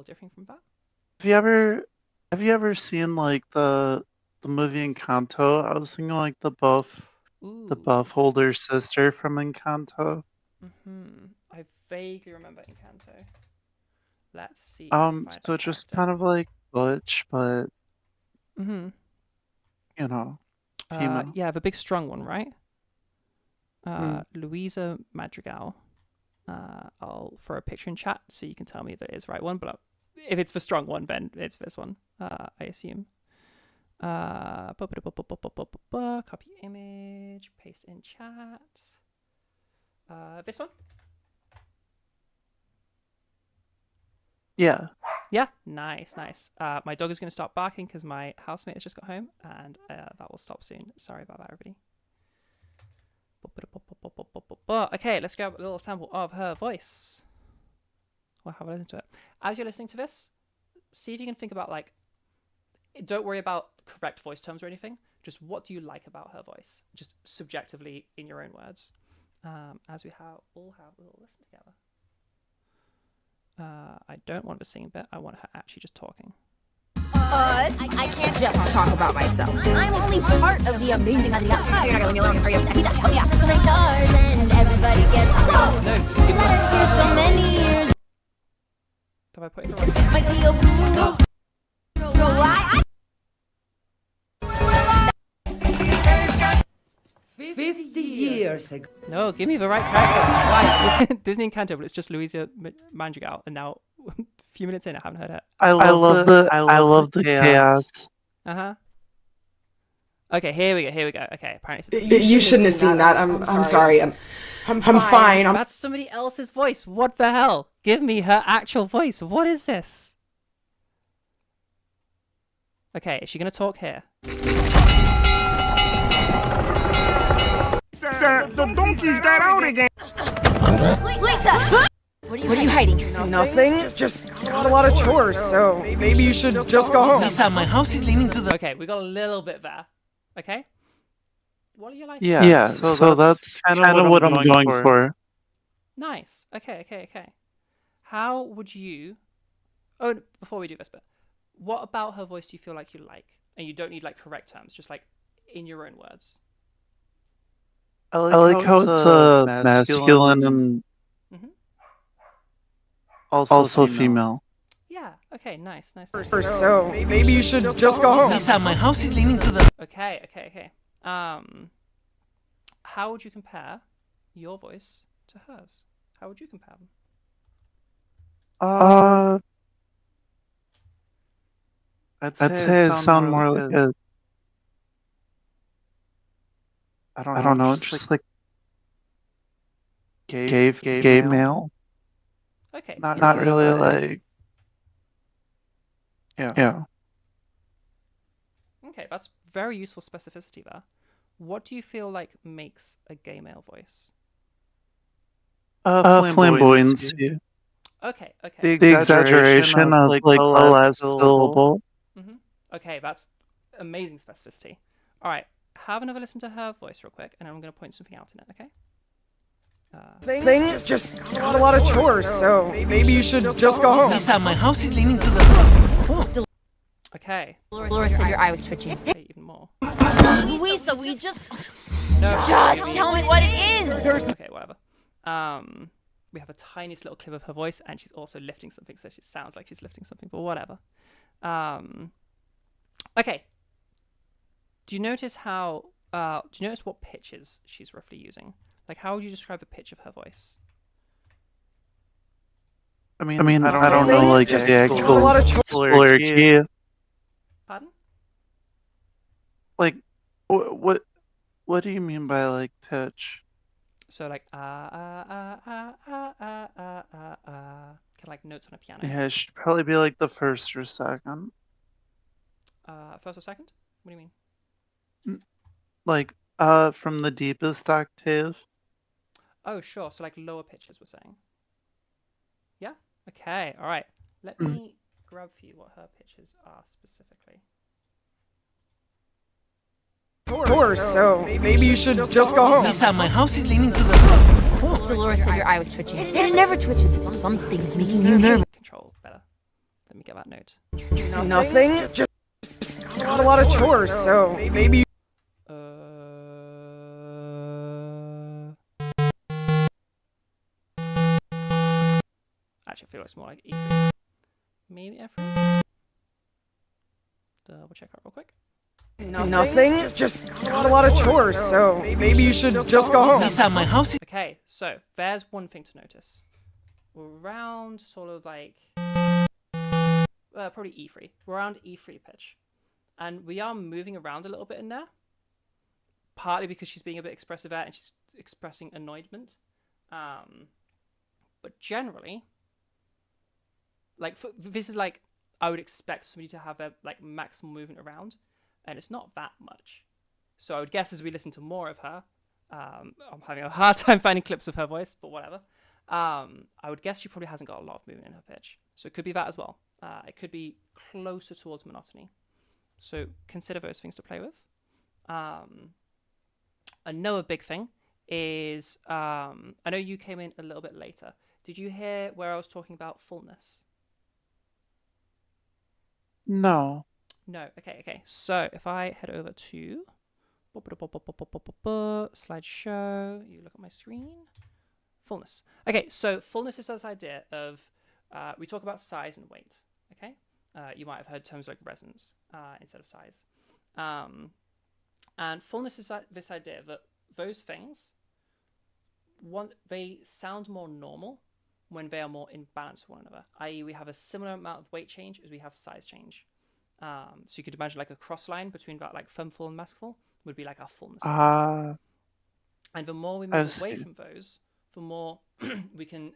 differing from that? Have you ever seen like the movie Encanto? I was thinking like the buff older sister from Encanto. I vaguely remember Encanto. Let's see. So just kind of like butch, but you know, female. Yeah, the big strong one, right? Louisa Madrigal. I'll throw a picture in chat so you can tell me if it is the right one, but if it's the strong one, then it's this one, I assume. Copy image, paste in chat. This one? Yeah. Yeah, nice. My dog is going to start barking because my housemate has just got home, and that will stop soon. Sorry about that, everybody. Okay, let's grab a little sample of her voice. We'll have a listen to it. As you're listening to this, see if you can think about like, don't worry about correct voice terms or anything. Just what do you like about her voice? Just subjectively in your own words. As we all have a little listen together. I don't want the singing bit. I want her actually just talking. I can't just talk about myself. I'm only part of the amazing Adriana. You're not gonna leave me alone, are you? Oh yeah. So many stars and everybody gets so. She let us hear so many years. Have I put it right? 50 years ago. No, give me the right character. Why? Disney Encanto, but it's just Louisa Madrigal, and now a few minutes in, I haven't heard it. I love the chaos. Okay, here we go. Okay, apparently you shouldn't have seen that. I'm sorry. I'm fine. That's somebody else's voice. What the hell? Give me her actual voice. What is this? Okay, is she gonna talk here? Sir, the donkeys got out again. Lisa! What What are you hiding? Nothing. Just got a lot of chores, so maybe you should just go home. Lisa, my house is leaning to the. Okay, we got a little bit there. Okay. What are you like? Yeah, so that's kind of what I'm going for. Nice. Okay. How would you? Oh, before we do this bit, what about her voice do you feel like you like? And you don't need like correct terms, just like in your own words. I like how it's masculine and also female. Yeah. Okay. Nice. So maybe you should just go home. Lisa, my house is leaning to the. Okay. How would you compare your voice to hers? How would you compare them? I'd say it sound more like a. I don't know, just like gay male. Okay. Not really like. Yeah. Okay, that's very useful specificity there. What do you feel like makes a gay male voice? Flamboyancy. Okay. The exaggeration of like the last syllable. Okay, that's amazing specificity. All right, have another listen to her voice real quick, and I'm going to point something out in it, okay? Thing just got a lot of chores, so maybe you should just go home. Lisa, my house is leaning to the. Okay. Laura said your eye was twitching. Okay, even more. Louisa, we just... No. Just tell me what it is! Okay, whatever. We have a tiniest little clip of her voice, and she's also lifting something, so she sounds like she's lifting something, but whatever. Okay. Do you notice how... do you notice what pitches she's roughly using? Like, how would you describe the pitch of her voice? I mean, I don't know, like the actual key. Pardon? Like, what do you mean by like pitch? So like kind of like notes on a piano. Yeah, it should probably be like the first or second. First or second? What do you mean? Like from the deepest octave. Oh, sure. So like lower pitches, we're saying. Yeah. Okay. All right. Let me grab for you what her pitches are specifically. Chores, so maybe you should just go home. Lisa, my house is leaning to the. Dolores said your eye was twitching. It never twitches. Something's making you nervous. Control better. Let me get that note. Nothing. Just got a lot of chores, so maybe. Actually, I feel like it's more like E3. Maybe F3. Double check out real quick. Nothing. Just got a lot of chores, so maybe you should just go home. Lisa, my house is. Okay, so there's one thing to notice. We're around sort of like probably E3. We're around E3 pitch, and we are moving around a little bit in there. Partly because she's being a bit expressive and she's expressing annoyment, but generally, like this is like I would expect somebody to have a like maximal movement around. And it's not that much. So I would guess as we listen to more of her, I'm having a hard time finding clips of her voice, but whatever. I would guess she probably hasn't got a lot of movement in her pitch. So it could be that as well. It could be closer towards monotony. So consider those things to play with. Another big thing is, I know you came in a little bit later. Did you hear where I was talking about fullness? No. No. Okay. So if I head over to slideshow, you look at my screen. Fullness. Okay, so fullness is this idea of we talk about size and weight. Okay, you might have heard terms like resonance instead of size, and fullness is this idea that those things, they sound more normal when they are more in balance with one another. I.e., we have a similar amount of weight change as we have size change. So you could imagine like a cross line between that like femful and maskful would be like our fullness. And the more we move away from those, the more we can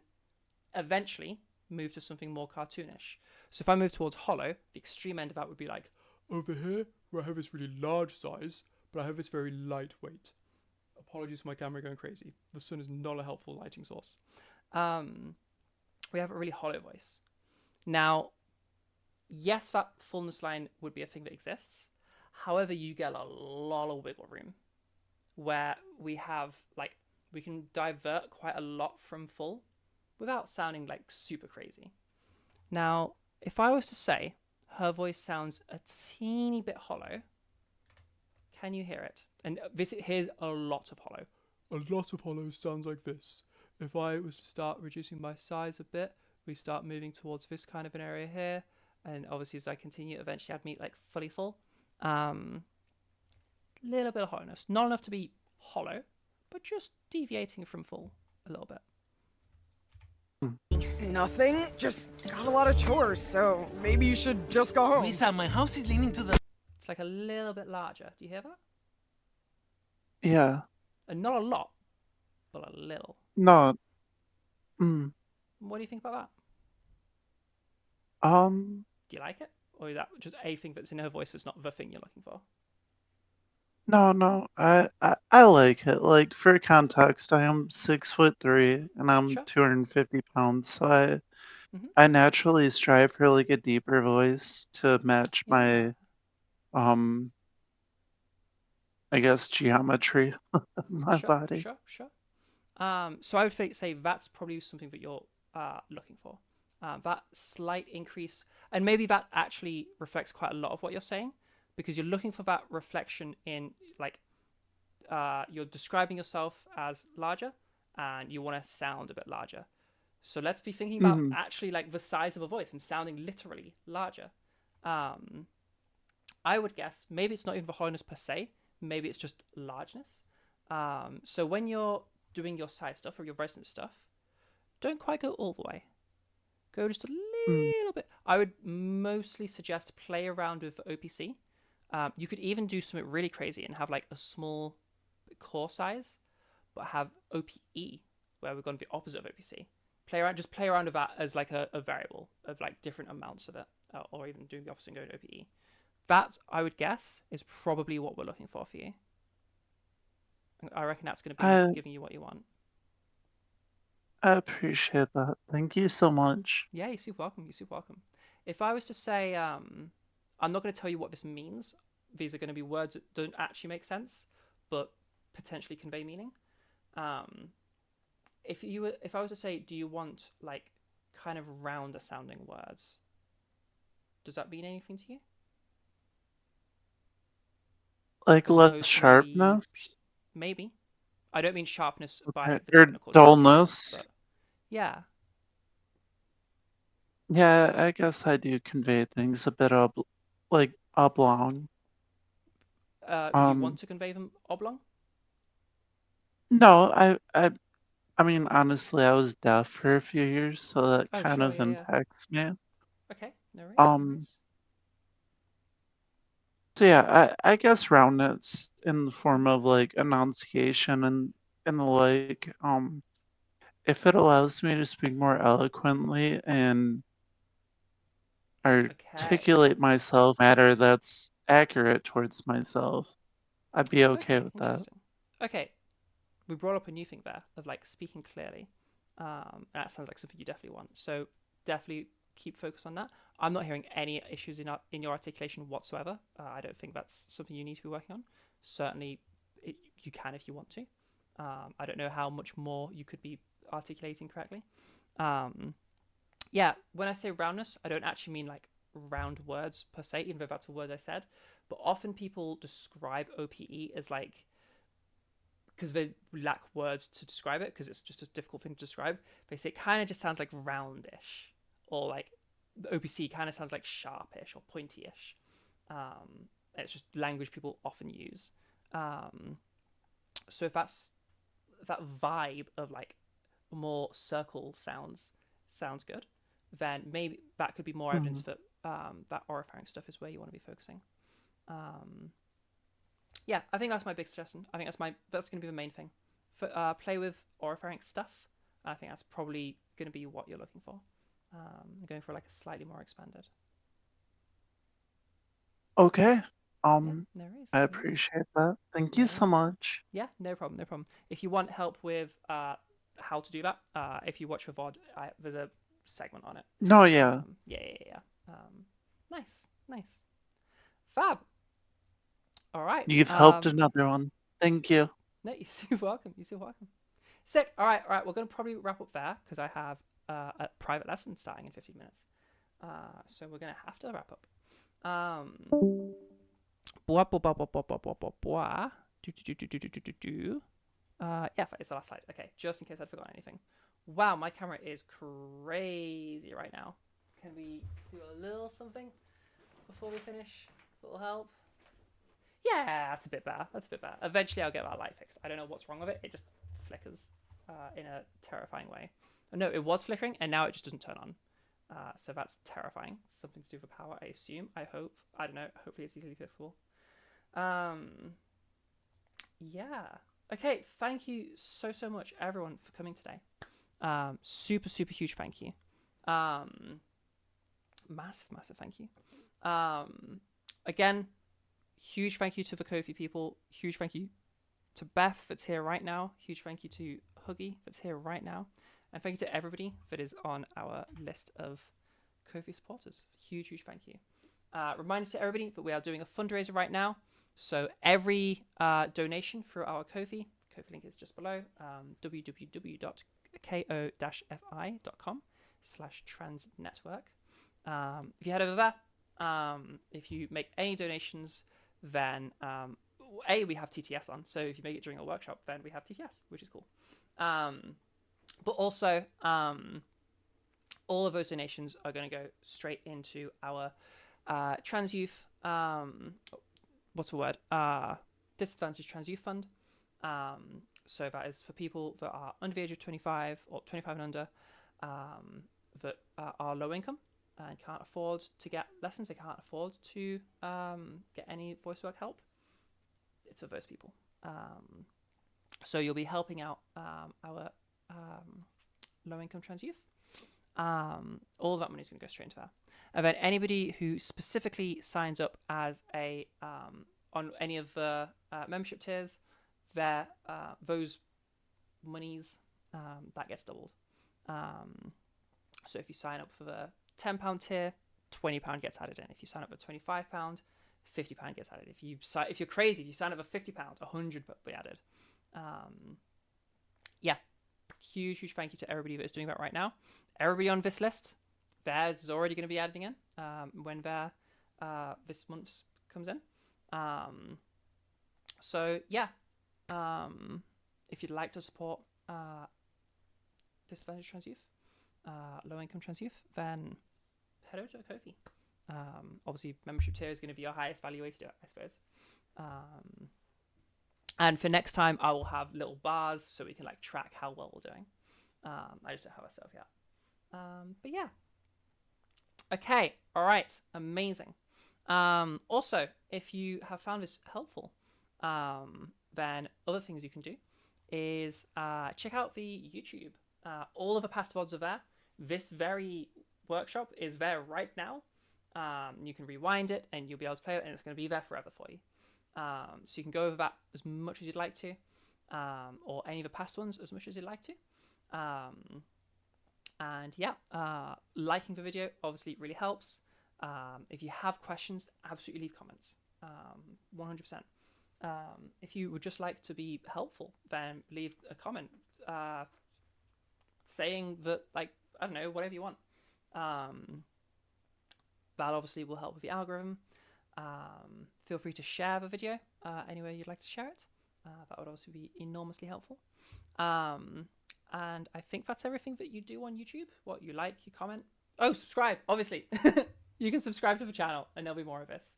eventually move to something more cartoonish. So if I move towards hollow, the extreme end of that would be like over here, where I have this really large size, but I have this very light weight. Apologies for my camera going crazy. The sun is not a helpful lighting source. we have a really hollow voice. Now, yes, that fullness line would be a thing that exists. However, you get a lot of wiggle room where we have like we can divert quite a lot from full without sounding like super crazy. Now, if I was to say her voice sounds a teeny bit hollow, can you hear it? And here's a lot of hollow. A lot of hollow sounds like this. If I was to start reducing my size a bit, we start moving towards this kind of an area here. And obviously as I continue, eventually I'd meet like fully full. Little bit of hollowness. Not enough to be hollow, but just deviating from full a little bit. Nothing. Just got a lot of chores, so maybe you should just go home. Lisa, my house is leaning to the... It's like a little bit larger. Do you hear that? Yeah. And not a lot, but a little. No. What do you think about that? Do you like it? Or is that just a thing that's in her voice that's not the thing you're looking for? No. I like it. Like, for context, I am 6'3" and I'm 250 pounds, so I naturally strive for like a deeper voice to match my I guess geometry of my body. Sure. So I would say that's probably something that you're looking for. That slight increase, and maybe that actually reflects quite a lot of what you're saying, because you're looking for that reflection in like you're describing yourself as larger, and you want to sound a bit larger. So let's be thinking about actually like the size of a voice and sounding literally larger. I would guess maybe it's not even the hollowness per se. Maybe it's just largeness. So when you're doing your side stuff or your resonance stuff, don't quite go all the way. Go just a little bit. I would mostly suggest play around with OPC. You could even do something really crazy and have like a small core size, but have OPE, where we're going to be opposite of OPC. Just play around with that as like a variable of like different amounts of it, or even doing the opposite and going to OPE. That, I would guess, is probably what we're looking for you. I reckon that's going to be giving you what you want. I appreciate that. Thank you so much. Yeah, you're super welcome. You're super welcome. If I was to say, I'm not going to tell you what this means. These are going to be words that don't actually make sense, but potentially convey meaning. If I was to say, do you want like kind of rounder sounding words? Does that mean anything to you? Like less sharpness? Maybe. I don't mean sharpness by the or technical dullness. But yeah. Yeah, I guess I do convey things a bit like oblong. Do you want to convey them oblong? No, I mean honestly, I was deaf for a few years, so that kind of impacts me. Okay, no worries. So yeah, I guess roundness in the form of like enunciation and the like. If it allows me to speak more eloquently and articulate myself in a manner that's accurate towards myself, I'd be okay with that. Okay, we brought up a new thing there of like speaking clearly. That sounds like something you definitely want. So definitely keep focused on that. I'm not hearing any issues in your articulation whatsoever. I don't think that's something you need to be working on. Certainly, you can if you want to. I don't know how much more you could be articulating correctly. Yeah, when I say roundness, I don't actually mean like round words per se, even though that's a word I said. But often people describe OPE as like, because they lack words to describe it, because it's just a difficult thing to describe. They say it kind of just sounds like roundish, or like the OPC kind of sounds like sharpish or pointy-ish. It's just language people often use. So if that's that vibe of like more circle sounds good, then maybe that could be more evidence that that oropharynx stuff is where you want to be focusing. Yeah, I think that's my big suggestion. I think that's going to be the main thing. Play with oropharynx stuff. I think that's probably going to be what you're looking for. Going for like a slightly more expanded. Okay. No worries, I appreciate that. Thank you so much. Yeah, no problem. If you want help with how to do that, if you watch the VOD, there's a segment on it. No, yeah. Yeah. Nice. Fab. All right. You've helped another one. Thank you. No, you're so welcome. Sick. All right. We're going to probably wrap up there because I have a private lesson starting in 15 minutes. So we're going to have to wrap up. Yeah, it's the last slide. Okay, just in case I'd forgotten anything. Wow, my camera is crazy right now. Can we do a little something before we finish? A little help? Yeah, that's a bit better. Eventually I'll get that light fixed. I don't know what's wrong with it. It just flickers in a terrifying way. No, it was flickering and now it just doesn't turn on. So that's terrifying. Something to do with power, I assume. I hope. I don't know. Hopefully it's easily fixable. Yeah. Okay, thank you so much, everyone, for coming today. Super huge thank you. Massive thank you. Again, huge thank you to the Ko-fi people. Huge thank you to Beth that's here right now. Huge thank you to Huggy that's here right now. And thank you to everybody that is on our list of Ko-fi supporters. Huge thank you. Reminder to everybody that we are doing a fundraiser right now. So every donation through our Ko-fi link is just below, www.ko-fi.com/transnetwork. If you head over there, if you make any donations, then we have TTS on. So if you make it during a workshop, then we have TTS, which is cool. But also, all of those donations are going to go straight into our trans youth, disadvantaged trans youth fund. So that is for people that are under the age of 25 or 25 and under, that are low income and can't afford to get lessons. They can't afford to get any voice work help. It's for those people. So you'll be helping out our low-income trans youth. All of that money is going to go straight into that. And then anybody who specifically signs up as a on any of the membership tiers, those monies that gets doubled. So if you sign up for the £10 tier, £20 gets added in. If you sign up for £25, £50 gets added. If you're crazy, if you sign up for £50, £100 will be added. Yeah, huge thank you to everybody that is doing that right now. Everybody on this list, theirs is already going to be adding in when their this month's comes in. So yeah, if you'd like to support disadvantaged trans youth, low-income trans youth, then head over to Ko-fi. Obviously, membership tier is going to be your highest value way to do it, I suppose. And for next time, I will have little bars so we can like track how well we're doing. I just don't have a set up yet. But yeah. Okay. All right. Amazing. Also, if you have found this helpful, then other things you can do is check out the YouTube. All of the past VODs are there. This very workshop is there right now. You can rewind it and you'll be able to play it, and it's going to be there forever for you. So you can go over that as much as you'd like to, or any of the past ones as much as you'd like to. And yeah, liking the video obviously really helps. If you have questions, absolutely leave comments. 100%. If you would just like to be helpful, then leave a comment saying that, like, I don't know, whatever you want. That obviously will help with the algorithm. Feel free to share the video anywhere you'd like to share it. That would also be enormously helpful. And I think that's everything that you do on YouTube. What you like, you comment. Oh, subscribe, obviously. You can subscribe to the channel and there'll be more of this.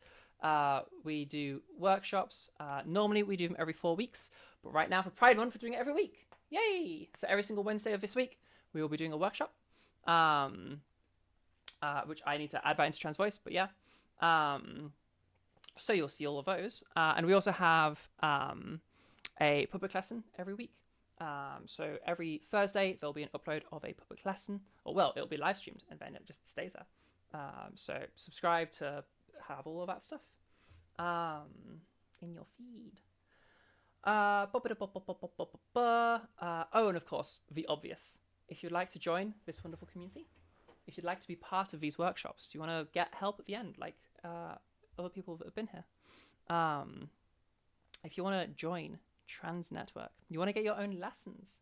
We do workshops. Normally we do them every 4 weeks, but right now for Pride Month, we're doing it every week. Yay! So every single Wednesday of this week, we will be doing a workshop, which I need to add that into Trans Voice, but yeah. So you'll see all of those. And we also have a public lesson every week. So every Thursday, there'll be an upload of a public lesson. Or, well, it'll be live streamed, and then it just stays there. So subscribe to have all of that stuff in your feed. Oh, and of course, the obvious. If you'd like to join this wonderful community, if you'd like to be part of these workshops, do you want to get help at the end, like other people that have been here? If you want to join Trans Network, you want to get your own lessons,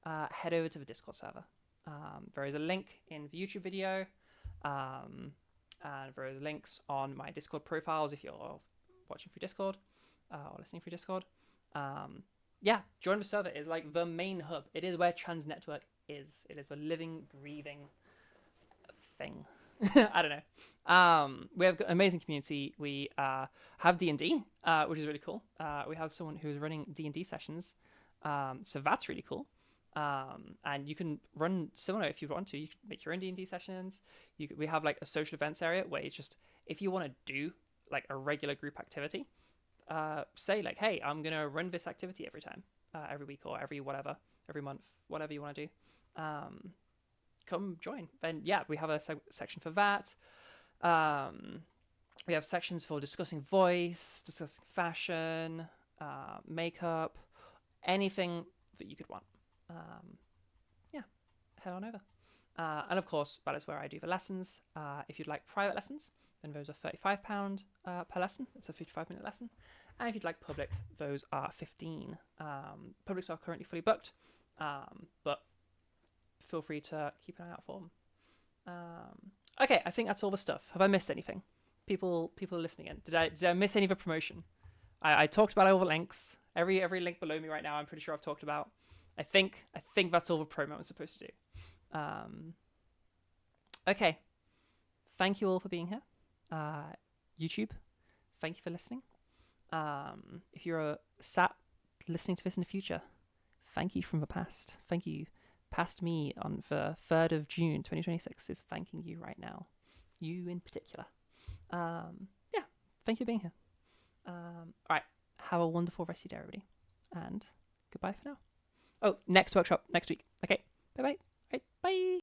head over to the Discord server. There is a link in the YouTube video, and there are links on my Discord profiles if you're watching through Discord or listening through Discord. Yeah, join the server. It's like the main hub. It is where Trans Network is. It is a living, breathing thing. I don't know. We have an amazing community. We have D&D, which is really cool. We have someone who's running D&D sessions, so that's really cool. And you can run similar if you want to. You can make your own D&D sessions. We have like a social events area where it's just, if you want to do like a regular group activity, say like, hey, I'm gonna run this activity every time, every week or every month, whatever you want to do. Come join. Then yeah, we have a section for that. We have sections for discussing voice, discussing fashion, makeup, anything that you could want. Yeah, head on over. And of course, that is where I do the lessons. If you'd like private lessons, then those are £35 per lesson. It's a 55-minute lesson. And if you'd like public, those are 15. Publics are currently fully booked, but feel free to keep an eye out for them. Okay, I think that's all the stuff. Have I missed anything? People are listening in. Did I miss any of the promotion? I talked about all the links. Every link below me right now, I'm pretty sure I've talked about. I think that's all the promo I'm supposed to do. Okay. Thank you all for being here. YouTube, thank you for listening. If you're sat listening to this in the future, thank you from the past. Thank you. Past me on the 3rd of June 2026 is thanking you right now. You in particular. Yeah, thank you for being here. All right, have a wonderful rest of your day, everybody. And goodbye for now. Oh, next workshop next week. Okay, bye-bye. All right, bye.